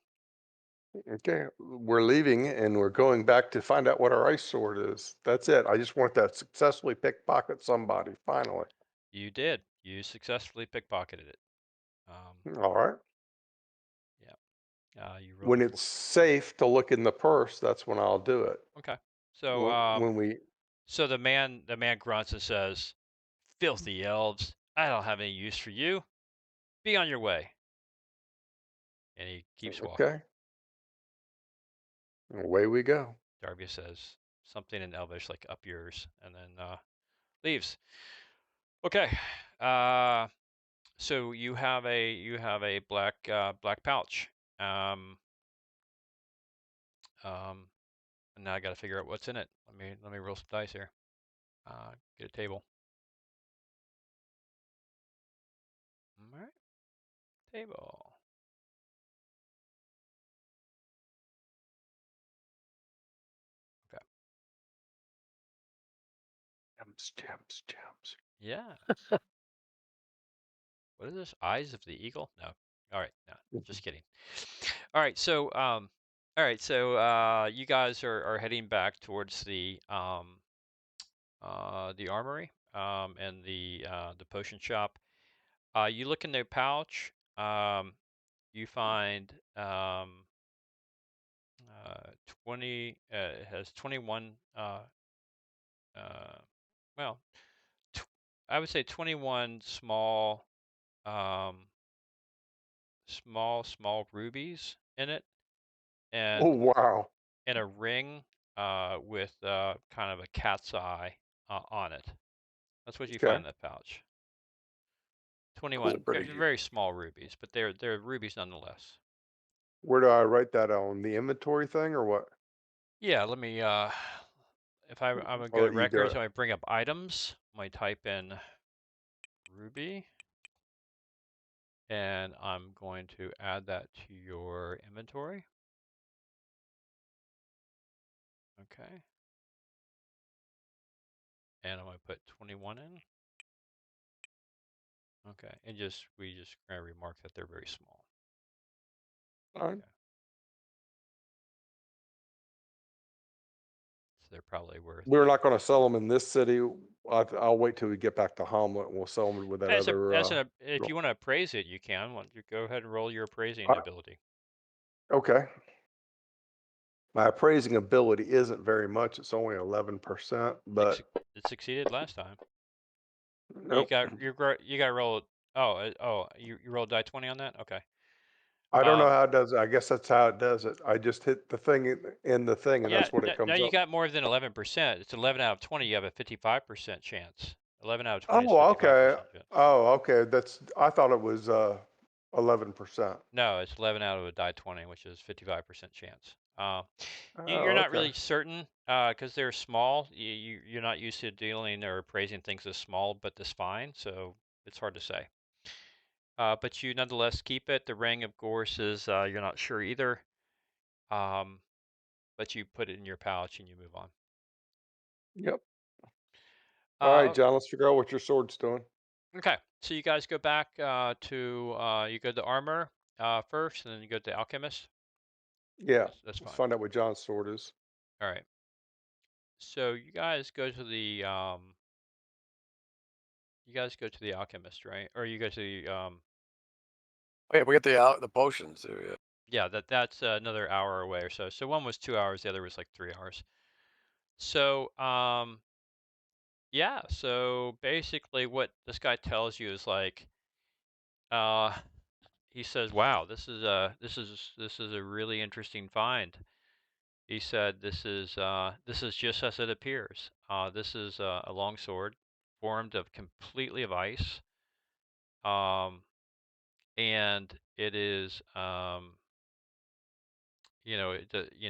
Okay. We're leaving and we're going back to find out what our ice sword is. That's it. I just want to successfully pickpocket somebody finally. You did. You successfully pickpocketed it. All right. Yeah. You rolled When a it's safe to look in the purse, that's when I'll do it. Okay. So when we so the man grunts and says, "Filthy elves! I don't have any use for you. Be on your way." And he keeps walking. okay. Away we go. Darby says something in Elvish like "up yours," and then leaves. Okay. So you have a black pouch. And now I got to figure out what's in it. Let me roll some dice here. Get a table. All right. Table. Okay. Gems. Yeah. What is this? Eyes of the Eagle? No. All right. No, just kidding. All right. So, you guys are heading back towards the armory and the potion shop. You look in their pouch. You find 20. It has 21. Well, I would say 21 small. Small rubies in it, and Oh wow. a ring with kind of a cat's eye on it. That's what you Okay. find in that pouch. 21 pretty very small rubies, but they're rubies nonetheless. Where do I write that on the inventory thing or what? Yeah, let me if I'm gonna I'll go to let you do records, it. I bring up items, I type in ruby, and I'm going to add that to your inventory. Okay. And I'm going to put 21 in. Okay. And we just going to remark that they're very small. Fine. Okay. So they're probably worth. We're not going to sell them in this city. I'll wait till we get back to Hamlet and we'll sell them with that other. If you want to appraise it, you can. Why don't you go ahead and roll your appraising I- ability? Okay. My appraising ability isn't very much. It's only 11%, but It succeeded last time. nope. You got roll. You rolled die 20 on that. Okay. I don't know how it does it. I guess that's how it does it. I just hit the thing in the thing, and Yeah. that's what it comes No, you up. got more than 11%. It's 11 out of 20. You have a 55% chance. 11 out of 20 is Oh, 55% okay. chance. Oh, okay. I thought it was 11%. No, it's 11 out of a die 20, which is 55% chance. You're Oh, not okay. really certain because they're small. You're not used to dealing or appraising things as small but this fine, so it's hard to say. But you nonetheless keep it. The ring, of course, is you're not sure either. But you put it in your pouch and you move on. Yep. All right, Uh, John, let's figure out what your sword's doing. okay, so you guys go back to you go to armor first, and then you go to alchemist. Yeah. That's Let's fine. find out what John's sword is. All right. So you guys go to the alchemist, right? Or you go to the Oh, yeah, we got the potions too. Yeah. yeah, that's another hour away or so. So one was 2 hours, the other was like 3 hours. So yeah, so basically what this guy tells you is like he says, "Wow, this is a really interesting find." He said, this is just as it appears. This is a long sword formed of completely of ice." And it is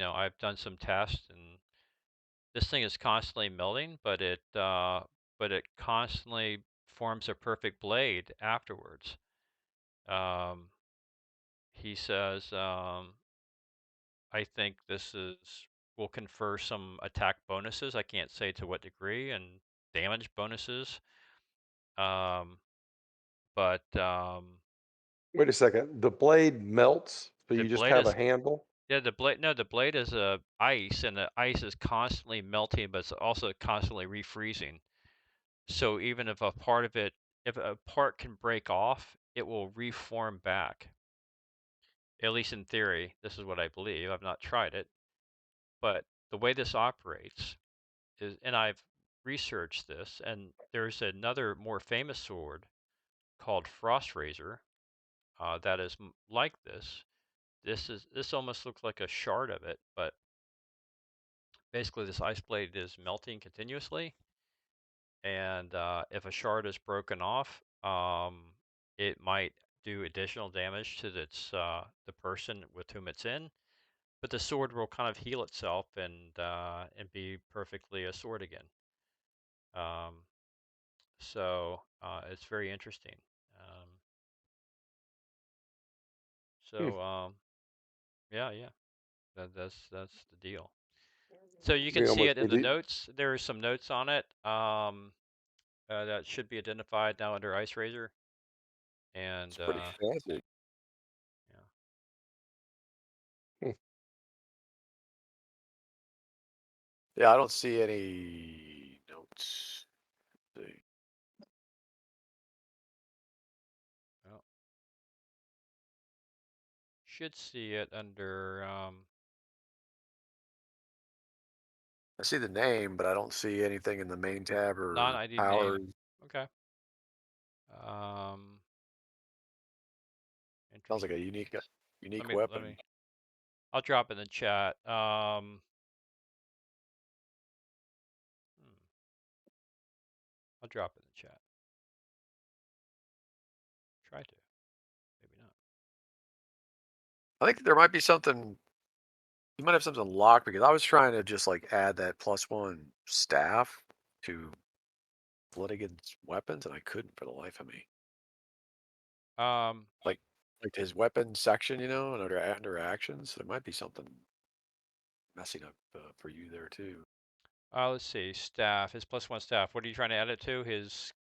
I've done some tests, and this thing is constantly melting, but it constantly forms a perfect blade afterwards. um he says, I think this is will confer some attack bonuses. I can't say to what degree, and damage bonuses. um but Wait a second. The blade melts, so the you just blade have a is handle? Yeah, the blade is ice, and the ice is constantly melting, but it's also constantly refreezing. So even if if a part can break off, it will reform back. At least in theory, this is what I believe. I've not tried it, but the way this operates is, and I've researched this, and there's another more famous sword called Frost Razor that is like this. This almost looks like a shard of it, but basically this ice blade is melting continuously, and if a shard is broken off, it might do additional damage to the person with whom it's in, but the sword will kind of heal itself and be perfectly a sword again. Um, so it's very interesting. Um, Hmm. so yeah, that's the deal. So you can You see almost it in need the to, notes. There are some notes on it. That should be identified now under Ice Razor. It's And pretty fancy. yeah, hmm. Yeah, I don't see any notes. Let's see. well, should see it under I see the name, but I don't see anything in the main tab or non-ID powers. name. Okay. Um, Sounds like a interesting. unique Let weapon. me. I'll drop in the chat. I'll drop in the chat. Try to. Maybe not. I think there might be something. You might have something locked because I was trying to just like add that +1 staff to Flanagan's weapons, and I couldn't for the life of me. Um, Like his weapon section, and under actions, there might be something messing up for you there too. let's see. Staff. His +1 staff. What are you trying to add it to? His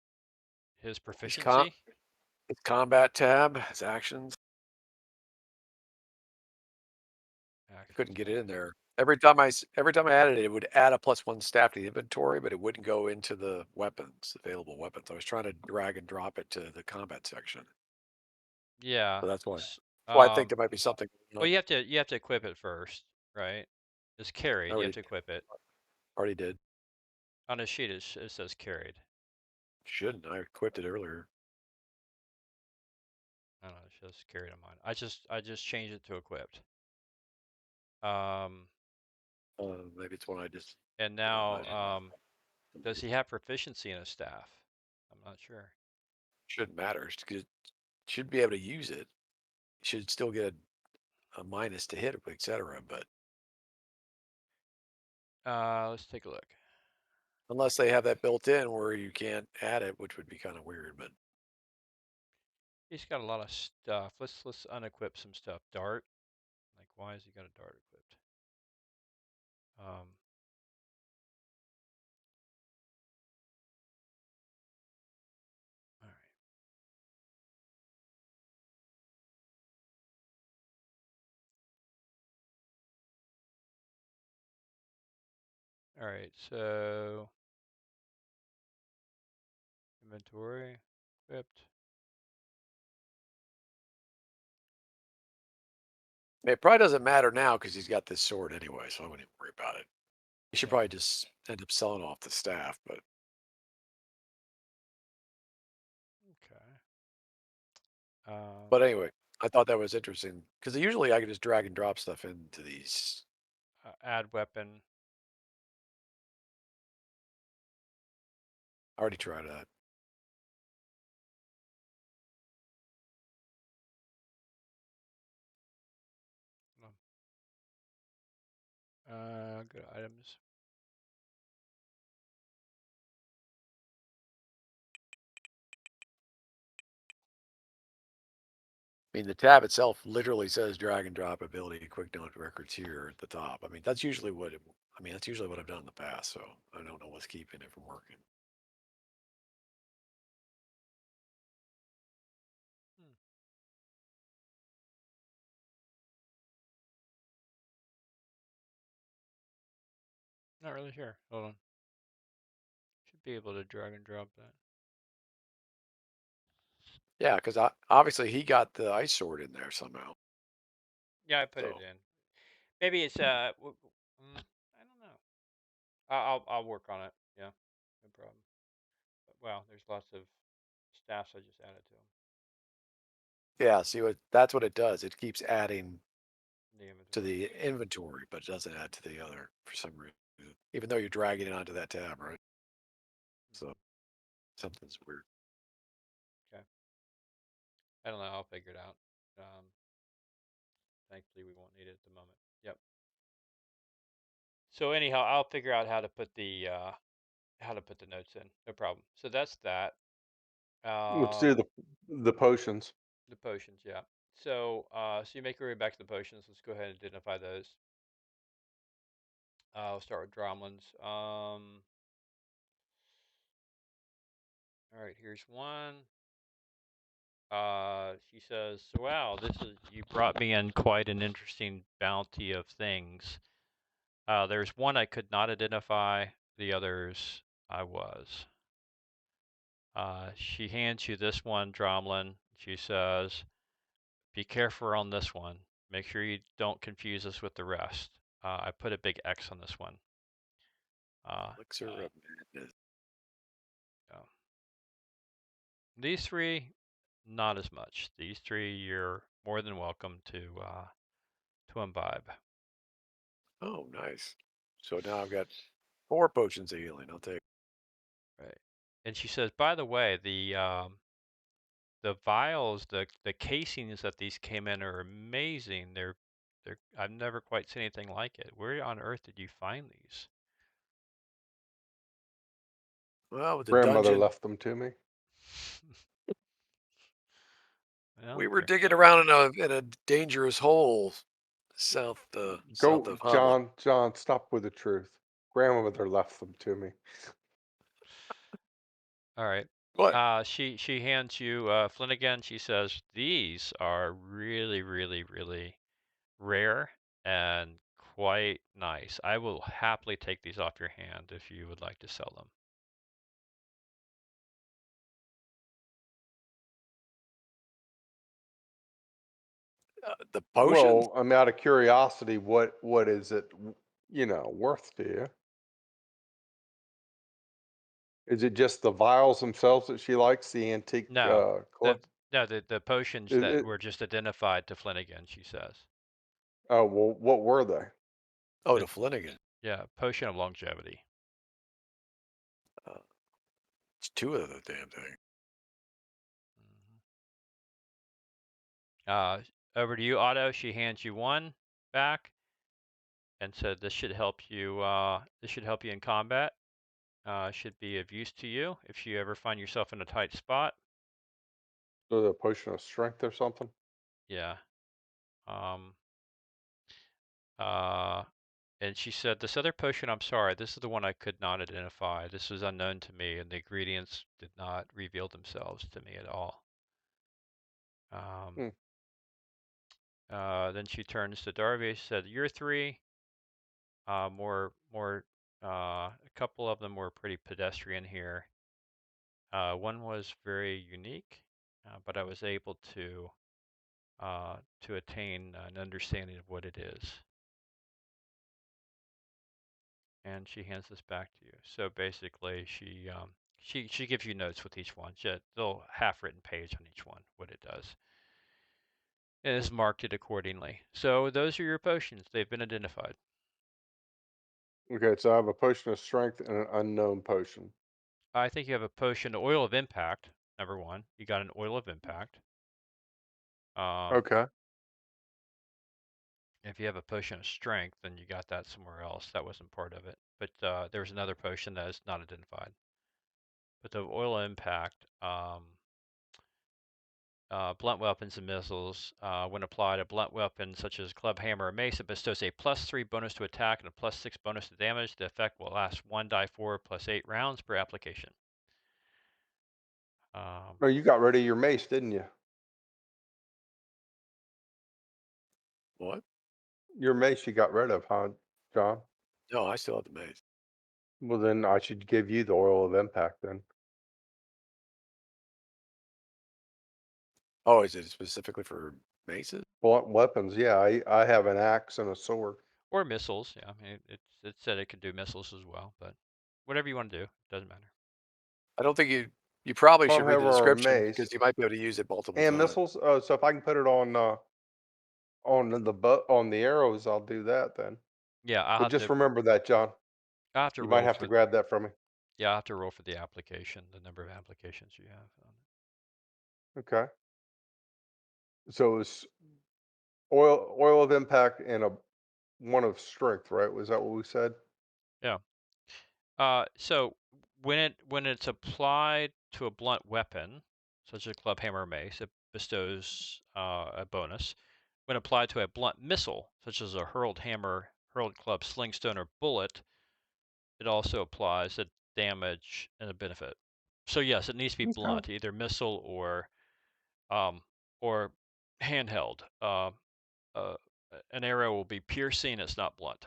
His proficiency. combat tab, his actions. I Actions couldn't get it tab. in there. Every time I added it, it would add a +1 staff to the inventory, but it wouldn't go into the available weapons. I was trying to drag and drop it to the combat section, Yeah. so that's why. s- That's why I think Um. there might be something going Well, on. you have to equip it first, right? It's I carried. You have to equip it. already did. On the sheet, it says carried. Shouldn't I equipped it earlier? I don't know. It says carried on mine. I just changed it to equipped. Um. Maybe it's one I just And did on my now, does he have proficiency in his staff? not sure. Shouldn't matter. Should be able to use it. Should still get a minus to hit, etc. But Let's take a look. unless they have that built in where you can't add it, which would be kind of weird. But He's got a lot of stuff. Let's unequip some stuff. Dart. Like, why has he got a dart equipped? All right. All right. So inventory equipped. it probably doesn't matter now because he's got this sword anyway, so I wouldn't even worry about it. You should Yeah. probably just end up selling off the staff, but Okay. but anyway, I thought that was interesting because usually I can just drag and drop stuff into these. Add weapon. I already tried that. Go to items. I mean, the tab itself literally says drag and drop ability, quick note records here at the top. I mean, that's usually what that's usually what I've done in the past. So I don't know what's keeping it from working. Not really sure. Hold on. Should be able to drag and drop that. Yeah, because obviously he got the ice sword in there somehow. Yeah, I put it in. Maybe it's I don't know. I'll work on it. Yeah, no problem. But, well, there's lots of staffs I just added to them. Yeah, see that's what it does. It keeps adding The inventory. to the inventory, but it doesn't add to the other for some reason. Even though you're dragging it onto that tab, right? So something's weird. Okay. I don't know. I'll figure it out. Thankfully, we won't need it at the moment. Yep. So anyhow, I'll figure out how to put the notes in. No problem. So that's that. Let's do the potions. The potions, yeah. So so you make your way back to the potions. Let's go ahead and identify those. I'll start with Dromlins. All right, here's one. She says, "Wow, you brought me in quite an interesting bounty of things. There's one I could not identify. The others I was." She hands you this one, Dromlin. She says, "Be careful on this one. Make sure you don't confuse us with the rest." I put a big X on this one. Elixir of Madness. These three, not as much. These three, you're more than welcome to imbibe. Oh, nice. So now I've got 4 potions of healing. I'll take. Right. And she says, by the way, the vials, the casings that these came in are amazing. They're I've never quite seen anything like it. Where on earth did you find these? Well, with the Grandmother dungeon, left them to me. Well, we were digging around in a dangerous hole south south Go, of Hamlet. John, stop with the truth. Grandmother left them to me. All right. What? She hands you Flanagan. She says, these are really, really, really rare and quite nice. I will happily take these off your hand if you would like to sell them. The potions? Well, I'm out of curiosity. What is it? Worth to you? Is it just the vials themselves that she likes? The antique No, collect? the potions It, that it, were just identified to Flanagan, she says. oh well, what were they? Oh, to Flanagan. Yeah, potion of longevity. It's 2 of the damn thing. Over to you, Otto. She hands you one back and said, "This should help you. This should help you in combat. Should be of use to you if you ever find yourself in a tight spot." So a potion of strength or something. Yeah. And she said, "This other potion, I'm sorry, this is the one I could not identify. This was unknown to me, and the ingredients did not reveal themselves to me at all." Hmm. Then she turns to Darby. She said, "You're 3. A couple of them were pretty pedestrian here. One was very unique, but I was able to attain an understanding of what it is." And she hands this back to you. So basically, she gives you notes with each one. She had a little half-written page on each one, what it does, and is marked it accordingly. So those are your potions. They've been identified. Okay, so I have a potion of strength and an unknown potion. I think you have a potion, Oil of Impact. Number 1, you got an Oil of Impact. Okay. If you have a potion of Strength, then you got that somewhere else. That wasn't part of it. But there's another potion that is not identified. But the Oil of Impact, blunt weapons and missiles. When applied, a blunt weapon such as club, hammer, or mace, it bestows a +3 bonus to attack and a +6 bonus to damage. The effect will last 1d4 + 8 rounds per application. Oh, you got rid of your mace, didn't you? What? Your mace you got rid of, huh, John? No, I still have the mace. Well, then I should give you the oil of impact then. Oh, is it specifically for maces? Blunt weapons, yeah. I have an axe and a sword. Or missiles. Yeah, I mean, it said it could do missiles as well, but whatever you want to do, doesn't matter. I don't think you probably should Blunt read the hammer or description mace because you might be able to use it multiple and times. missiles. Oh, so if I can put it on on the arrows, I'll do that then. Yeah, I'll But have just to remember that, John. I'll have to You might roll have to for grab that from me. yeah, I'll have to roll for the application, the number of applications you have on it. Okay. So it's oil of impact and a one of strength, right? Was that what we said? Yeah. So when it's applied to a blunt weapon, such as a club, hammer, or mace, it bestows a bonus. When applied to a blunt missile, such as a hurled hammer, hurled club, sling stone, or bullet, it also applies a damage and a benefit. So yes, it needs to be Okay. blunt, either missile um, or handheld. Uh, an arrow will be piercing; it's not blunt.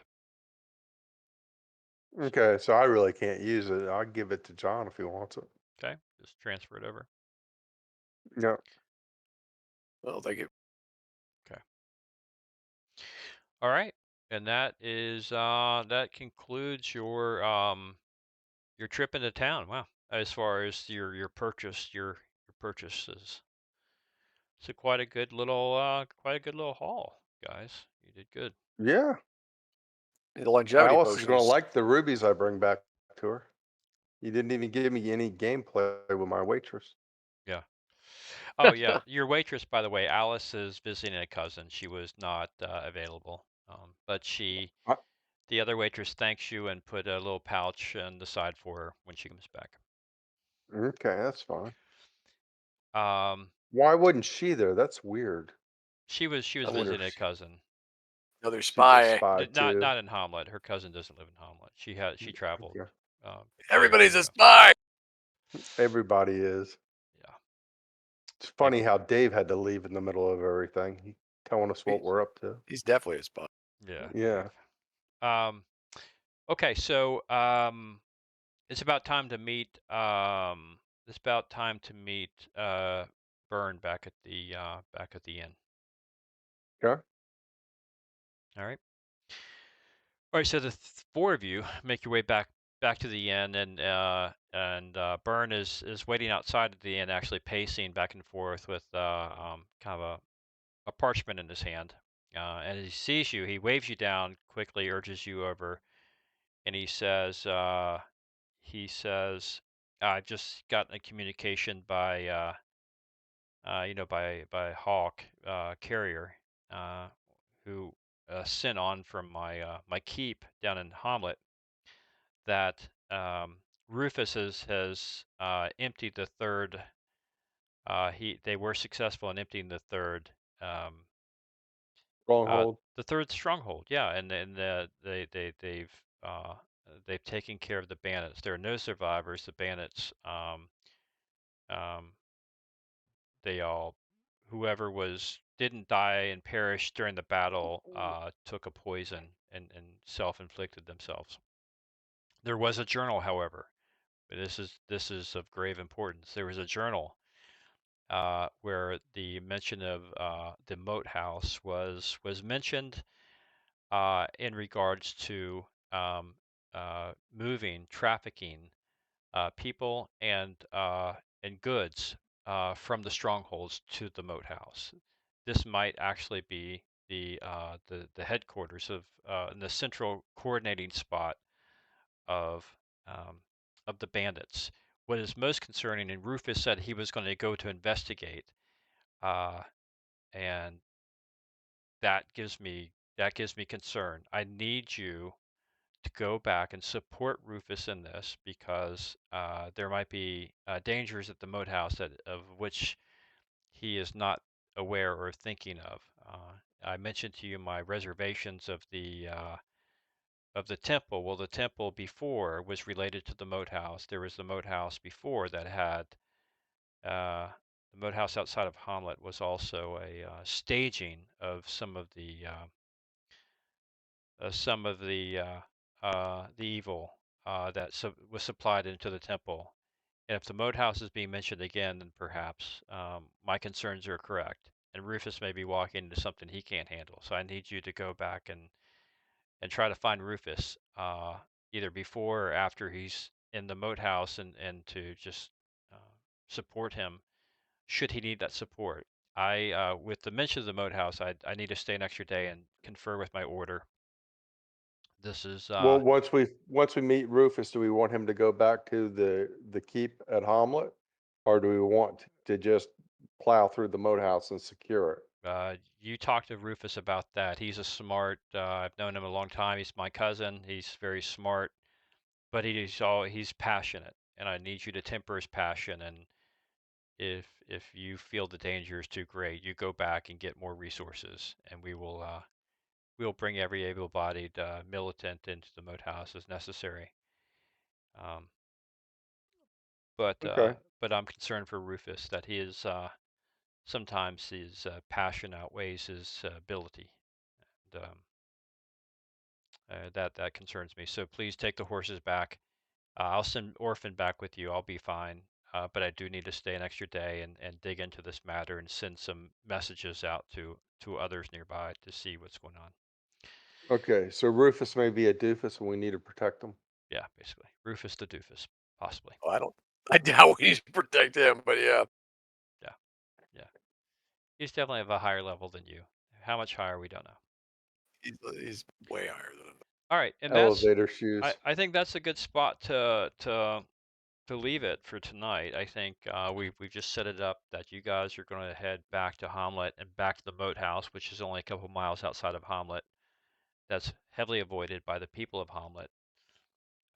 Okay, so I really can't use it. I'll give it to John if he wants it. Okay, just transfer it over. Yeah. Well, thank you. Okay. All right, and that is that concludes your trip into town. Wow, as far as your purchases. So quite a good little haul, guys. You did good. Yeah. The longevity Alice is potion going to is like the rubies I bring back to her. You didn't even give me any gameplay with my waitress. Yeah. Oh yeah, your waitress, by the way, Alice is visiting a cousin. She was not available, but I, the other waitress thanks you and put a little pouch on the side for her when she comes back. okay, that's fine. Um, Why wasn't she there? That's weird. she was I wonder visiting if a cousin. another She's a spy. spy too. Not in Hamlet. Her cousin doesn't live in Hamlet. She traveled Okay. years Everybody's a ago. spy. Everybody is. Yeah. It's Yep. funny how Dave had to leave in the middle of everything. He telling us what He's, we're up to. he's definitely a spy. Yeah. Yeah. Dave. Okay, so it's about time to meet Byrne back at the inn. Okay. All right. All right, so the 4 of you make your way back to the inn, and Byrne is waiting outside of the inn, actually pacing back and forth with kind of a parchment in his hand. And as he sees you, he waves you down quickly, urges you over, and he says, I've just gotten a communication by by Hawk carrier, uh, who sent on from my keep down in Hamlet that Rufus has emptied the third. They were successful in emptying um, Stronghold. the third stronghold. Yeah, and uh, they've taken care of the bandits. There are no survivors. The bandits, um, they all, whoever didn't die and perish during the battle, took a poison and self-inflicted themselves. There was a journal, however. This is of grave importance. There was a journal where the mention of the moat house was mentioned in regards to um, moving, trafficking people and goods from the strongholds to the moat house. This might actually be the headquarters and the central coordinating spot of um, of the bandits. What is most concerning, and Rufus said he was going to go to investigate, uh, and that gives me concern. I need you to go back and support Rufus in this because there might be dangers at the moat house of which he is not aware or thinking of. I mentioned to you my reservations of the temple. Well, the temple before was related to the moat house. There was the moat house before that had the moat house outside of Hamlet was also a staging of some of the evil that was supplied into the temple. And if the moat house is being mentioned again, then perhaps my concerns are correct. And Rufus may be walking into something he can't handle. So I need you to go back and try to find Rufus either before or after he's in the moat house and to just uh, support him should he need that support. With the mention of the moat house, I need to stay an extra day and confer with my order. This is Well, once we meet Rufus, do we want him to go back to the keep at Hamlet, or do we want to just plow through the moat house and secure it? You talked to Rufus about that. He's a smart. I've known him a long time. He's my cousin. He's very smart, but he's passionate, and I need you to temper his passion. And if you feel the danger is too great, you go back and get more resources, and we'll bring every able-bodied militant into the moat house as necessary. Um, but Okay. but I'm concerned for Rufus that he is sometimes his passion outweighs his ability. And, that concerns me. So please take the horses back. I'll send Orphan back with you. I'll be fine. But I do need to stay an extra day and dig into this matter and send some messages out to others nearby to see what's going on. Okay, so Rufus may be a doofus and we need to protect him. Yeah, basically. Rufus the doofus, possibly. Oh, I doubt we need to protect him, but yeah. Yeah, yeah. He's definitely of a higher level than you. How much higher, we don't know. He's way higher than him. All right, and Elevator shoes. I think that's a good spot to leave it for tonight. I think we've just set it up that you guys are going to head back to Hamlet and back to the Moat House, which is only a couple miles outside of Hamlet. That's heavily avoided by the people of Hamlet.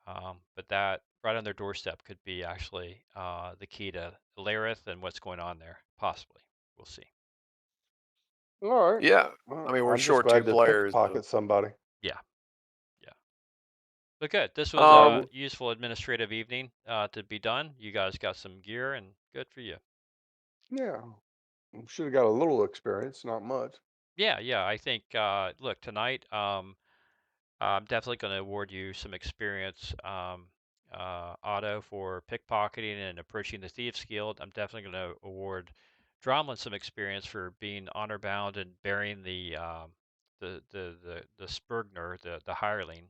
But that right on their doorstep could be actually the key to Lareth and what's going on there, possibly. We'll see. All right. Yeah. Well, I mean, we're I'm just short two glad to players. pickpocket somebody. Yeah, yeah. But good. This was Um, a useful administrative evening to be done. You guys got some gear, and good for you. Yeah. Should have got a little experience, not much. Yeah, yeah. I think look tonight. I'm definitely going to award you some experience, Otto, for pickpocketing and approaching the Thieves Guild. I'm definitely going to award Dromlin some experience for being honor bound and bearing the Spurgner, the hireling.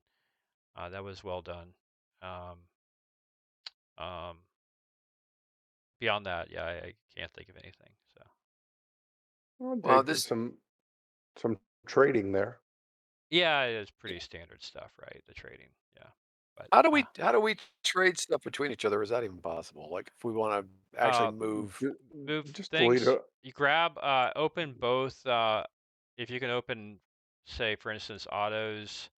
That was well done. Um, um, beyond that, yeah, I can't think of anything. So I well, dig this some trading there. yeah, it's pretty standard stuff, right? The trading, yeah. But How do we trade stuff between each other? Is that even possible? Like if we want to actually uh, move? move Just delete things. it. You grab, open both. If you can open, say, for instance, Otto's.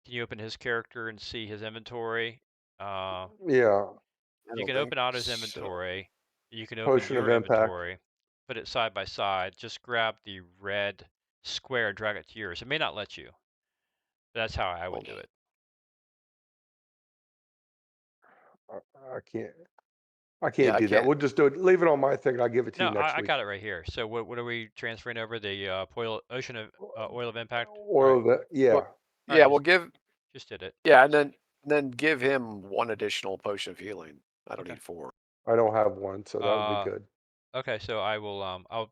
Can you open his character and see his inventory? Yeah. I You don't can think open Otto's so. inventory. You can open Potion of your impact. inventory. Put it side by side. Just grab the red square and drag it to yours. It may not let you. That's how I would Hold do on. it. I can't. I Yeah, can't I do that. can't. We'll just do it. Leave it on my thing. I'll give it to No, you next I week. got it right here. So what are we transferring over? The ocean of oil of impact. All Or right. that. Yeah. Well, All right. yeah, we'll give. Just did it. Yeah, and then give him one additional potion of healing. I don't Okay. need 4. I don't have one, so that would be Uh, good. okay. So I will I'll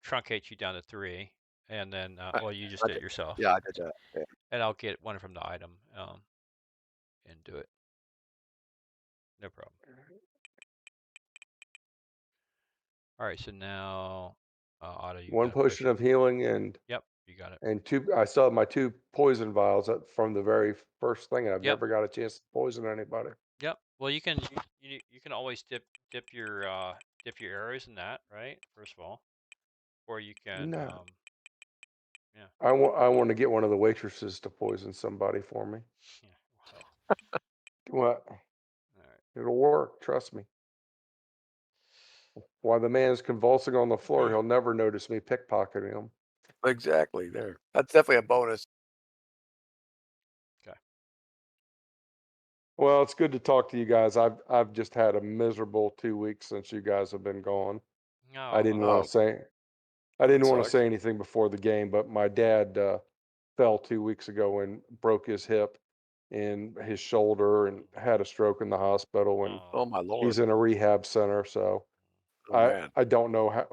truncate you down to 3, and then well, you just I did it did, yourself. yeah, I did that. Yeah. And I'll get one from the item and do it. No problem. All right. So now Otto, you One got a potion of healing and Yep, you got it. 2. I still have my 2 poison vials from the very first thing, and I've Yep. never got a chance to poison anybody. Yep. Well, you can always dip your arrows in that, right? First of all, or you can No. yeah. I want to get one of the waitresses to poison somebody for me. Yeah. Well, What? all right. It'll work. Trust me. While the man is convulsing on the floor, he'll never notice me pickpocketing him. Exactly. There. That's definitely a bonus. Okay. Well, it's good to talk to you guys. I've just had a miserable 2 weeks since you guys have been gone. No. I didn't want to say Sucks. anything before the game, but my dad fell 2 weeks ago and broke his hip and his shoulder and had a stroke in the hospital, and Oh my lord. he's in a rehab center. So Oh man. I don't know how